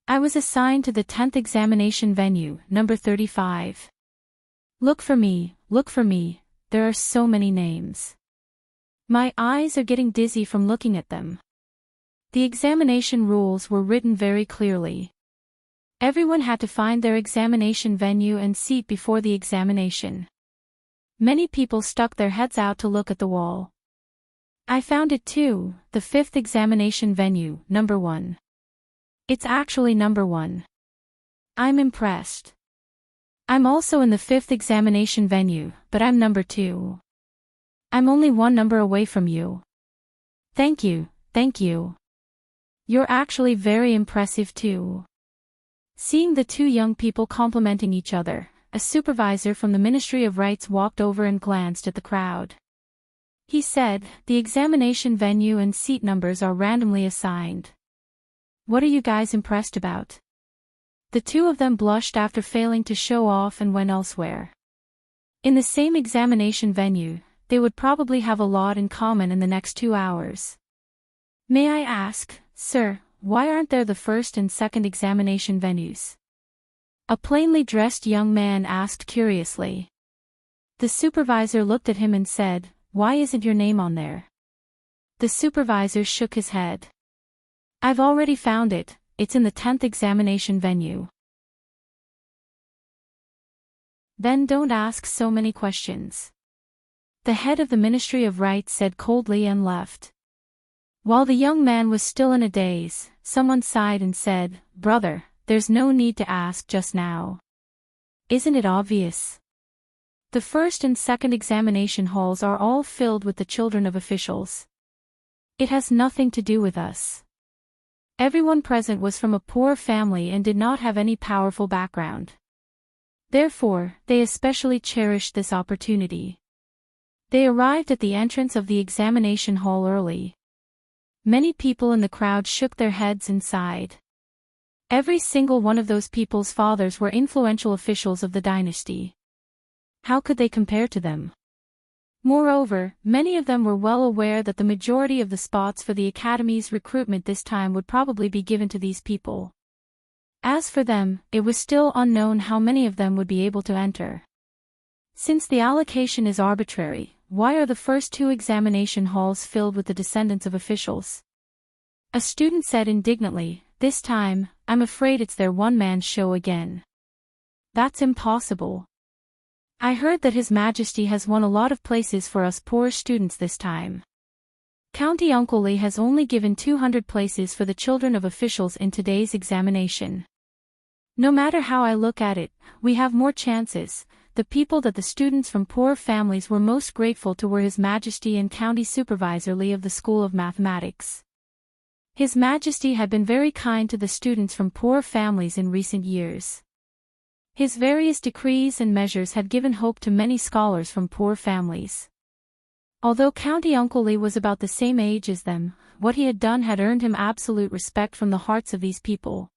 "I was assigned to the 10th examination venue, number 35. Look for me, there are so many names. My eyes are getting dizzy from looking at them." The examination rules were written very clearly. Everyone had to find their examination venue and seat before the examination. Many people stuck their heads out to look at the wall. "I found it too, the 5th examination venue, number 1. It's actually number 1. I'm impressed. I'm also in the 5th examination venue, but I'm number 2. I'm only 1 number away from you." Thank you. You're actually very impressive too." Seeing the 2 young people complimenting each other, a supervisor from the Ministry of Rights walked over and glanced at the crowd. He said, "The examination venue and seat numbers are randomly assigned. What are you guys impressed about? The two of them blushed after failing to show off and went elsewhere. In the same examination venue, they would probably have a lot in common in the next 2 hours. May I ask, sir, why aren't there the first and second examination venues? A plainly dressed young man asked curiously. The supervisor looked at him and said, "Why isn't your name on there?" The supervisor shook his head. "I've already found it, it's in the 10th examination venue." Then don't ask so many questions. The head of the Ministry of Rights said coldly and left. While the young man was still in a daze, someone sighed and said, "Brother, there's no need to ask just now. Isn't it obvious? The first and second examination halls are all filled with the children of officials. It has nothing to do with us. Everyone present was from a poor family and did not have any powerful background. Therefore, they especially cherished this opportunity. They arrived at the entrance of the examination hall early. Many people in the crowd shook their heads and sighed. Every single one of those people's fathers were influential officials of the dynasty. How could they compare to them? Moreover, many of them were well aware that the majority of the spots for the Academy's recruitment this time would probably be given to these people. As for them, it was still unknown how many of them would be able to enter. Since the allocation is arbitrary, why are the first 2 examination halls filled with the descendants of officials? A student said indignantly, "This time, I'm afraid it's their one-man show again. That's impossible. I heard that His Majesty has won a lot of places for us poor students this time. County Uncle Lee has only given 200 places for the children of officials in today's examination. No matter how I look at it, we have more chances." The people that the students from poor families were most grateful to were His Majesty and County Supervisor Lee of the School of Mathematics. His Majesty had been very kind to the students from poor families in recent years. His various decrees and measures had given hope to many scholars from poor families. Although County Uncle Lee was about the same age as them, what he had done had earned him absolute respect from the hearts of these people.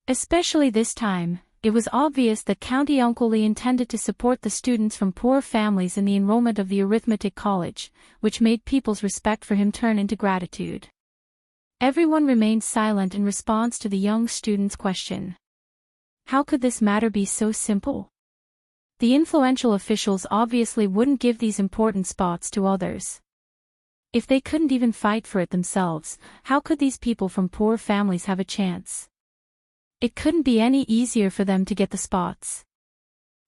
Especially this time, it was obvious that County Uncle Lee intended to support the students from poor families in the enrollment of the Arithmetic College, which made people's respect for him turn into gratitude. Everyone remained silent in response to the young student's question. How could this matter be so simple? The influential officials obviously wouldn't give these important spots to others. If they couldn't even fight for it themselves, how could these people from poor families have a chance? It couldn't be any easier for them to get the spots.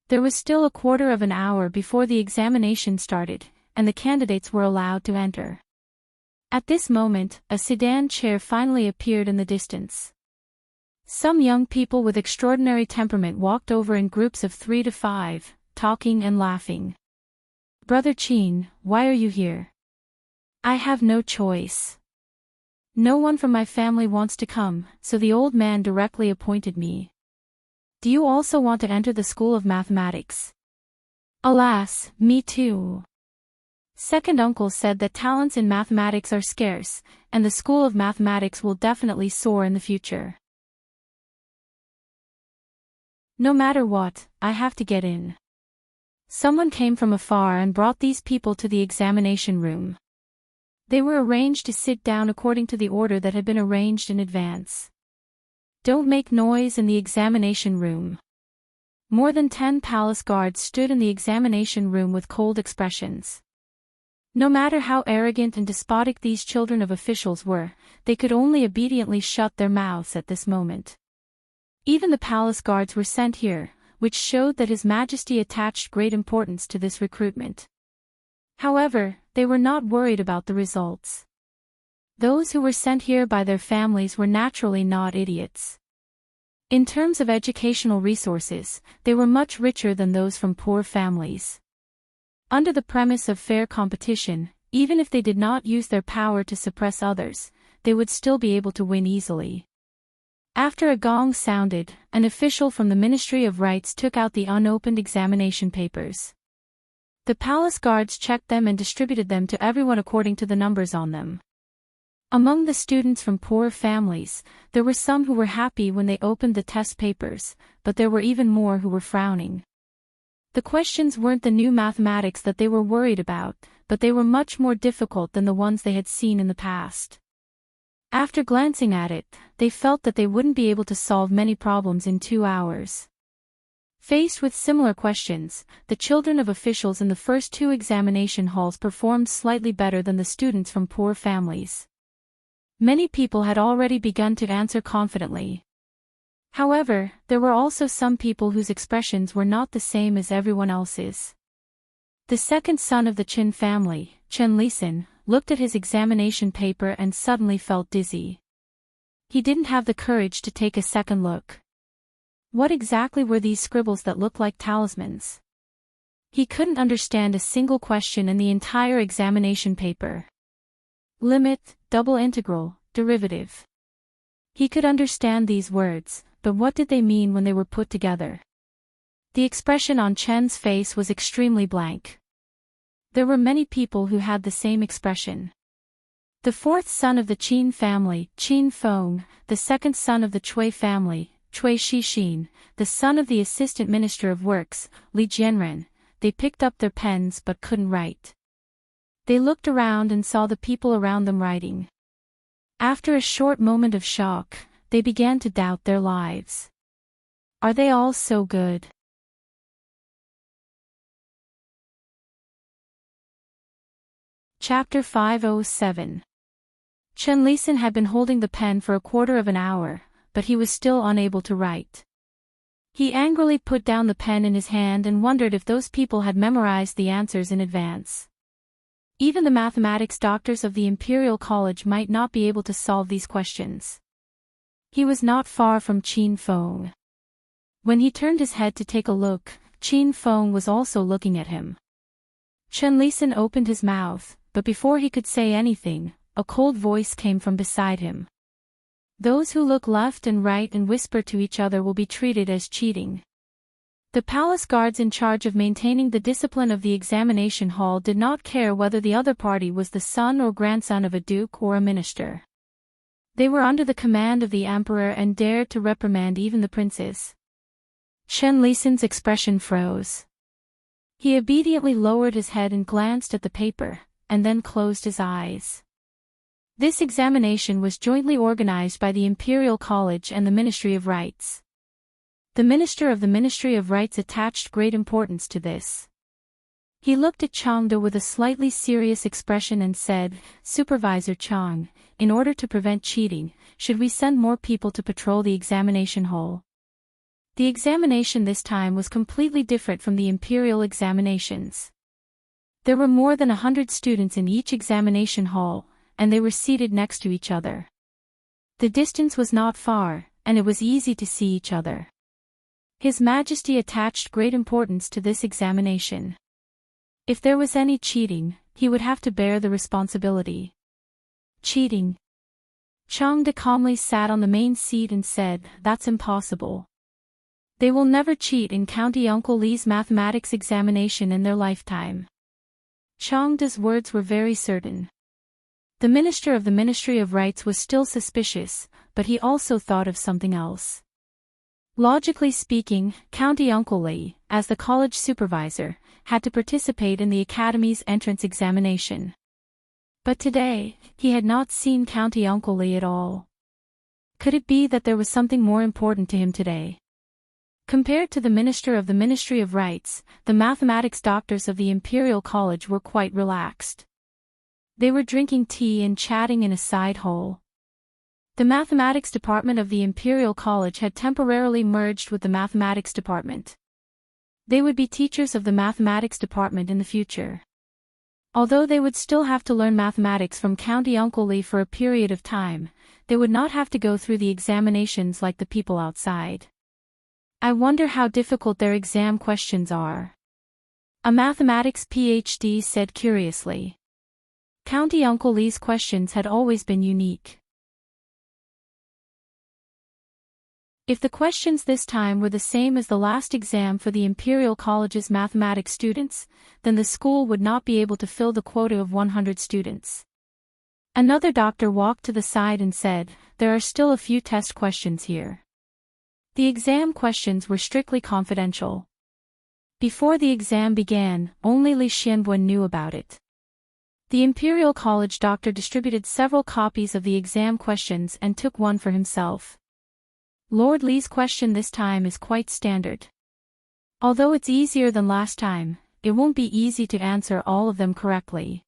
There was still a quarter of an hour before the examination started, and the candidates were allowed to enter. At this moment, a sedan chair finally appeared in the distance. Some young people with extraordinary temperament walked over in groups of 3 to 5, talking and laughing. "Brother Chin, why are you here?" "I have no choice. No one from my family wants to come, so the old man directly appointed me." "Do you also want to enter the School of Mathematics?" "Alas, me too." Second uncle said that talents in mathematics are scarce, and the School of Mathematics will definitely soar in the future. "No matter what, I have to get in." Someone came from afar and brought these people to the examination room. They were arranged to sit down according to the order that had been arranged in advance. "Don't make noise in the examination room." More than 10 palace guards stood in the examination room with cold expressions. No matter how arrogant and despotic these children of officials were, they could only obediently shut their mouths at this moment. Even the palace guards were sent here, which showed that His Majesty attached great importance to this recruitment. However, they were not worried about the results. Those who were sent here by their families were naturally not idiots. In terms of educational resources, they were much richer than those from poor families. Under the premise of fair competition, even if they did not use their power to suppress others, they would still be able to win easily. After a gong sounded, an official from the Ministry of Rights took out the unopened examination papers. The palace guards checked them and distributed them to everyone according to the numbers on them. Among the students from poor families, there were some who were happy when they opened the test papers, but there were even more who were frowning. The questions weren't the new mathematics that they were worried about, but they were much more difficult than the ones they had seen in the past. After glancing at it, they felt that they wouldn't be able to solve many problems in 2 hours. Faced with similar questions, the children of officials in the first 2 examination halls performed slightly better than the students from poor families. Many people had already begun to answer confidently. However, there were also some people whose expressions were not the same as everyone else's. The second son of the Chin family, Chen Lisan, looked at his examination paper and suddenly felt dizzy. He didn't have the courage to take a second look. What exactly were these scribbles that looked like talismans? He couldn't understand a single question in the entire examination paper. Limit, double integral, derivative. He could understand these words, but what did they mean when they were put together? The expression on Chen's face was extremely blank. There were many people who had the same expression. The fourth son of the Qin family, Qin Feng, the second son of the Cui family, Cui Shixin, the son of the assistant minister of works, Li Jianren, they picked up their pens but couldn't write. They looked around and saw the people around them writing. After a short moment of shock, they began to doubt their lives. Are they all so good? Chapter 507. Chen Lisan had been holding the pen for a quarter of an hour, but he was still unable to write. He angrily put down the pen in his hand and wondered if those people had memorized the answers in advance. Even the mathematics doctors of the Imperial College might not be able to solve these questions. He was not far from Qin Feng. When he turned his head to take a look, Qin Feng was also looking at him. Chen Lisan opened his mouth, but before he could say anything, a cold voice came from beside him. Those who look left and right and whisper to each other will be treated as cheating. The palace guards in charge of maintaining the discipline of the examination hall did not care whether the other party was the son or grandson of a duke or a minister. They were under the command of the emperor and dared to reprimand even the princes. Chen Lisan's expression froze. He obediently lowered his head and glanced at the paper, and then closed his eyes. This examination was jointly organized by the Imperial College and the Ministry of Rights. The minister of the Ministry of Rights attached great importance to this. He looked at Changde with a slightly serious expression and said, "Supervisor Chang, in order to prevent cheating, should we send more people to patrol the examination hall?" The examination this time was completely different from the imperial examinations. There were more than 100 students in each examination hall, and they were seated next to each other. The distance was not far, and it was easy to see each other. His Majesty attached great importance to this examination. If there was any cheating, he would have to bear the responsibility. Cheating? Changde calmly sat on the main seat and said, "That's impossible. They will never cheat in County Uncle Li's mathematics examination in their lifetime." Changde's words were very certain. The minister of the Ministry of Rights was still suspicious, but he also thought of something else. Logically speaking, County Uncle Li, as the college supervisor, had to participate in the academy's entrance examination. But today, he had not seen County Uncle Li at all. Could it be that there was something more important to him today? Compared to the minister of the Ministry of Rights, the mathematics doctors of the Imperial College were quite relaxed. They were drinking tea and chatting in a side hall. The mathematics department of the Imperial College had temporarily merged with the mathematics department. They would be teachers of the mathematics department in the future. Although they would still have to learn mathematics from County Uncle Li for a period of time, they would not have to go through the examinations like the people outside. I wonder how difficult their exam questions are. A mathematics PhD said curiously. County Uncle Li's questions had always been unique. If the questions this time were the same as the last exam for the Imperial College's mathematics students, then the school would not be able to fill the quota of 100 students. Another doctor walked to the side and said, "There are still a few test questions here." The exam questions were strictly confidential. Before the exam began, only Li Xianwen knew about it. The Imperial College doctor distributed several copies of the exam questions and took one for himself. Lord Li's question this time is quite standard. Although it's easier than last time, it won't be easy to answer all of them correctly.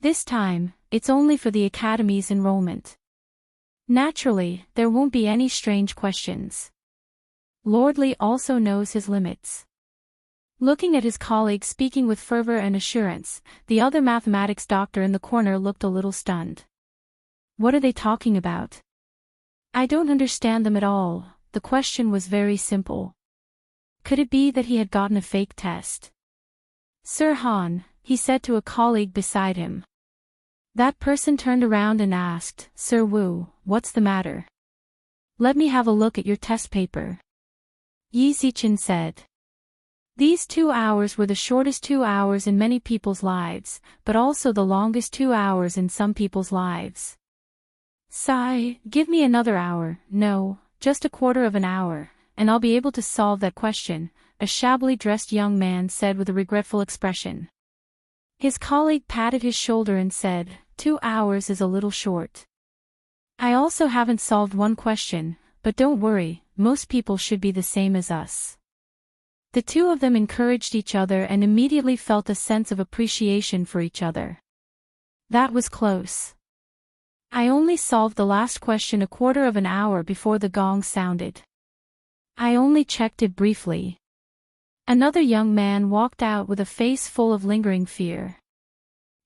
This time, it's only for the Academy's enrollment. Naturally, there won't be any strange questions. Lord Li also knows his limits. Looking at his colleague speaking with fervor and assurance, the other mathematics doctor in the corner looked a little stunned. What are they talking about? I don't understand them at all. The question was very simple. Could it be that he had gotten a fake test? Sir Han, he said to a colleague beside him. That person turned around and asked, Sir Wu, what's the matter? Let me have a look at your test paper. Yi Zichen said. These 2 hours were the shortest 2 hours in many people's lives, but also the longest 2 hours in some people's lives. Sigh, give me another hour, no, just a quarter of an hour, and I'll be able to solve that question, a shabbily dressed young man said with a regretful expression. His colleague patted his shoulder and said, 2 hours is a little short. I also haven't solved one question, but don't worry, most people should be the same as us. The two of them encouraged each other and immediately felt a sense of appreciation for each other. That was close. I only solved the last question a quarter of an hour before the gong sounded. I only checked it briefly. Another young man walked out with a face full of lingering fear.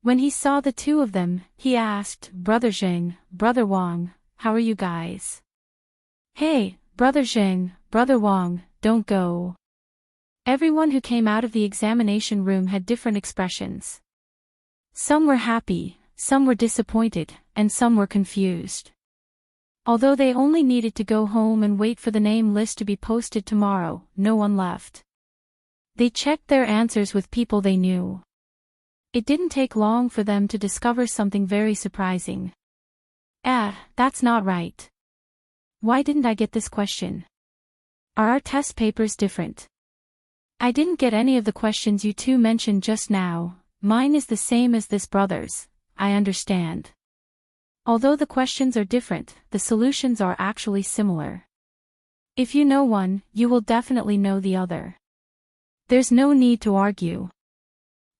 When he saw the two of them, he asked, Brother Zheng, Brother Wang, how are you guys? Hey, Brother Zheng, Brother Wang, don't go. Everyone who came out of the examination room had different expressions. Some were happy, some were disappointed, and some were confused. Although they only needed to go home and wait for the name list to be posted tomorrow, no one left. They checked their answers with people they knew. It didn't take long for them to discover something very surprising. That's not right. Why didn't I get this question? Are our test papers different? I didn't get any of the questions you two mentioned just now. Mine is the same as this brother's, I understand. Although the questions are different, the solutions are actually similar. If you know one, you will definitely know the other. There's no need to argue.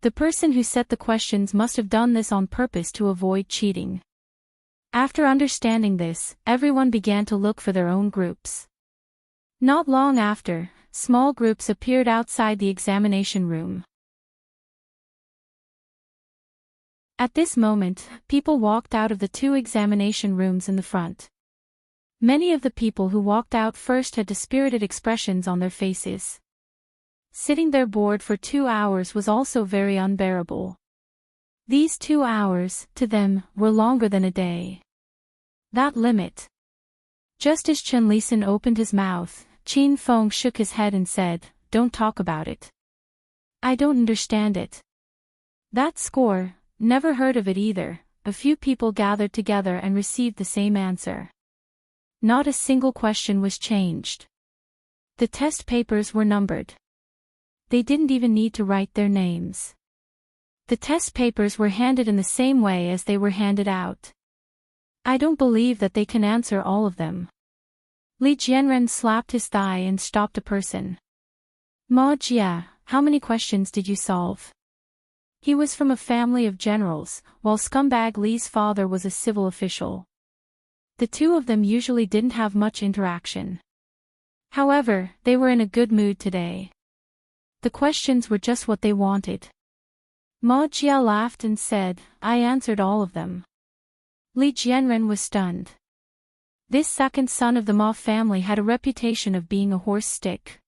The person who set the questions must have done this on purpose to avoid cheating. After understanding this, everyone began to look for their own groups. Not long after, small groups appeared outside the examination room. At this moment, people walked out of the 2 examination rooms in the front. Many of the people who walked out first had dispirited expressions on their faces. Sitting there bored for 2 hours was also very unbearable. These 2 hours, to them, were longer than a day. That limit. Just as Chen Lisan opened his mouth, Qin Feng shook his head and said, Don't talk about it. I don't understand it. That score, never heard of it either. A few people gathered together and received the same answer. Not a single question was changed. The test papers were numbered. They didn't even need to write their names. The test papers were handed in the same way as they were handed out. I don't believe that they can answer all of them. Li Jianren slapped his thigh and stopped a person. Ma Jia, how many questions did you solve? He was from a family of generals, while scumbag Li's father was a civil official. The two of them usually didn't have much interaction. However, they were in a good mood today. The questions were just what they wanted. Ma Jia laughed and said, I answered all of them. Li Jianren was stunned. This second son of the Ma family had a reputation of being a horse stick.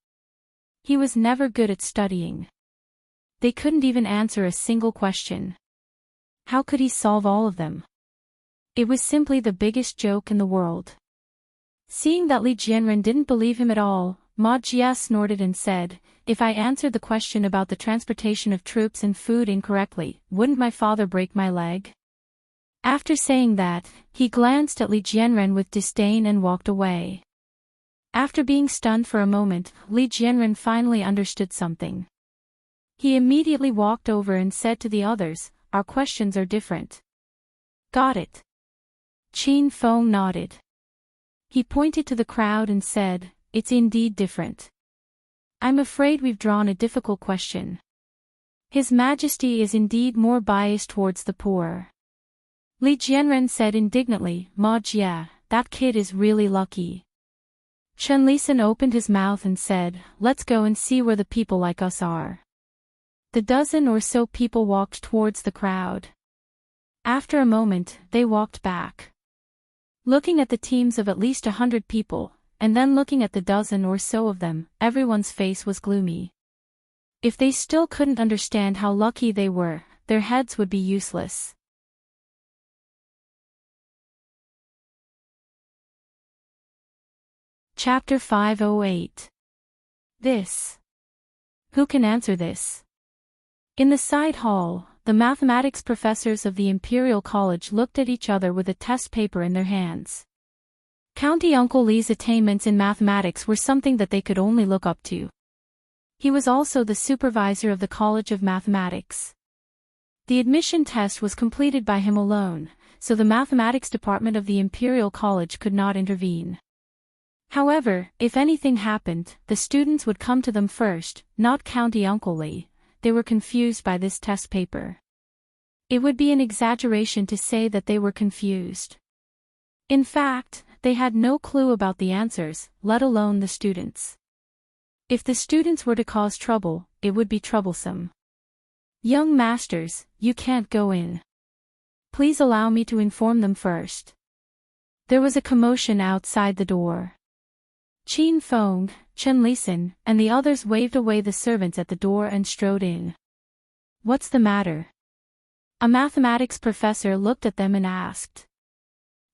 He was never good at studying. They couldn't even answer a single question. How could he solve all of them? It was simply the biggest joke in the world. Seeing that Li Jianren didn't believe him at all, Ma Jia snorted and said, If I answered the question about the transportation of troops and food incorrectly, wouldn't my father break my leg? After saying that, he glanced at Li Jianren with disdain and walked away. After being stunned for a moment, Li Jianren finally understood something. He immediately walked over and said to the others, "Our questions are different." "Got it." Qin Feng nodded. He pointed to the crowd and said, "It's indeed different. I'm afraid we've drawn a difficult question. His Majesty is indeed more biased towards the poor." Li Jianren said indignantly, "Ma Jie, that kid is really lucky." Chen Lisan opened his mouth and said, "Let's go and see where the people like us are." The dozen or so people walked towards the crowd. After a moment, they walked back. Looking at the teams of at least 100 people, and then looking at the dozen or so of them, everyone's face was gloomy. If they still couldn't understand how lucky they were, their heads would be useless. Chapter 508. This. Who can answer this? In the side hall, the mathematics professors of the Imperial College looked at each other with a test paper in their hands. County Uncle Li's attainments in mathematics were something that they could only look up to. He was also the supervisor of the College of Mathematics. The admission test was completed by him alone, so the mathematics department of the Imperial College could not intervene. However, if anything happened, the students would come to them first, not County Uncle Li. They were confused by this test paper. It would be an exaggeration to say that they were confused. In fact, they had no clue about the answers, let alone the students. If the students were to cause trouble, it would be troublesome. "Young masters, you can't go in. Please allow me to inform them first." There was a commotion outside the door. Qin Feng, Chen Lisan, and the others waved away the servants at the door and strode in. "What's the matter?" A mathematics professor looked at them and asked.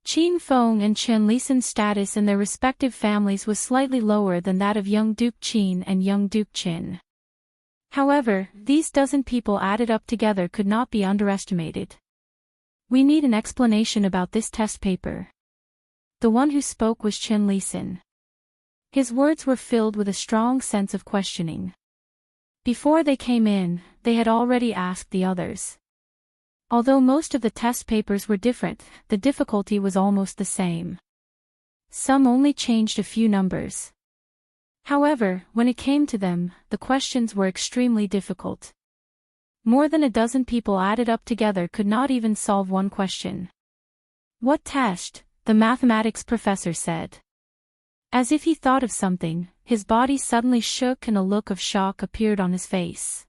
Qin Feng and Chen Lisan's status in their respective families was slightly lower than that of young Duke Qin and young Duke Qin. However, these dozen people added up together could not be underestimated. "We need an explanation about this test paper." The one who spoke was Chen Lisan. His words were filled with a strong sense of questioning. Before they came in, they had already asked the others. Although most of the test papers were different, the difficulty was almost the same. Some only changed a few numbers. However, when it came to them, the questions were extremely difficult. More than a dozen people added up together could not even solve one question. "What test?" the mathematics professor said. As if he thought of something, his body suddenly shook and a look of shock appeared on his face.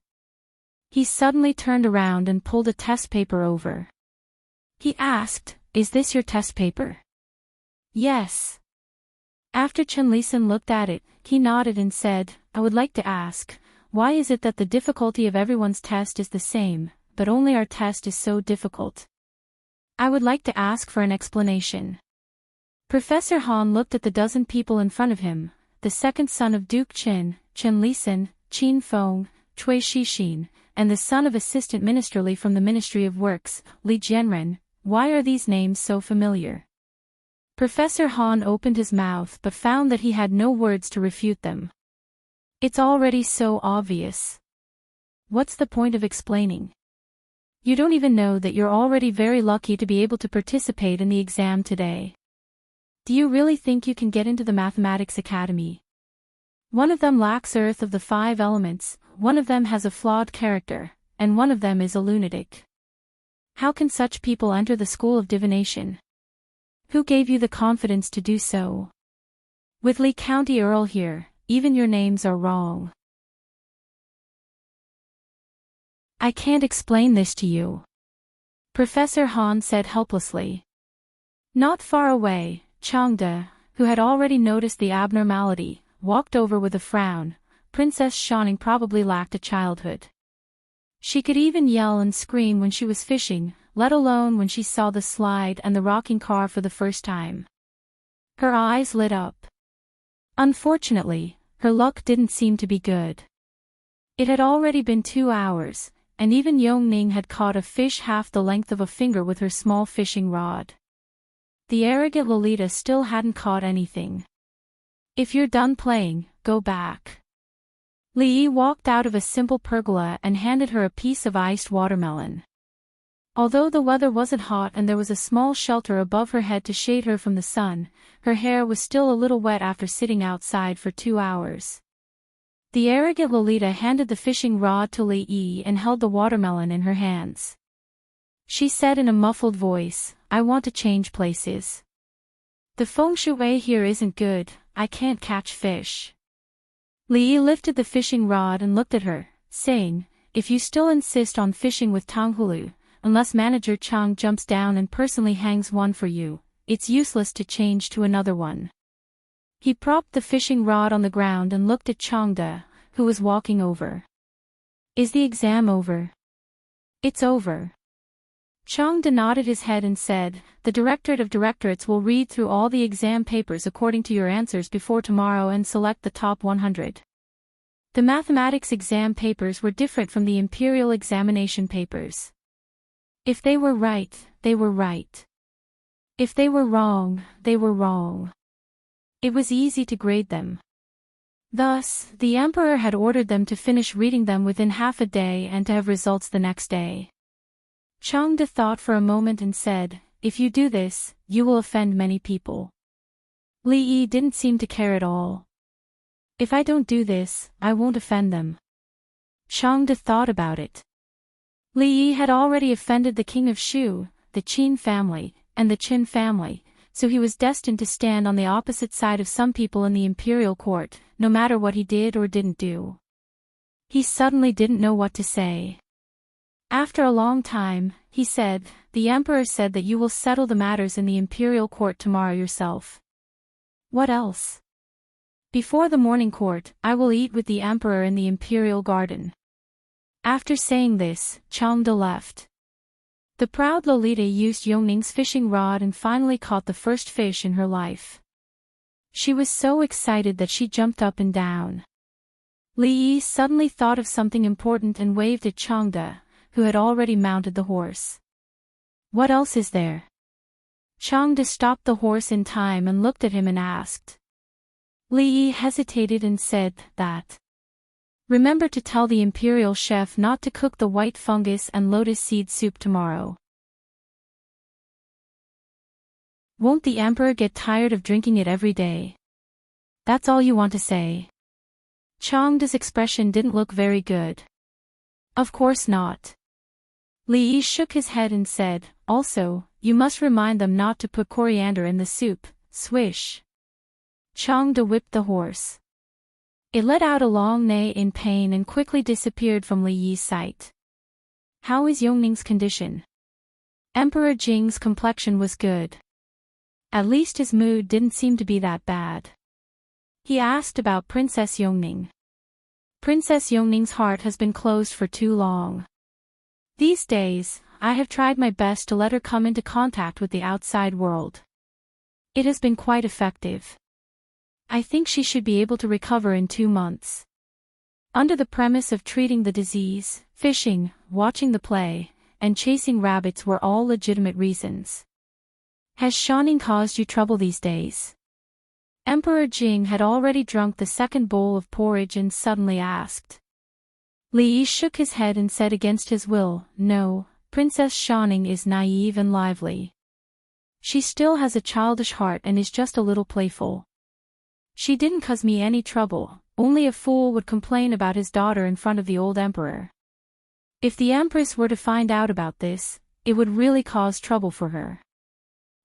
He suddenly turned around and pulled a test paper over. He asked, "Is this your test paper?" "Yes." After Chen Lisan looked at it, he nodded and said, "I would like to ask, why is it that the difficulty of everyone's test is the same, but only our test is so difficult? I would like to ask for an explanation." Professor Han looked at the dozen people in front of him, the second son of Duke Qin, Chen Lisan, Qin Feng, Cui Shixin, and the son of Assistant Minister Li from the Ministry of Works, Li Jianren. "Why are these names so familiar?" Professor Han opened his mouth but found that he had no words to refute them. "It's already so obvious. What's the point of explaining? You don't even know that you're already very lucky to be able to participate in the exam today. Do you really think you can get into the Mathematics Academy? One of them lacks Earth of the 5 elements, one of them has a flawed character, and one of them is a lunatic. How can such people enter the School of Divination? Who gave you the confidence to do so? With Li County Earl here, even your names are wrong. I can't explain this to you," Professor Han said helplessly. Not far away, Changde, who had already noticed the abnormality, walked over with a frown. Princess Shaning probably lacked a childhood. She could even yell and scream when she was fishing, let alone when she saw the slide and the rocking car for the first time. Her eyes lit up. Unfortunately, her luck didn't seem to be good. It had already been 2 hours, and even Yongning had caught a fish half the length of a finger with her small fishing rod. The arrogant Lolita still hadn't caught anything. "If you're done playing, go back." Li Yi walked out of a simple pergola and handed her a piece of iced watermelon. Although the weather wasn't hot and there was a small shelter above her head to shade her from the sun, her hair was still a little wet after sitting outside for 2 hours. The arrogant Lolita handed the fishing rod to Li Yi and held the watermelon in her hands. She said in a muffled voice, "I want to change places. The feng shui here isn't good, I can't catch fish." Li Yi lifted the fishing rod and looked at her, saying, "If you still insist on fishing with Tanghulu, unless Manager Chang jumps down and personally hangs one for you, it's useless to change to another one." He propped the fishing rod on the ground and looked at Changde, who was walking over. "Is the exam over?" "It's over." Changde nodded his head and said, "The Directorate of Directorates will read through all the exam papers according to your answers before tomorrow and select the top 100. The mathematics exam papers were different from the imperial examination papers. If they were right, they were right. If they were wrong, they were wrong. It was easy to grade them. Thus, the emperor had ordered them to finish reading them within half a day and to have results the next day. Changde thought for a moment and said, "If you do this, you will offend many people." Li Yi didn't seem to care at all. "If I don't do this, I won't offend them." Changde thought about it. Li Yi had already offended the king of Shu, the Qin family, and the Qin family, so he was destined to stand on the opposite side of some people in the imperial court, no matter what he did or didn't do. He suddenly didn't know what to say. After a long time, he said, "The emperor said that you will settle the matters in the imperial court tomorrow yourself." "What else?" "Before the morning court, I will eat with the emperor in the imperial garden." After saying this, Changde left. The proud Lolita used Yongning's fishing rod and finally caught the first fish in her life. She was so excited that she jumped up and down. Li Yi suddenly thought of something important and waved at Changde, who had already mounted the horse. "What else is there?" Changde stopped the horse in time and looked at him and asked. Li Yi hesitated and said that. "Remember to tell the imperial chef not to cook the white fungus and lotus seed soup tomorrow." "Won't the emperor get tired of drinking it every day?" "That's all you want to say?" Changde's expression didn't look very good. "Of course not." Li Yi shook his head and said, "Also, you must remind them not to put coriander in the soup." Swish. Changde whipped the horse. It let out a long neigh in pain and quickly disappeared from Li Yi's sight. "How is Yongning's condition?" Emperor Jing's complexion was good. At least his mood didn't seem to be that bad. He asked about Princess Yongning. "Princess Yongning's heart has been closed for too long. These days, I have tried my best to let her come into contact with the outside world. It has been quite effective. I think she should be able to recover in 2 months." Under the premise of treating the disease, fishing, watching the play, and chasing rabbits were all legitimate reasons. "Has Shaning caused you trouble these days?" Emperor Jing had already drunk the second bowl of porridge and suddenly asked. Li Yi shook his head and said against his will, "No, Princess Shaning is naive and lively. She still has a childish heart and is just a little playful. She didn't cause me any trouble, only a fool would complain about his daughter in front of the old emperor. If the empress were to find out about this, it would really cause trouble for her."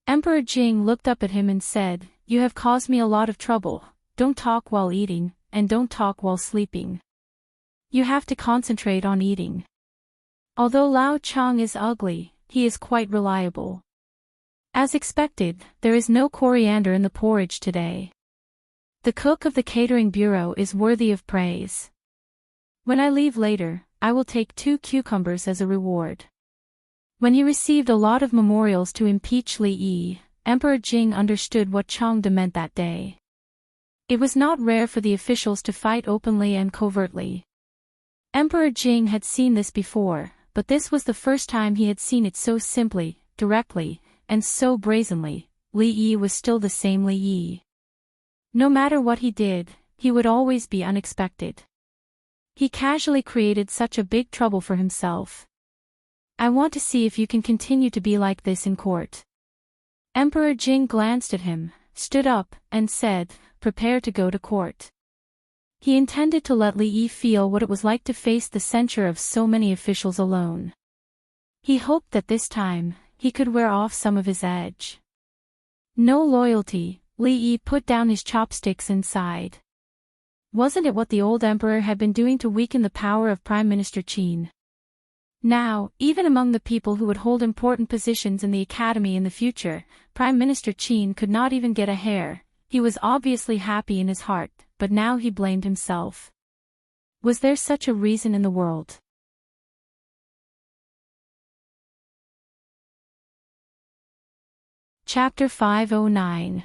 Emperor Jing looked up at him and said, "You have caused me a lot of trouble. Don't talk while eating, and don't talk while sleeping. You have to concentrate on eating. Although Lao Chang is ugly, he is quite reliable. As expected, there is no coriander in the porridge today. The cook of the catering bureau is worthy of praise. When I leave later, I will take 2 cucumbers as a reward." When he received a lot of memorials to impeach Li Yi, Emperor Jing understood what Changde meant that day. It was not rare for the officials to fight openly and covertly. Emperor Jing had seen this before, but this was the first time he had seen it so simply, directly, and so brazenly. Li Yi was still the same Li Yi. No matter what he did, he would always be unexpected. He casually created such a big trouble for himself. I want to see if you can continue to be like this in court. Emperor Jing glanced at him, stood up, and said, prepare to go to court. He intended to let Li Yi feel what it was like to face the censure of so many officials alone. He hoped that this time, he could wear off some of his edge. No loyalty, Li Yi put down his chopsticks and sighed. Wasn't it what the old emperor had been doing to weaken the power of Prime Minister Qin? Now, even among the people who would hold important positions in the academy in the future, Prime Minister Qin could not even get a hair. He was obviously happy in his heart, but now he blamed himself. Was there such a reason in the world? Chapter 509.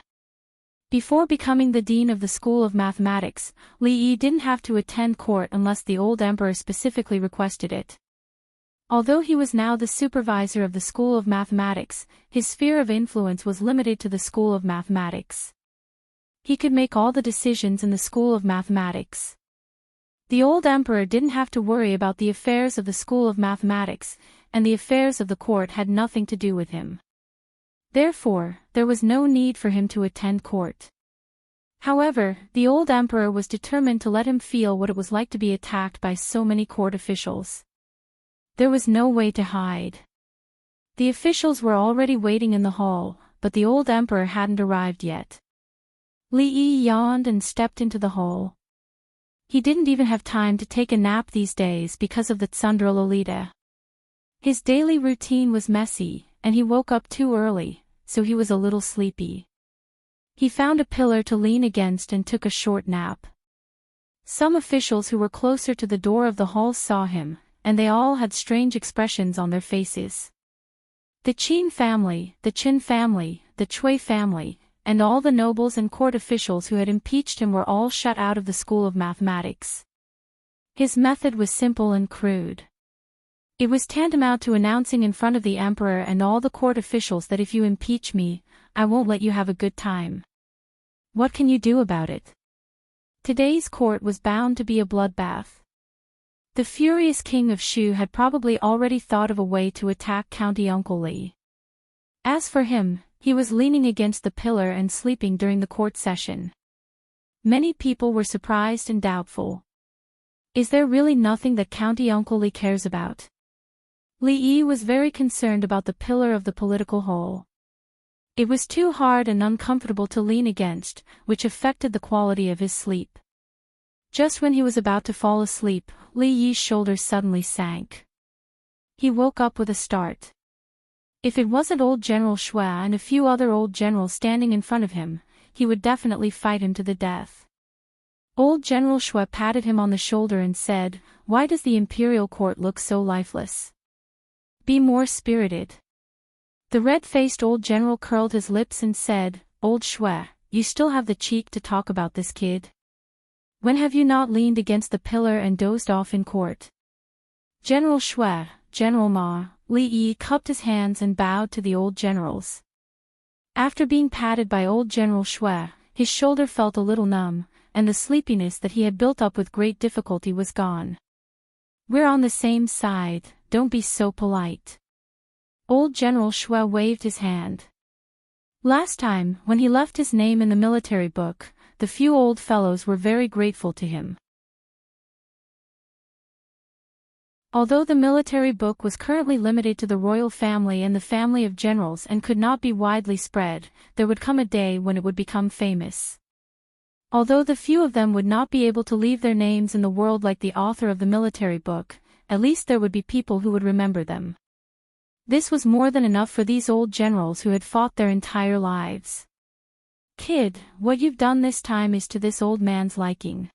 Before becoming the dean of the School of Mathematics, Li Yi didn't have to attend court unless the old emperor specifically requested it. Although he was now the supervisor of the School of Mathematics, his sphere of influence was limited to the School of Mathematics. He could make all the decisions in the School of Mathematics. The old emperor didn't have to worry about the affairs of the School of Mathematics, and the affairs of the court had nothing to do with him. Therefore, there was no need for him to attend court. However, the old emperor was determined to let him feel what it was like to be attacked by so many court officials. There was no way to hide. The officials were already waiting in the hall, but the old emperor hadn't arrived yet. Li Yi yawned and stepped into the hall. He didn't even have time to take a nap these days because of the Tsundra Lolita. His daily routine was messy, and he woke up too early, so he was a little sleepy. He found a pillar to lean against and took a short nap. Some officials who were closer to the door of the hall saw him, and they all had strange expressions on their faces. The Qin family, the Qin family, the Cui family, and all the nobles and court officials who had impeached him were all shut out of the School of Mathematics. His method was simple and crude. It was tantamount to announcing in front of the emperor and all the court officials that if you impeach me, I won't let you have a good time. What can you do about it? Today's court was bound to be a bloodbath. The furious king of Shu had probably already thought of a way to attack County Uncle Li. As for him, he was leaning against the pillar and sleeping during the court session. Many people were surprised and doubtful. Is there really nothing that County Uncle Li cares about? Li Yi was very concerned about the pillar of the political hall. It was too hard and uncomfortable to lean against, which affected the quality of his sleep. Just when he was about to fall asleep, Li Yi's shoulders suddenly sank. He woke up with a start. If it wasn't old General Shui and a few other old generals standing in front of him, he would definitely fight him to the death. Old General Shui patted him on the shoulder and said, "Why does the imperial court look so lifeless? Be more spirited." The red-faced old general curled his lips and said, "Old Shui, you still have the cheek to talk about this kid? When have you not leaned against the pillar and dozed off in court?" General Shui, General Ma, Li Yi cupped his hands and bowed to the old generals. After being patted by old General Shui, his shoulder felt a little numb, and the sleepiness that he had built up with great difficulty was gone. "We're on the same side, don't be so polite." Old General Shui waved his hand. Last time, when he left his name in the military book, the few old fellows were very grateful to him. Although the military book was currently limited to the royal family and the family of generals and could not be widely spread, there would come a day when it would become famous. Although the few of them would not be able to leave their names in the world like the author of the military book, at least there would be people who would remember them. This was more than enough for these old generals who had fought their entire lives. "Kid, what you've done this time is to this old man's liking."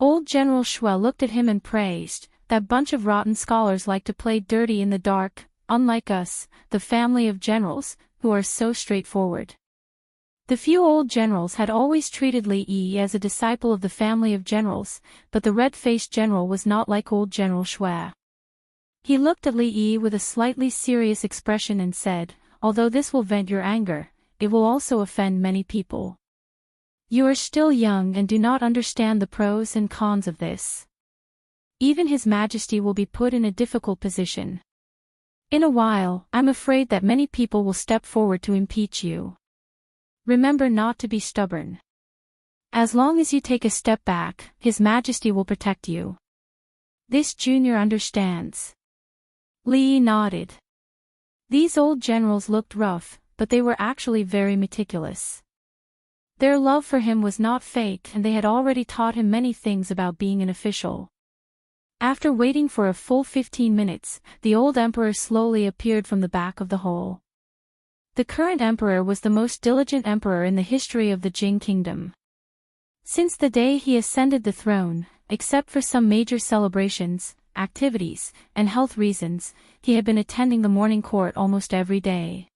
Old General Shui looked at him and praised, "That bunch of rotten scholars like to play dirty in the dark, unlike us, the family of generals, who are so straightforward." The few old generals had always treated Li Yi as a disciple of the family of generals, but the red-faced general was not like old General Shui. He looked at Li Yi with a slightly serious expression and said, "Although this will vent your anger, it will also offend many people. You are still young and do not understand the pros and cons of this. Even His Majesty will be put in a difficult position. In a while, I'm afraid that many people will step forward to impeach you. Remember not to be stubborn. As long as you take a step back, His Majesty will protect you. This junior understands." Li Yi nodded. These old generals looked rough, but they were actually very meticulous. Their love for him was not fake, and they had already taught him many things about being an official. After waiting for a full 15 minutes, the old emperor slowly appeared from the back of the hole. The current emperor was the most diligent emperor in the history of the Jing kingdom. Since the day he ascended the throne, except for some major celebrations, activities, and health reasons, he had been attending the morning court almost every day.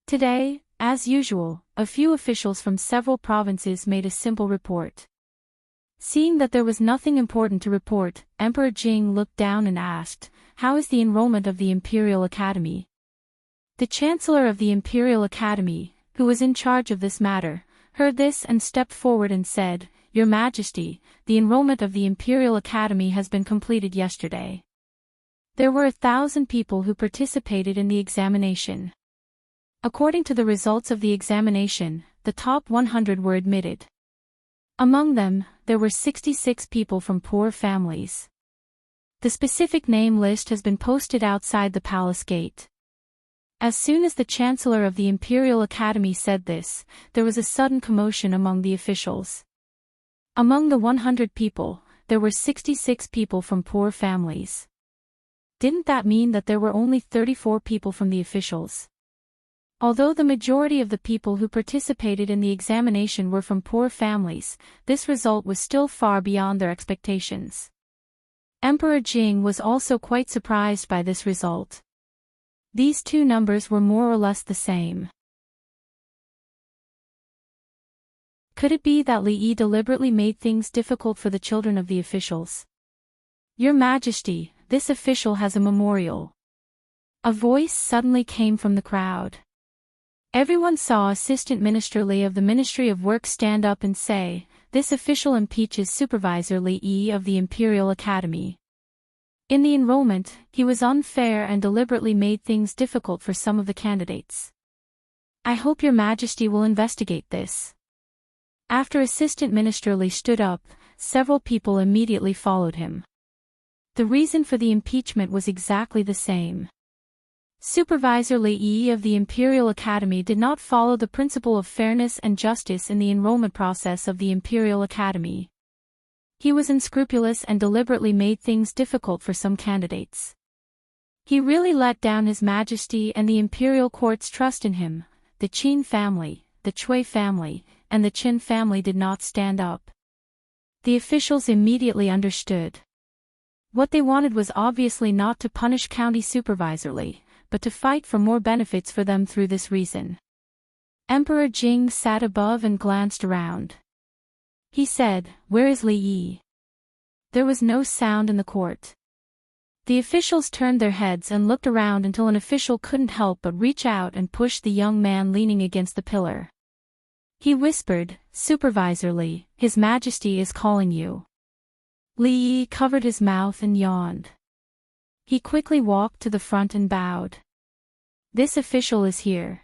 Today, as usual, a few officials from several provinces made a simple report. Seeing that there was nothing important to report, Emperor Jing looked down and asked, "How is the enrollment of the Imperial Academy?" The Chancellor of the Imperial Academy, who was in charge of this matter, heard this and stepped forward and said, "Your Majesty, the enrollment of the Imperial Academy has been completed yesterday. There were 1,000 people who participated in the examination. According to the results of the examination, the top 100 were admitted. Among them, there were 66 people from poor families. The specific name list has been posted outside the palace gate." As soon as the Chancellor of the Imperial Academy said this, there was a sudden commotion among the officials. Among the 100 people, there were 66 people from poor families. Didn't that mean that there were only 34 people from the officials? Although the majority of the people who participated in the examination were from poor families, this result was still far beyond their expectations. Emperor Jing was also quite surprised by this result. These two numbers were more or less the same. Could it be that Li Yi deliberately made things difficult for the children of the officials? "Your Majesty, this official has a memorial." A voice suddenly came from the crowd. Everyone saw Assistant Minister Li of the Ministry of Work stand up and say, "This official impeaches Supervisor Li Yi of the Imperial Academy. In the enrollment, he was unfair and deliberately made things difficult for some of the candidates. I hope Your Majesty will investigate this." After Assistant Minister Li stood up, several people immediately followed him. The reason for the impeachment was exactly the same. Supervisor Li Yi of the Imperial Academy did not follow the principle of fairness and justice in the enrollment process of the Imperial Academy. He was unscrupulous and deliberately made things difficult for some candidates. He really let down His Majesty and the Imperial Court's trust in him. The Qin family, the Cui family, and the Qin family did not stand up. The officials immediately understood. What they wanted was obviously not to punish County Supervisor Li, but to fight for more benefits for them through this reason. Emperor Jing sat above and glanced around. He said, "Where is Li Yi?" There was no sound in the court. The officials turned their heads and looked around until an official couldn't help but reach out and push the young man leaning against the pillar. He whispered, "Supervisor Li, His Majesty is calling you." Li Yi covered his mouth and yawned. He quickly walked to the front and bowed. "This official is here."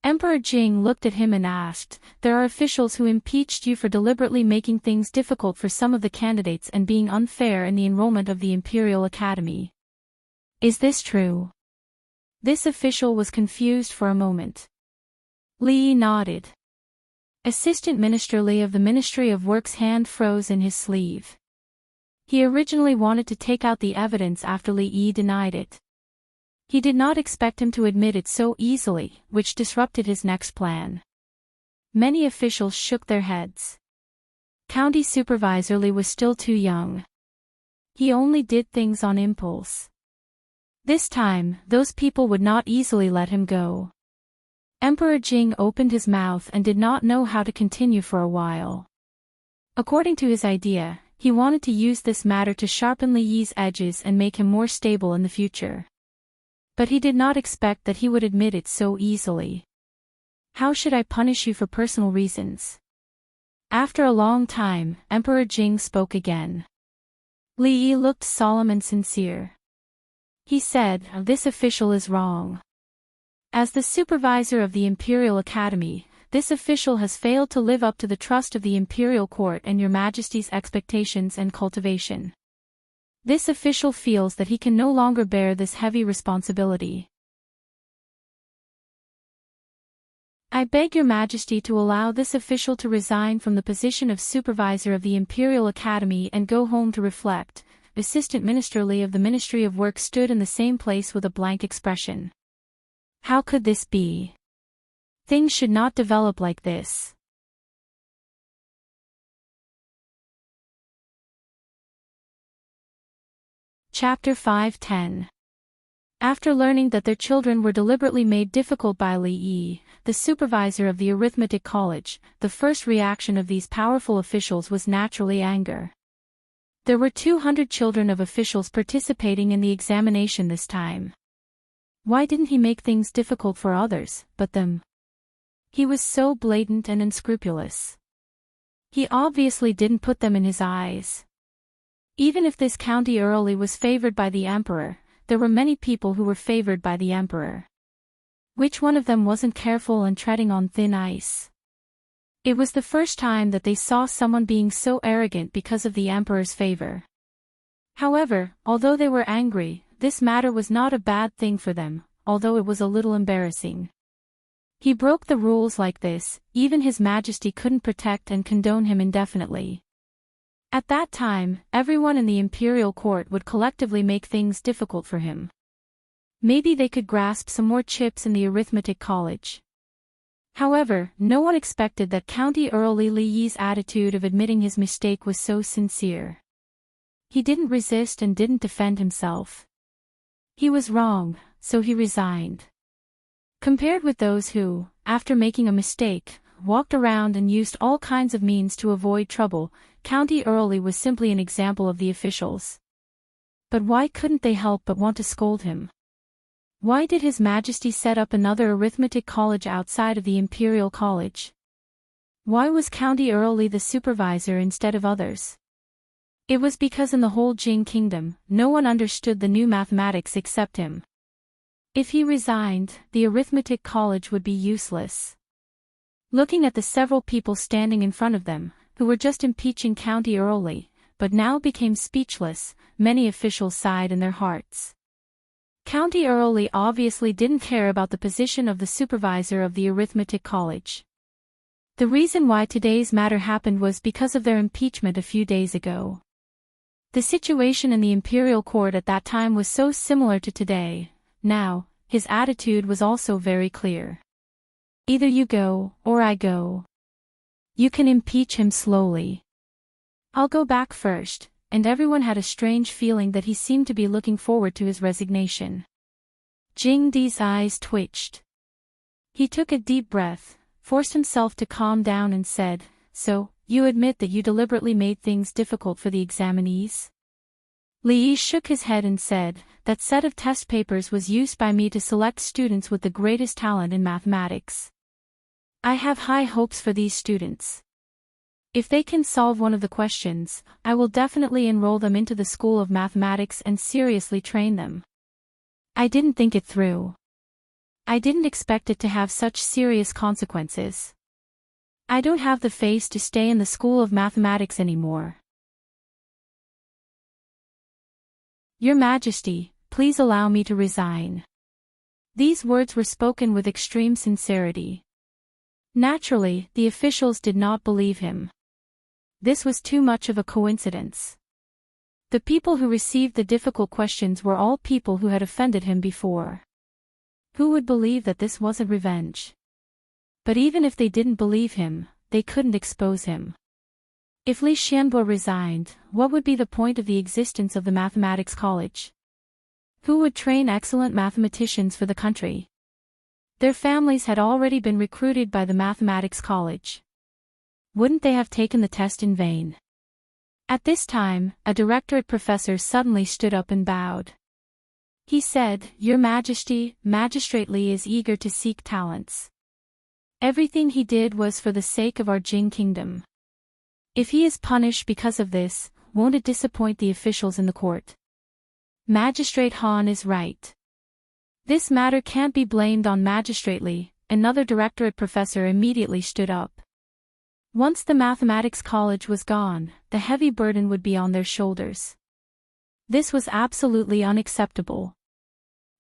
Emperor Jing looked at him and asked, "There are officials who impeached you for deliberately making things difficult for some of the candidates and being unfair in the enrollment of the Imperial Academy. Is this true?" This official was confused for a moment. Li Yi nodded. Assistant Minister Li of the Ministry of Work's hand froze in his sleeve. He originally wanted to take out the evidence after Li Yi denied it. He did not expect him to admit it so easily, which disrupted his next plan. Many officials shook their heads. County Supervisor Li was still too young. He only did things on impulse. This time, those people would not easily let him go. Emperor Jing opened his mouth and did not know how to continue for a while. According to his idea, he wanted to use this matter to sharpen Li Yi's edges and make him more stable in the future. But he did not expect that he would admit it so easily. How should I punish you for personal reasons? After a long time, Emperor Jing spoke again. Li Yi looked solemn and sincere. He said, "This official is wrong. As the supervisor of the Imperial Academy, this official has failed to live up to the trust of the Imperial Court and Your Majesty's expectations and cultivation. This official feels that he can no longer bear this heavy responsibility. I beg Your Majesty to allow this official to resign from the position of supervisor of the Imperial Academy and go home to reflect." Assistant Minister Li of the Ministry of Work stood in the same place with a blank expression. How could this be? Things should not develop like this. Chapter 5:10. After learning that their children were deliberately made difficult by Li Yi, the supervisor of the arithmetic college, the first reaction of these powerful officials was naturally anger. There were 200 children of officials participating in the examination this time. Why didn't he make things difficult for others, but them? He was so blatant and unscrupulous. He obviously didn't put them in his eyes. Even if this county early was favored by the emperor, there were many people who were favored by the emperor. Which one of them wasn't careful and treading on thin ice? It was the first time that they saw someone being so arrogant because of the emperor's favor. However, although they were angry, this matter was not a bad thing for them, although it was a little embarrassing. He broke the rules like this, even His Majesty couldn't protect and condone him indefinitely. At that time, everyone in the imperial court would collectively make things difficult for him. Maybe they could grasp some more chips in the arithmetic college. However, no one expected that County Earl Li Yi's attitude of admitting his mistake was so sincere. He didn't resist and didn't defend himself. He was wrong, so he resigned. Compared with those who, after making a mistake, walked around and used all kinds of means to avoid trouble, County Earl was simply an example of the officials. But why couldn't they help but want to scold him? Why did His Majesty set up another arithmetic college outside of the Imperial College? Why was County Earl the supervisor instead of others? It was because in the whole Jing kingdom, no one understood the new mathematics except him. If he resigned, the arithmetic college would be useless. Looking at the several people standing in front of them, who were just impeaching County Earl, but now became speechless, many officials sighed in their hearts. County Earl obviously didn't care about the position of the supervisor of the arithmetic college. The reason why today's matter happened was because of their impeachment a few days ago. The situation in the imperial court at that time was so similar to today. Now, his attitude was also very clear. Either you go, or I go. You can impeach him slowly. I'll go back first. And everyone had a strange feeling that he seemed to be looking forward to his resignation. Jing Di's eyes twitched. He took a deep breath, forced himself to calm down and said, "So, you admit that you deliberately made things difficult for the examinees?" Li Yi shook his head and said, "That set of test papers was used by me to select students with the greatest talent in mathematics. I have high hopes for these students. If they can solve one of the questions, I will definitely enroll them into the School of Mathematics and seriously train them. I didn't think it through. I didn't expect it to have such serious consequences. I don't have the face to stay in the School of Mathematics anymore. Your Majesty, please allow me to resign." These words were spoken with extreme sincerity. Naturally, the officials did not believe him. This was too much of a coincidence. The people who received the difficult questions were all people who had offended him before. Who would believe that this wasn't revenge? But even if they didn't believe him, they couldn't expose him. If Li Xianbo resigned, what would be the point of the existence of the mathematics college? Who would train excellent mathematicians for the country? Their families had already been recruited by the mathematics college. Wouldn't they have taken the test in vain? At this time, a directorate professor suddenly stood up and bowed. He said, "Your Majesty, Magistrately is eager to seek talents. Everything he did was for the sake of our Jing kingdom. If he is punished because of this, won't it disappoint the officials in the court? Magistrate Han is right. This matter can't be blamed on Magistrately." Another directorate professor immediately stood up. Once the mathematics college was gone, the heavy burden would be on their shoulders. This was absolutely unacceptable.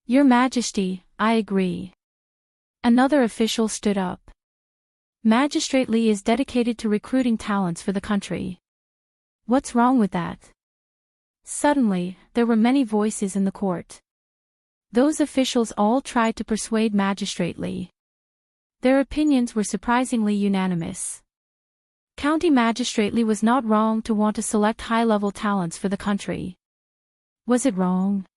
"Your Majesty, I agree." Another official stood up. "Magistrately is dedicated to recruiting talents for the country. What's wrong with that?" Suddenly, there were many voices in the court. Those officials all tried to persuade Magistrately. Their opinions were surprisingly unanimous. County Magistrately was not wrong to want to select high-level talents for the country. Was it wrong?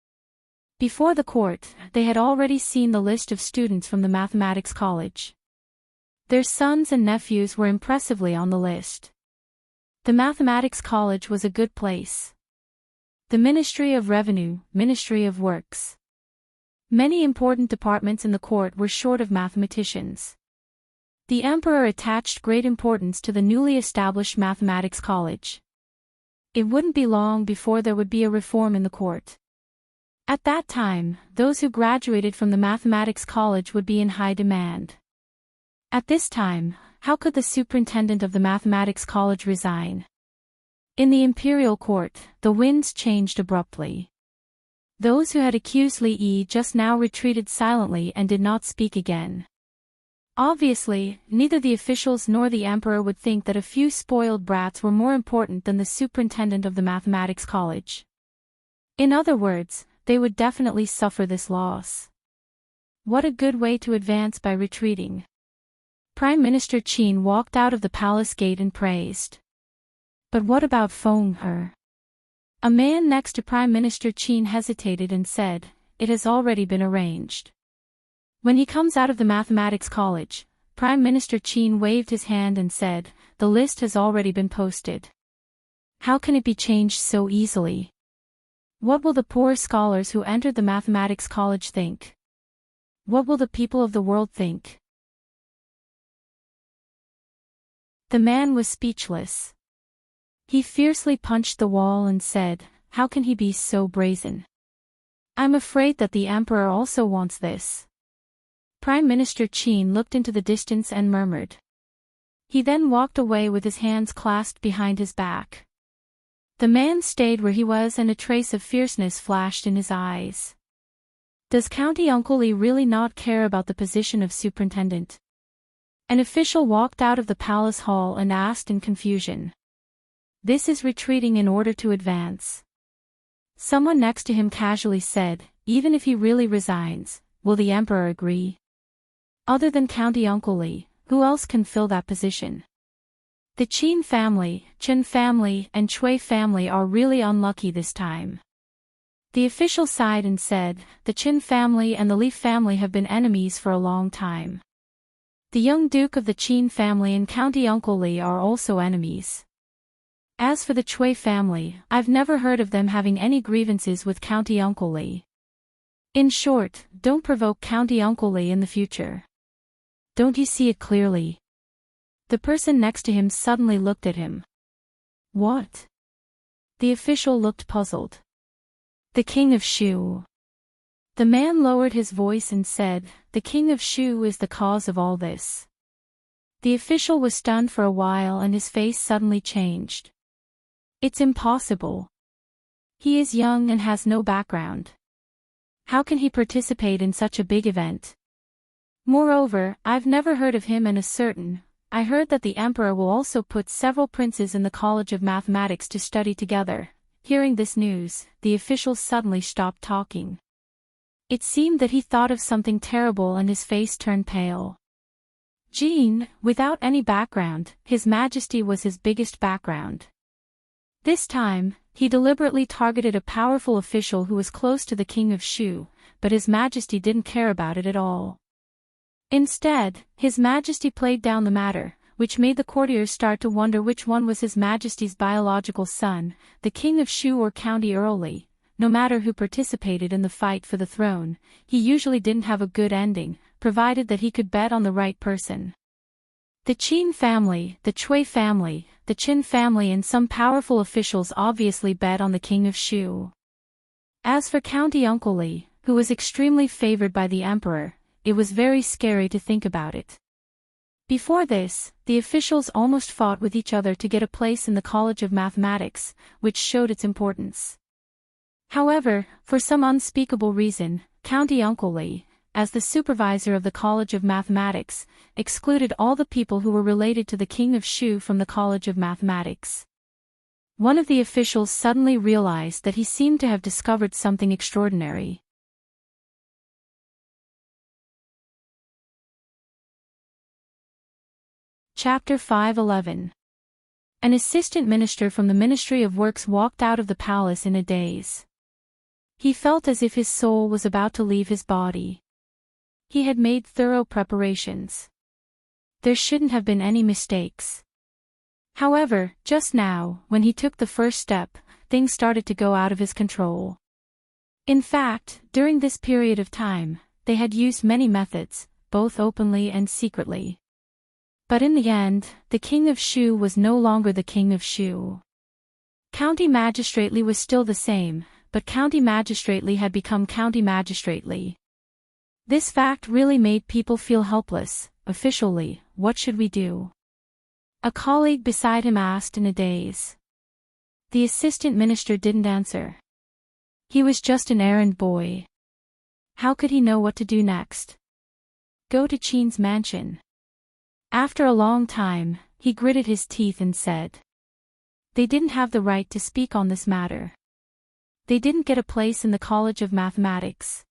Before the court, they had already seen the list of students from the mathematics college. Their sons and nephews were impressively on the list. The mathematics college was a good place. The Ministry of Revenue, Ministry of Works. Many important departments in the court were short of mathematicians. The emperor attached great importance to the newly established mathematics college. It wouldn't be long before there would be a reform in the court. At that time, those who graduated from the mathematics college would be in high demand. At this time, how could the superintendent of the mathematics college resign? In the imperial court, the winds changed abruptly. Those who had accused Li Yi just now retreated silently and did not speak again. Obviously, neither the officials nor the emperor would think that a few spoiled brats were more important than the superintendent of the mathematics college. In other words, they would definitely suffer this loss. What a good way to advance by retreating. Prime Minister Qin walked out of the palace gate and praised. But what about Feng He? A man next to Prime Minister Qin hesitated and said, "It has already been arranged." When he comes out of the mathematics college, Prime Minister Qin waved his hand and said, "The list has already been posted. How can it be changed so easily? What will the poor scholars who entered the mathematics college think? What will the people of the world think?" The man was speechless. He fiercely punched the wall and said, "How can he be so brazen? I'm afraid that the emperor also wants this." Prime Minister Qin looked into the distance and murmured. He then walked away with his hands clasped behind his back. The man stayed where he was and a trace of fierceness flashed in his eyes. Does County Uncle Li really not care about the position of superintendent? An official walked out of the palace hall and asked in confusion. "This is retreating in order to advance." Someone next to him casually said, "Even if he really resigns, will the emperor agree? Other than County Uncle Li, who else can fill that position? The Qin family, Chen family, and Chui family are really unlucky this time." The official sighed and said, "The Qin family and the Li family have been enemies for a long time. The young duke of the Qin family and County Uncle Li are also enemies. As for the Chui family, I've never heard of them having any grievances with County Uncle Li. In short, don't provoke County Uncle Li in the future. Don't you see it clearly?" The person next to him suddenly looked at him. "What?" The official looked puzzled. "The King of Shu." The man lowered his voice and said, "The King of Shu is the cause of all this." The official was stunned for a while and his face suddenly changed. "It's impossible. He is young and has no background. How can he participate in such a big event? Moreover, I've never heard of him and I heard that the emperor will also put several princes in the College of Mathematics to study together." Hearing this news, the official suddenly stopped talking. It seemed that he thought of something terrible and his face turned pale. Jin, without any background, His Majesty was his biggest background. This time, he deliberately targeted a powerful official who was close to the King of Shu, but His Majesty didn't care about it at all. Instead, His Majesty played down the matter, which made the courtiers start to wonder which one was His Majesty's biological son, the King of Shu or County Early. No matter who participated in the fight for the throne, he usually didn't have a good ending, provided that he could bet on the right person. The Qin family, the Cui family, the Qin family and some powerful officials obviously bet on the King of Shu. As for County Uncle Li, who was extremely favored by the emperor, it was very scary to think about it. Before this, the officials almost fought with each other to get a place in the College of Mathematics, which showed its importance. However, for some unspeakable reason, County Uncle Li, as the supervisor of the College of Mathematics, excluded all the people who were related to the King of Shu from the College of Mathematics. One of the officials suddenly realized that he seemed to have discovered something extraordinary. Chapter 5:11. An assistant minister from the Ministry of Works walked out of the palace in a daze. He felt as if his soul was about to leave his body. He had made thorough preparations. There shouldn't have been any mistakes. However, just now, when he took the first step, things started to go out of his control. In fact, during this period of time, they had used many methods, both openly and secretly. But in the end, the King of Shu was no longer the King of Shu. County Magistrately was still the same, but County Magistrately had become County Magistrately. This fact really made people feel helpless. Officially, what should we do? A colleague beside him asked in a daze. The assistant minister didn't answer. He was just an errand boy. How could he know what to do next? Go to Qin's mansion. After a long time, he gritted his teeth and said. They didn't have the right to speak on this matter. They didn't get a place in the College of Mathematics.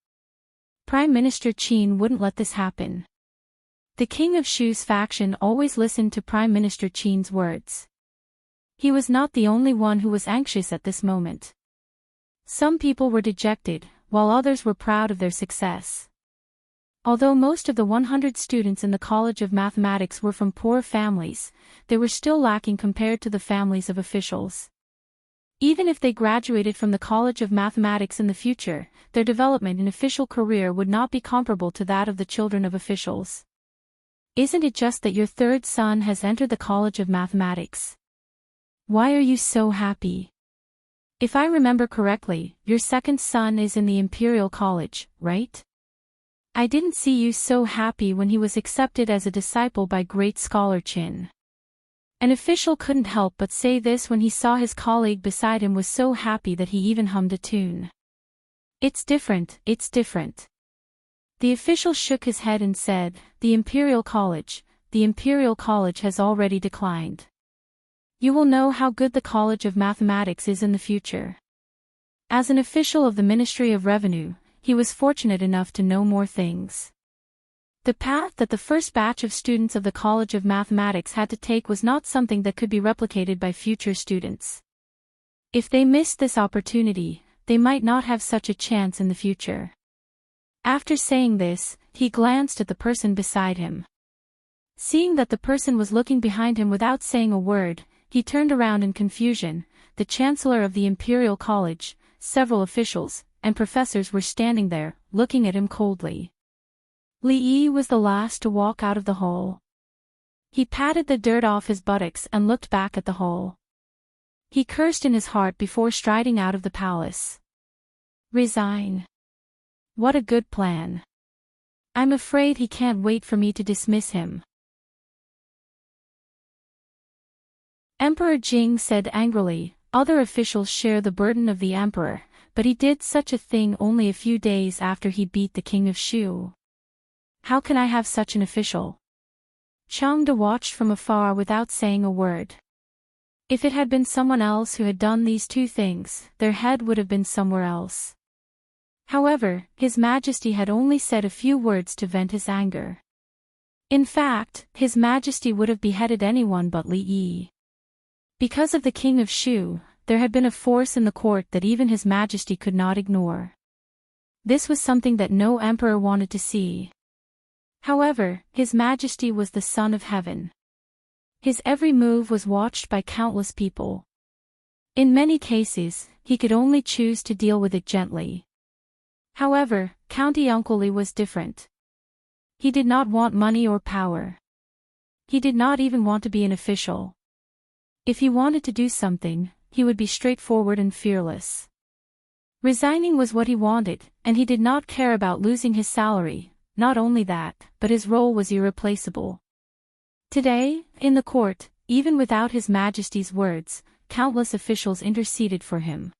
Prime Minister Qin wouldn't let this happen. The King of Shu's faction always listened to Prime Minister Qin's words. He was not the only one who was anxious at this moment. Some people were dejected, while others were proud of their success. Although most of the 100 students in the College of Mathematics were from poor families, they were still lacking compared to the families of officials. Even if they graduated from the College of Mathematics in the future, their development in official career would not be comparable to that of the children of officials. Isn't it just that your third son has entered the College of Mathematics? Why are you so happy? If I remember correctly, your second son is in the Imperial College, right? I didn't see you so happy when he was accepted as a disciple by great scholar Qin. An official couldn't help but say this when he saw his colleague beside him was so happy that he even hummed a tune. It's different, it's different. The official shook his head and said, the Imperial College has already declined. You will know how good the College of Mathematics is in the future. As an official of the Ministry of Revenue, he was fortunate enough to know more things. The path that the first batch of students of the College of Mathematics had to take was not something that could be replicated by future students. If they missed this opportunity, they might not have such a chance in the future. After saying this, he glanced at the person beside him. Seeing that the person was looking behind him without saying a word, he turned around in confusion. The Chancellor of the Imperial College, several officials, and professors were standing there, looking at him coldly. Li Yi was the last to walk out of the hall. He patted the dirt off his buttocks and looked back at the hall. He cursed in his heart before striding out of the palace. Resign. What a good plan. I'm afraid he can't wait for me to dismiss him. Emperor Jing said angrily, other officials share the burden of the emperor, but he did such a thing only a few days after he beat the King of Shu. How can I have such an official? Changde watched from afar without saying a word. If it had been someone else who had done these two things, their head would have been somewhere else. However, His Majesty had only said a few words to vent his anger. In fact, His Majesty would have beheaded anyone but Li Yi. Because of the King of Shu, there had been a force in the court that even His Majesty could not ignore. This was something that no emperor wanted to see. However, His Majesty was the Son of Heaven. His every move was watched by countless people. In many cases, he could only choose to deal with it gently. However, County Uncle Lee was different. He did not want money or power. He did not even want to be an official. If he wanted to do something, he would be straightforward and fearless. Resigning was what he wanted, and he did not care about losing his salary. Not only that, but his role was irreplaceable. Today, in the court, even without His Majesty's words, countless officials interceded for him.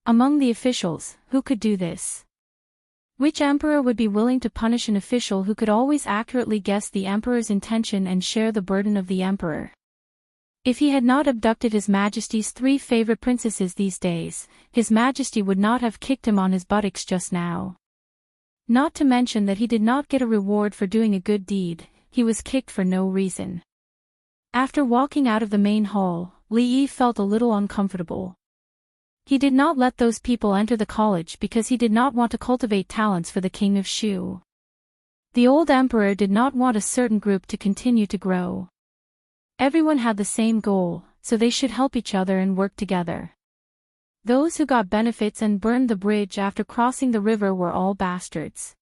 Among the officials, who could do this? Which emperor would be willing to punish an official who could always accurately guess the emperor's intention and share the burden of the emperor? If he had not abducted His Majesty's 3 favorite princesses these days, His Majesty would not have kicked him on his buttocks just now. Not to mention that he did not get a reward for doing a good deed, he was kicked for no reason. After walking out of the main hall, Li Yi felt a little uncomfortable. He did not let those people enter the college because he did not want to cultivate talents for the king of Shu. The old emperor did not want a certain group to continue to grow. Everyone had the same goal, so they should help each other and work together. Those who got benefits and burned the bridge after crossing the river were all bastards.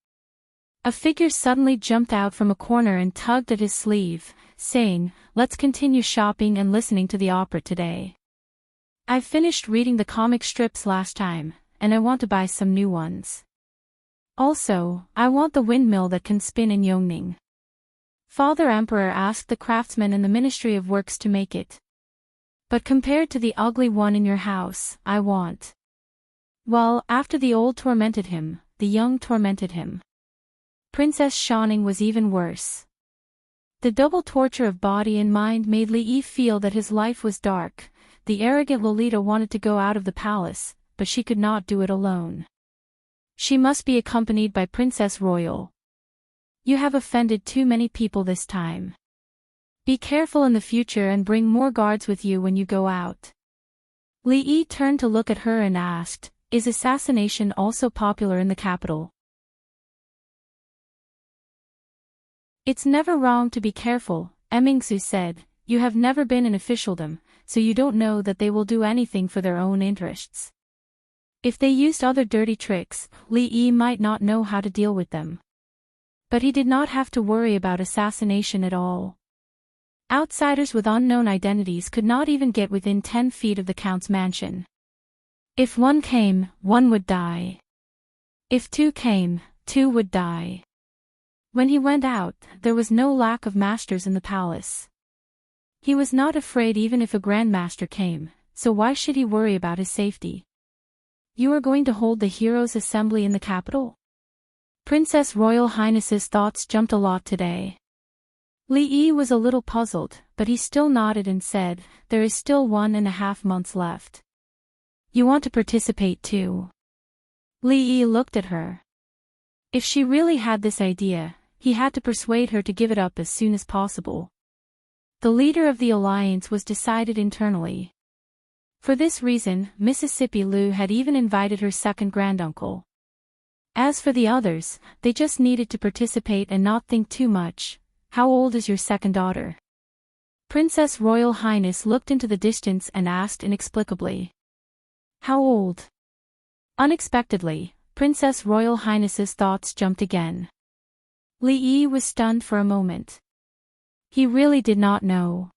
A figure suddenly jumped out from a corner and tugged at his sleeve, saying, "Let's continue shopping and listening to the opera today. I finished reading the comic strips last time, and I want to buy some new ones. Also, I want the windmill that can spin in Yongning." Father Emperor asked the craftsmen in the Ministry of Works to make it. "But compared to the ugly one in your house, I want." Well, after the old tormented him, the young tormented him. Princess Shining was even worse. The double torture of body and mind made Li Yi feel that his life was dark. The arrogant Lolita wanted to go out of the palace, but she could not do it alone. She must be accompanied by Princess Royal. "You have offended too many people this time. Be careful in the future and bring more guards with you when you go out." Li Yi turned to look at her and asked, "Is assassination also popular in the capital?" "It's never wrong to be careful," Emingsu said. "You have never been in officialdom, so you don't know that they will do anything for their own interests. If they used other dirty tricks, Li Yi might not know how to deal with them." But he did not have to worry about assassination at all. Outsiders with unknown identities could not even get within 10 feet of the Count's mansion. If one came, one would die. If 2 came, 2 would die. When he went out, there was no lack of masters in the palace. He was not afraid even if a grandmaster came, so why should he worry about his safety? "You are going to hold the Heroes' Assembly in the capital?" Princess Royal Highness's thoughts jumped a lot today. Li Yi was a little puzzled, but he still nodded and said, "There is still 1.5 months left. You want to participate too?" Li Yi looked at her. If she really had this idea, he had to persuade her to give it up as soon as possible. The leader of the alliance was decided internally. For this reason, Mississippi Lu had even invited her second granduncle. As for the others, they just needed to participate and not think too much. "How old is your second daughter?" Princess Royal Highness looked into the distance and asked inexplicably. "How old?" Unexpectedly, Princess Royal Highness's thoughts jumped again. Li Yi was stunned for a moment. He really did not know.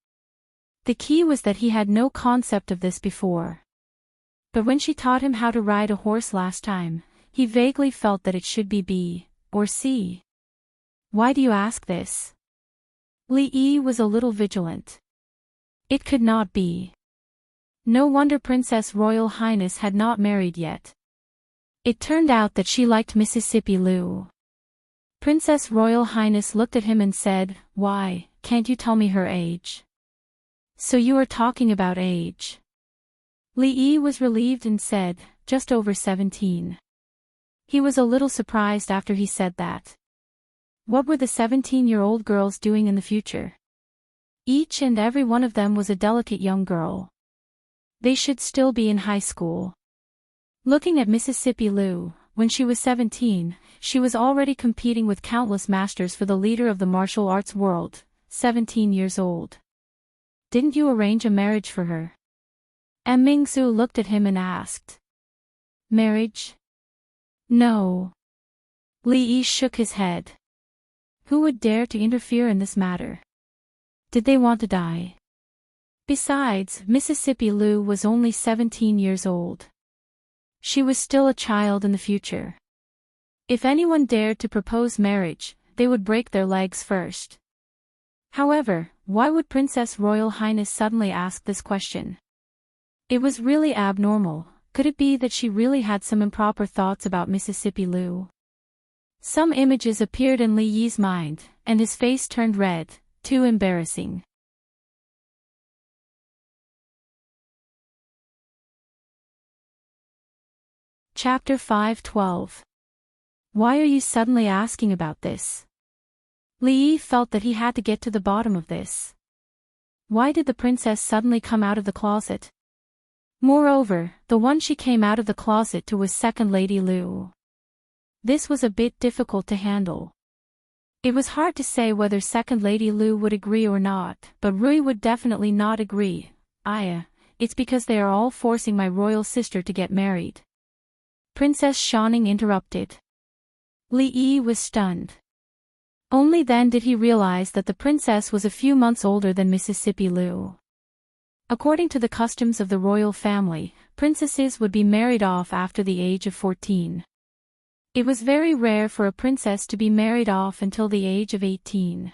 The key was that he had no concept of this before. But when she taught him how to ride a horse last time, he vaguely felt that it should be B, or C. "Why do you ask this?" Li Yi was a little vigilant. It could not be. No wonder Princess Royal Highness had not married yet. It turned out that she liked Mississippi Lu. Princess Royal Highness looked at him and said, "Why, can't you tell me her age?" "So you are talking about age." Li Yi was relieved and said, "Just over 17. He was a little surprised after he said that. What were the 17-year-old girls doing in the future? Each and every one of them was a delicate young girl. They should still be in high school. Looking at Mississippi Lu, when she was 17, she was already competing with countless masters for the leader of the martial arts world, 17 years old. Didn't you arrange a marriage for her? Mingzu looked at him and asked. Marriage? No. Li Yi shook his head. Who would dare to interfere in this matter? Did they want to die? Besides, Mississippi Liu was only 17 years old. She was still a child in the future. If anyone dared to propose marriage, they would break their legs first. However, why would Princess Royal Highness suddenly ask this question? It was really abnormal. Could it be that she really had some improper thoughts about Mississippi Liu? Some images appeared in Li Yi's mind, and his face turned red. Too embarrassing. Chapter 5:12. Why are you suddenly asking about this? Li Yi felt that he had to get to the bottom of this. Why did the princess suddenly come out of the closet? Moreover, the one she came out of the closet to was Second Lady Liu. This was a bit difficult to handle. It was hard to say whether Second Lady Liu would agree or not, but Rui would definitely not agree. It's because they are all forcing my royal sister to get married. Princess Xiaoning interrupted. Li Yi was stunned. Only then did he realize that the princess was a few months older than Mississippi Liu. According to the customs of the royal family, princesses would be married off after the age of 14. It was very rare for a princess to be married off until the age of 18.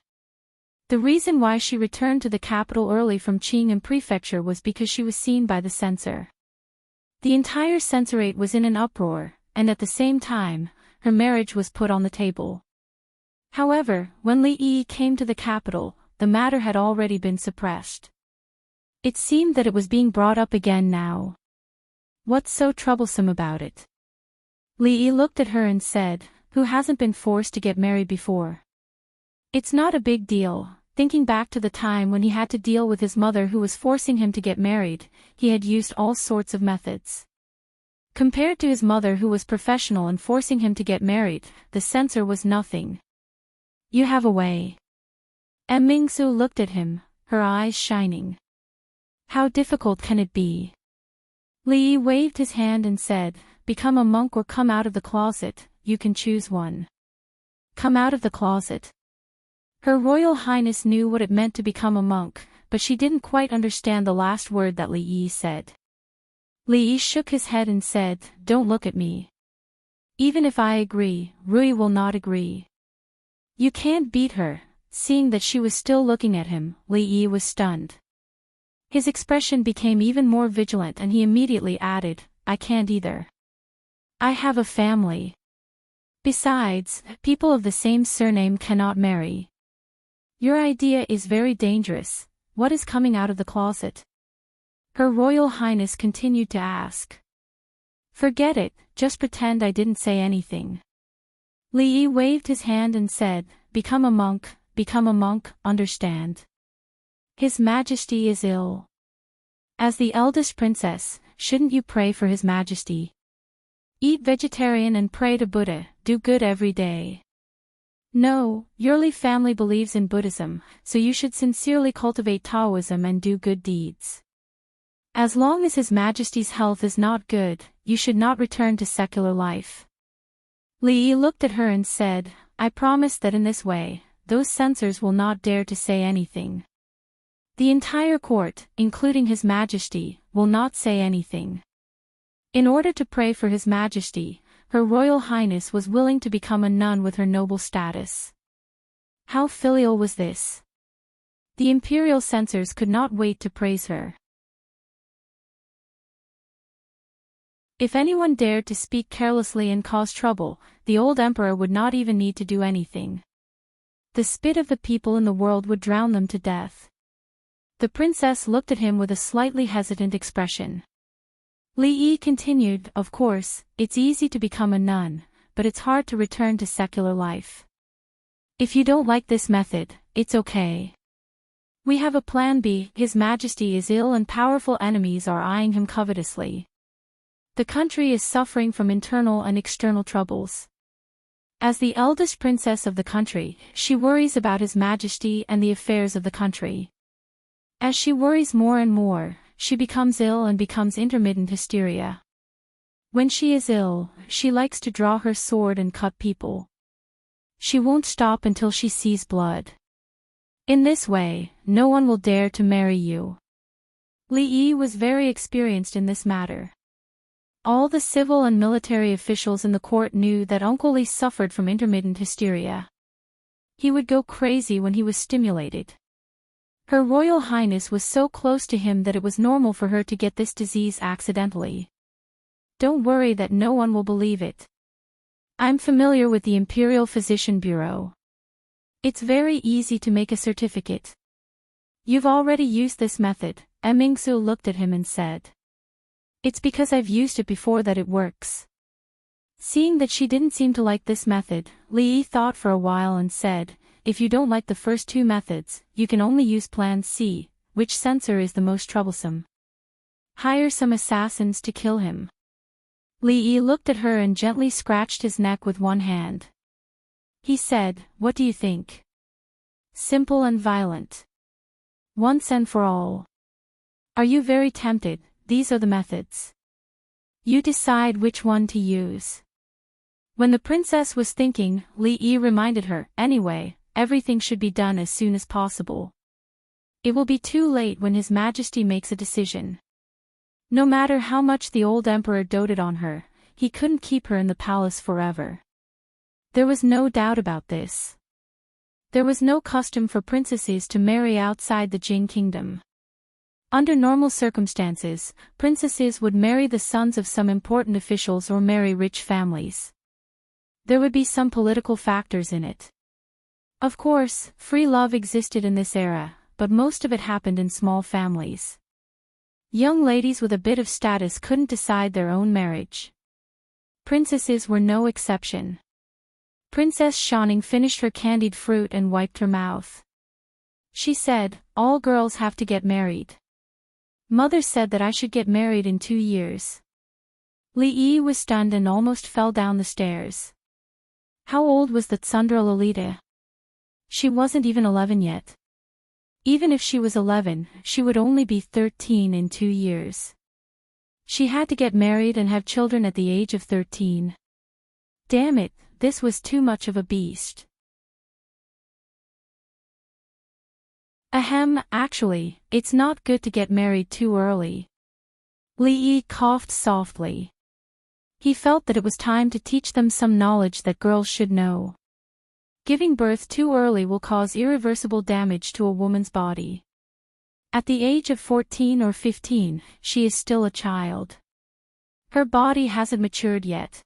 The reason why she returned to the capital early from Qingham Prefecture was because she was seen by the censor. The entire censorate was in an uproar, and at the same time, her marriage was put on the table. However, when Li Yi came to the capital, the matter had already been suppressed. It seemed that it was being brought up again now. What's so troublesome about it? Li Yi looked at her and said, who hasn't been forced to get married before? It's not a big deal. Thinking back to the time when he had to deal with his mother who was forcing him to get married, he had used all sorts of methods. Compared to his mother who was professional and forcing him to get married, the censor was nothing. You have a way. Mingzu looked at him, her eyes shining. How difficult can it be? Li Yi waved his hand and said, become a monk or come out of the closet, you can choose one. Come out of the closet. Her Royal Highness knew what it meant to become a monk, but she didn't quite understand the last word that Li Yi said. Li Yi shook his head and said, don't look at me. Even if I agree, Rui will not agree. You can't beat her. Seeing that she was still looking at him, Li Yi was stunned. His expression became even more vigilant and he immediately added, I can't either. I have a family. Besides, people of the same surname cannot marry. Your idea is very dangerous. What is coming out of the closet? Her Royal Highness continued to ask. Forget it, just pretend I didn't say anything. Li Yi waved his hand and said, become a monk, understand? His Majesty is ill. As the eldest princess, shouldn't you pray for His Majesty? Eat vegetarian and pray to Buddha, do good every day. No, your Li family believes in Buddhism, so you should sincerely cultivate Taoism and do good deeds. As long as His Majesty's health is not good, you should not return to secular life. Li Yi looked at her and said, I promise that in this way, those censors will not dare to say anything. The entire court, including His Majesty, will not say anything. In order to pray for His Majesty, Her Royal Highness was willing to become a nun with her noble status. How filial was this? The imperial censors could not wait to praise her. If anyone dared to speak carelessly and cause trouble, the old emperor would not even need to do anything. The spit of the people in the world would drown them to death. The princess looked at him with a slightly hesitant expression. Li Yi continued, of course, it's easy to become a nun, but it's hard to return to secular life. If you don't like this method, it's okay. We have a plan B. His Majesty is ill and powerful enemies are eyeing him covetously. The country is suffering from internal and external troubles. As the eldest princess of the country, she worries about His Majesty and the affairs of the country. As she worries more and more, she becomes ill and becomes intermittent hysteria. When she is ill, she likes to draw her sword and cut people. She won't stop until she sees blood. In this way, no one will dare to marry you. Li Yi was very experienced in this matter. All the civil and military officials in the court knew that Uncle Li suffered from intermittent hysteria. He would go crazy when he was stimulated. Her Royal Highness was so close to him that it was normal for her to get this disease accidentally. Don't worry that no one will believe it. I'm familiar with the Imperial Physician Bureau. It's very easy to make a certificate. You've already used this method, Mingsu looked at him and said. It's because I've used it before that it works. Seeing that she didn't seem to like this method, Li Yi thought for a while and said, if you don't like the first two methods, you can only use Plan C, which censor is the most troublesome. Hire some assassins to kill him. Li Yi looked at her and gently scratched his neck with one hand. He said, what do you think? Simple and violent. Once and for all. Are you very tempted? These are the methods. You decide which one to use. When the princess was thinking, Li Yi reminded her, anyway, everything should be done as soon as possible. It will be too late when His Majesty makes a decision. No matter how much the old emperor doted on her, he couldn't keep her in the palace forever. There was no doubt about this. There was no custom for princesses to marry outside the Jing kingdom. Under normal circumstances, princesses would marry the sons of some important officials or marry rich families. There would be some political factors in it. Of course, free love existed in this era, but most of it happened in small families. Young ladies with a bit of status couldn't decide their own marriage. Princesses were no exception. Princess Shanning finished her candied fruit and wiped her mouth. She said, all girls have to get married. Mother said that I should get married in 2 years. Li Yi was stunned and almost fell down the stairs. How old was that Tsundra Lolita? She wasn't even 11 yet. Even if she was 11, she would only be 13 in 2 years. She had to get married and have children at the age of 13. Damn it, this was too much of a beast. Ahem, actually, it's not good to get married too early. Li Yi coughed softly. He felt that it was time to teach them some knowledge that girls should know. Giving birth too early will cause irreversible damage to a woman's body. At the age of 14 or 15, she is still a child. Her body hasn't matured yet.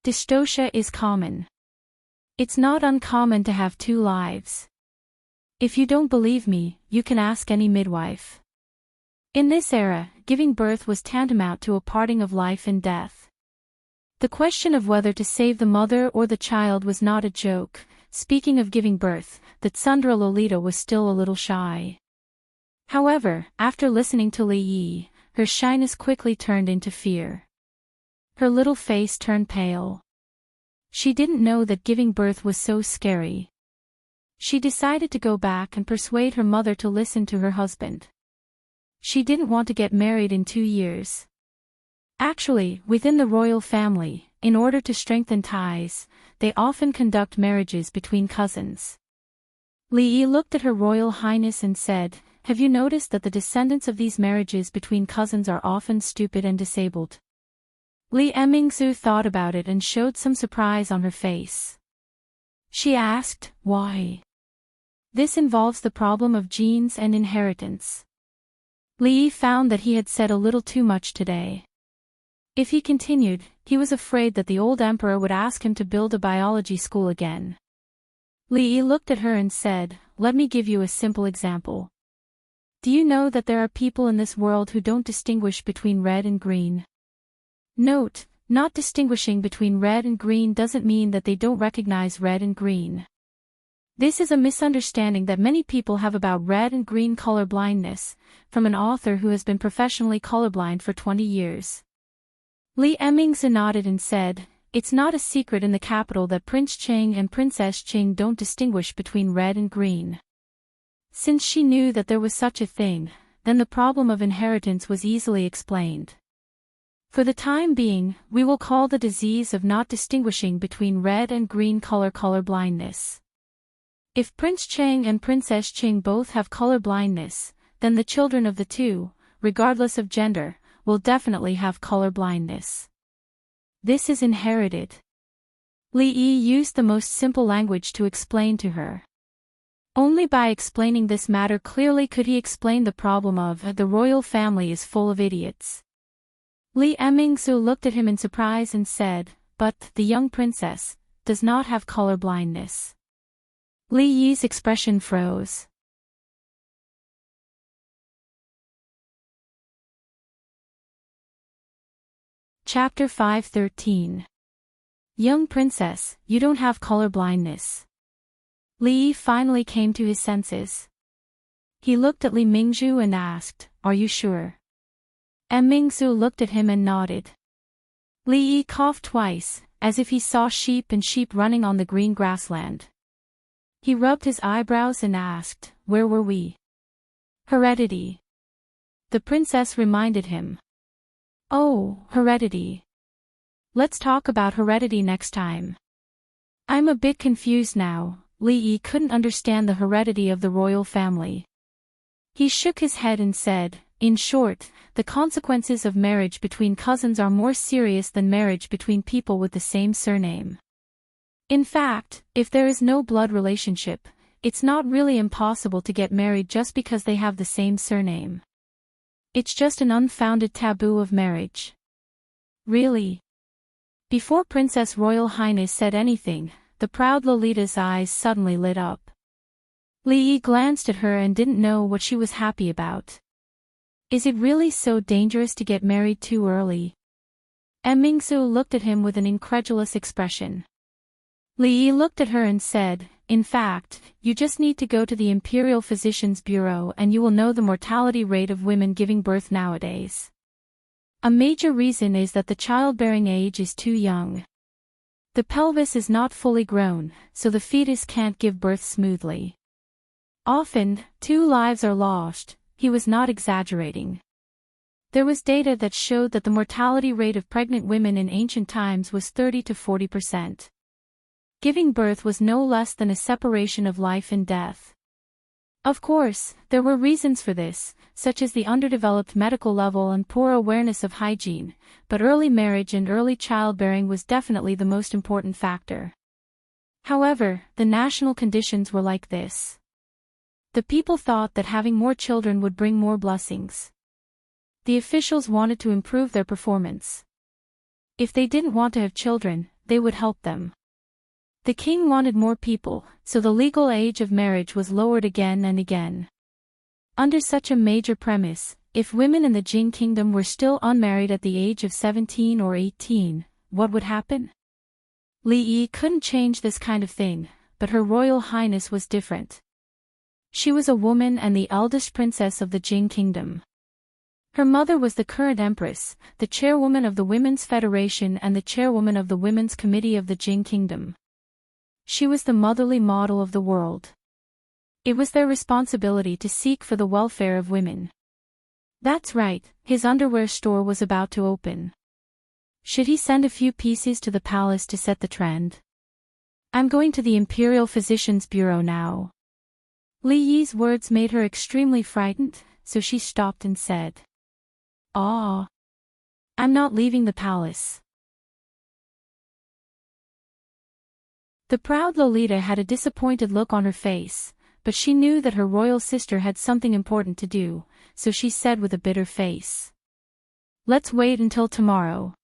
Dystocia is common. It's not uncommon to have 2 lives. If you don't believe me, you can ask any midwife. In this era, giving birth was tantamount to a parting of life and death. The question of whether to save the mother or the child was not a joke. Speaking of giving birth, the Tsundra Lolita was still a little shy. However, after listening to Li Yi, her shyness quickly turned into fear. Her little face turned pale. She didn't know that giving birth was so scary. She decided to go back and persuade her mother to listen to her husband. She didn't want to get married in 2 years. Actually, within the royal family, in order to strengthen ties, they often conduct marriages between cousins. Li Yi looked at Her Royal Highness and said, have you noticed that the descendants of these marriages between cousins are often stupid and disabled? Li Mingzu thought about it and showed some surprise on her face. She asked, why? This involves the problem of genes and inheritance. Li Yi found that he had said a little too much today. If he continued, he was afraid that the old emperor would ask him to build a biology school again. Li Yi looked at her and said, let me give you a simple example. Do you know that there are people in this world who don't distinguish between red and green? Note, not distinguishing between red and green doesn't mean that they don't recognize red and green. This is a misunderstanding that many people have about red and green color blindness, from an author who has been professionally colorblind for 20 years. Li Emmingsu nodded and said, "It's not a secret in the capital that Prince Ching and Princess Ching don't distinguish between red and green." Since she knew that there was such a thing, then the problem of inheritance was easily explained. For the time being, we will call the disease of not distinguishing between red and green color blindness. If Prince Ching and Princess Ching both have color blindness, then the children of the two, regardless of gender, will definitely have color blindness. This is inherited. Li Yi used the most simple language to explain to her. Only by explaining this matter clearly could he explain the problem of the royal family is full of idiots. Li Emmingsu looked at him in surprise and said, "But the young princess does not have color blindness." Li Yi's expression froze. Chapter 5:13. Young princess, you don't have color blindness. Li Yi finally came to his senses. He looked at Li Mingzhu and asked, "Are you sure?" Mingzhu looked at him and nodded. Li Yi coughed twice, as if he saw sheep running on the green grassland. He rubbed his eyebrows and asked, "Where were we?" "Heredity." The princess reminded him. "Oh, heredity. Let's talk about heredity next time." "I'm a bit confused now." Li Yi couldn't understand the heredity of the royal family. He shook his head and said, "In short, the consequences of marriage between cousins are more serious than marriage between people with the same surname. In fact, if there is no blood relationship, it's not really impossible to get married just because they have the same surname. It's just an unfounded taboo of marriage." "Really?" Before Princess Royal Highness said anything, the proud Lolita's eyes suddenly lit up. Li Yi glanced at her and didn't know what she was happy about. Is it really so dangerous to get married too early? Mingzhu looked at him with an incredulous expression. Li Yi looked at her and said, "In fact, you just need to go to the Imperial Physicians Bureau and you will know the mortality rate of women giving birth nowadays. A major reason is that the childbearing age is too young. The pelvis is not fully grown, so the fetus can't give birth smoothly. Often, 2 lives are lost." He was not exaggerating. There was data that showed that the mortality rate of pregnant women in ancient times was 30 to 40%. Giving birth was no less than a separation of life and death. Of course, there were reasons for this, such as the underdeveloped medical level and poor awareness of hygiene, but early marriage and early childbearing was definitely the most important factor. However, the national conditions were like this. The people thought that having more children would bring more blessings. The officials wanted to improve their performance. If they didn't want to have children, they would help them. The king wanted more people, so the legal age of marriage was lowered again and again. Under such a major premise, if women in the Jing kingdom were still unmarried at the age of 17 or 18, what would happen? Li Yi couldn't change this kind of thing, but Her Royal Highness was different. She was a woman and the eldest princess of the Jing kingdom. Her mother was the current empress, the chairwoman of the Women's Federation and the chairwoman of the Women's Committee of the Jing kingdom. She was the motherly model of the world. It was their responsibility to seek for the welfare of women. That's right, his underwear store was about to open. Should he send a few pieces to the palace to set the trend? "I'm going to the Imperial Physicians Bureau now." Li Yi's words made her extremely frightened, so she stopped and said, "Ah, I'm not leaving the palace." The proud Lolita had a disappointed look on her face, but she knew that her royal sister had something important to do, so she said with a bitter face, "Let's wait until tomorrow."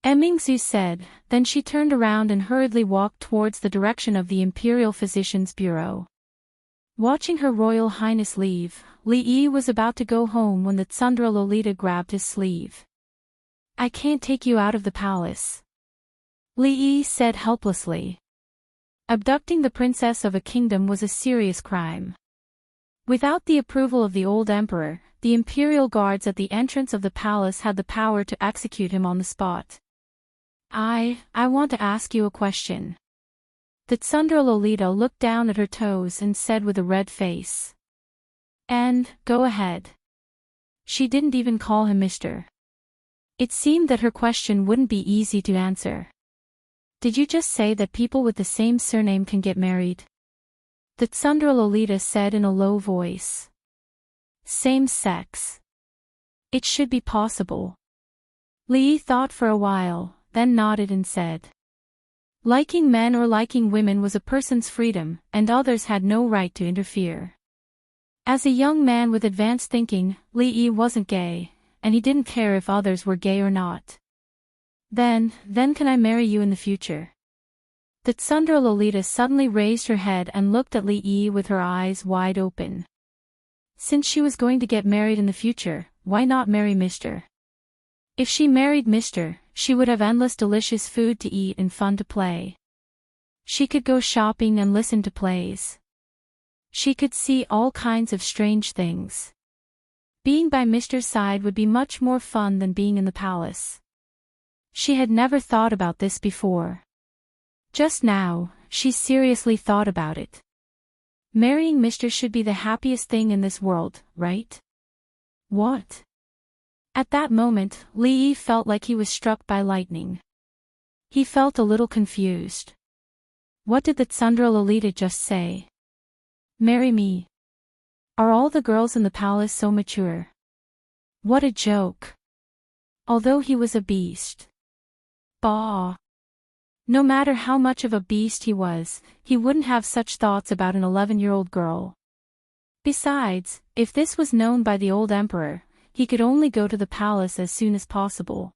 Mingzhu said, then she turned around and hurriedly walked towards the direction of the Imperial Physicians Bureau. Watching Her Royal Highness leave, Li Yi was about to go home when the Tsundra Lolita grabbed his sleeve. "I can't take you out of the palace," Li Yi said helplessly. Abducting the princess of a kingdom was a serious crime. Without the approval of the old emperor, the imperial guards at the entrance of the palace had the power to execute him on the spot. I want to ask you a question. The Tsundere Lolita looked down at her toes and said with a red face. And, go ahead. She didn't even call him Mr. It seemed that her question wouldn't be easy to answer. Did you just say that people with the same surname can get married? The Tsundere Lolita said in a low voice. Same sex. It should be possible. Li thought for a while, then nodded and said. Liking men or liking women was a person's freedom, and others had no right to interfere. As a young man with advanced thinking, Li wasn't gay, and he didn't care if others were gay or not. Then can I marry you in the future? The Tsundere Lolita suddenly raised her head and looked at Li with her eyes wide open. Since she was going to get married in the future, why not marry Mr.? If she married Mr., she would have endless delicious food to eat and fun to play. She could go shopping and listen to plays. She could see all kinds of strange things. Being by Mr.'s side would be much more fun than being in the palace. She had never thought about this before. Just now, she seriously thought about it. Marrying Mr. should be the happiest thing in this world, right? What? At that moment, Li felt like he was struck by lightning. He felt a little confused. What did the Tsundere Lolita just say? Marry me. Are all the girls in the palace so mature? What a joke. Although he was a beast. Bah. No matter how much of a beast he was, he wouldn't have such thoughts about an 11-year-old girl. Besides, if this was known by the old emperor, he could only go to the palace as soon as possible.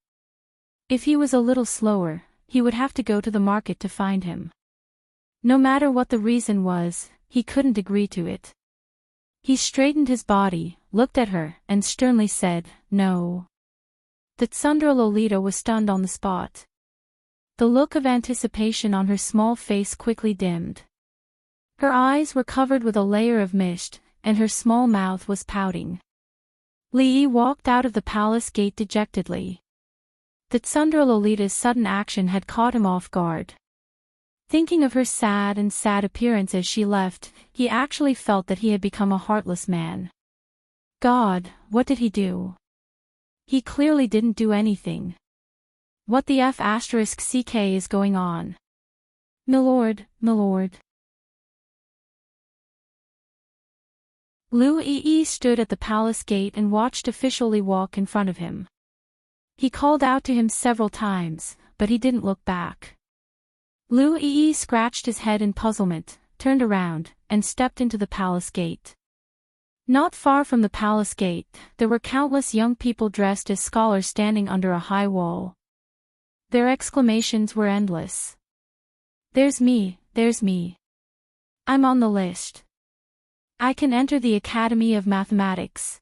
If he was a little slower, he would have to go to the market to find him. No matter what the reason was, he couldn't agree to it. He straightened his body, looked at her, and sternly said, no. The Tsundere Lolita was stunned on the spot. The look of anticipation on her small face quickly dimmed. Her eyes were covered with a layer of mist, and her small mouth was pouting. Li walked out of the palace gate dejectedly. The Tsundere Lolita's sudden action had caught him off guard. Thinking of her sad appearance as she left, he actually felt that he had become a heartless man. God, what did he do? He clearly didn't do anything. What the F***ck is going on? Milord. Lu Yi stood at the palace gate and watched official Li walk in front of him. He called out to him several times, but he didn't look back. Lu Yi scratched his head in puzzlement, turned around, and stepped into the palace gate. Not far from the palace gate, there were countless young people dressed as scholars standing under a high wall. Their exclamations were endless. There's me. I'm on the list. I can enter the Academy of Mathematics.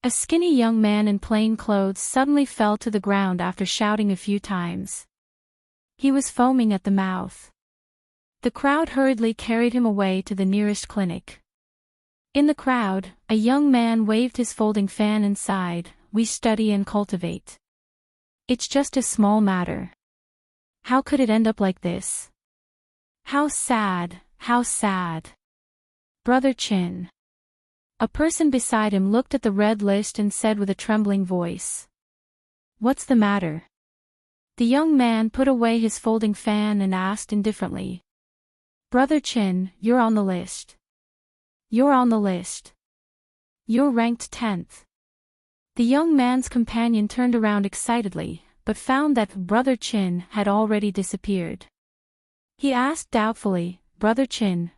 A skinny young man in plain clothes suddenly fell to the ground after shouting a few times. He was foaming at the mouth. The crowd hurriedly carried him away to the nearest clinic. In the crowd, a young man waved his folding fan and sighed, "We study and cultivate. It's just a small matter. How could it end up like this? How sad. Brother Chin." A person beside him looked at the red list and said with a trembling voice. "What's the matter?" The young man put away his folding fan and asked indifferently. "Brother Chin, you're on the list. You're on the list. You're ranked 10th. The young man's companion turned around excitedly, but found that Brother Chin had already disappeared. He asked doubtfully, Brother Chin.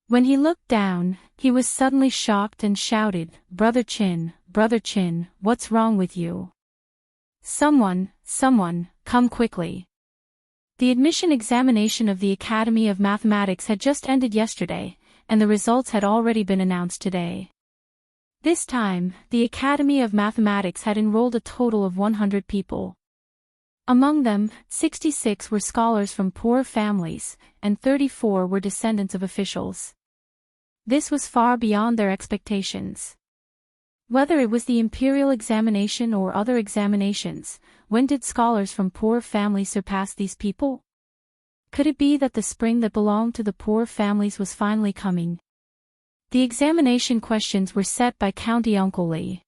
When he looked down, he was suddenly shocked and shouted, Brother Chin, what's wrong with you? Someone, come quickly." The admission examination of the Academy of Mathematics had just ended yesterday, and the results had already been announced today. This time, the Academy of Mathematics had enrolled a total of 100 people. Among them, 66 were scholars from poor families, and 34 were descendants of officials. This was far beyond their expectations. Whether it was the imperial examination or other examinations, when did scholars from poor families surpass these people? Could it be that the spring that belonged to the poor families was finally coming? The examination questions were set by County Uncle Lee.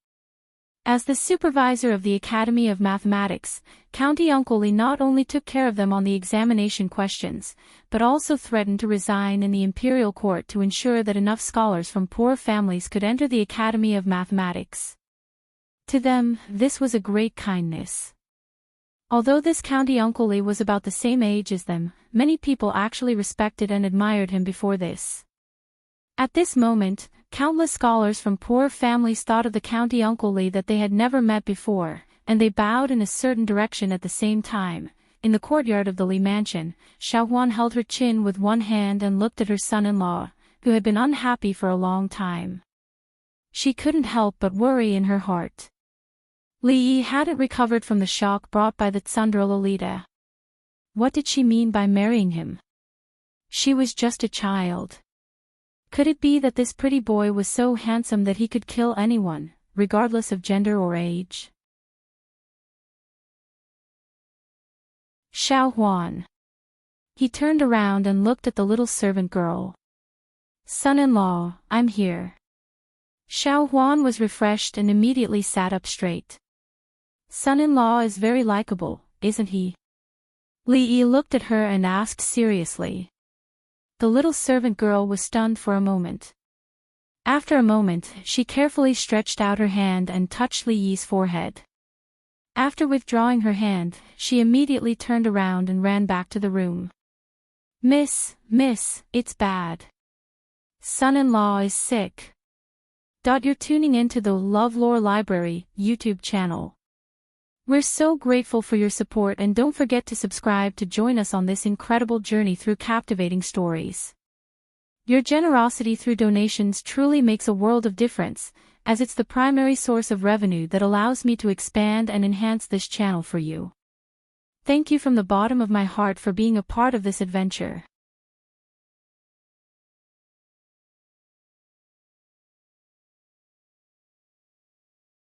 As the supervisor of the Academy of Mathematics, County Uncle Lee not only took care of them on the examination questions, but also threatened to resign in the imperial court to ensure that enough scholars from poor families could enter the Academy of Mathematics. To them, this was a great kindness. Although this County Uncle Lee was about the same age as them, many people actually respected and admired him before this. At this moment, countless scholars from poor families thought of the County Uncle Lee that they had never met before, and they bowed in a certain direction at the same time. In the courtyard of the Lee mansion, Xiao Huan held her chin with one hand and looked at her son-in-law, who had been unhappy for a long time. She couldn't help but worry in her heart. Li Yi hadn't recovered from the shock brought by the Tsundere Lolita. What did she mean by marrying him? She was just a child. Could it be that this pretty boy was so handsome that he could kill anyone, regardless of gender or age? Xiao Huan. He turned around and looked at the little servant girl. Son-in-law, I'm here. Xiao Huan was refreshed and immediately sat up straight. Son-in-law is very likable, isn't he? Li Yi looked at her and asked seriously. The little servant girl was stunned for a moment. After a moment, she carefully stretched out her hand and touched Li Yi's forehead. After withdrawing her hand, she immediately turned around and ran back to the room. Miss, it's bad. Son-in-law is sick. You're tuning into the LoveLore Library YouTube channel. We're so grateful for your support, and don't forget to subscribe to join us on this incredible journey through captivating stories. Your generosity through donations truly makes a world of difference, as it's the primary source of revenue that allows me to expand and enhance this channel for you. Thank you from the bottom of my heart for being a part of this adventure.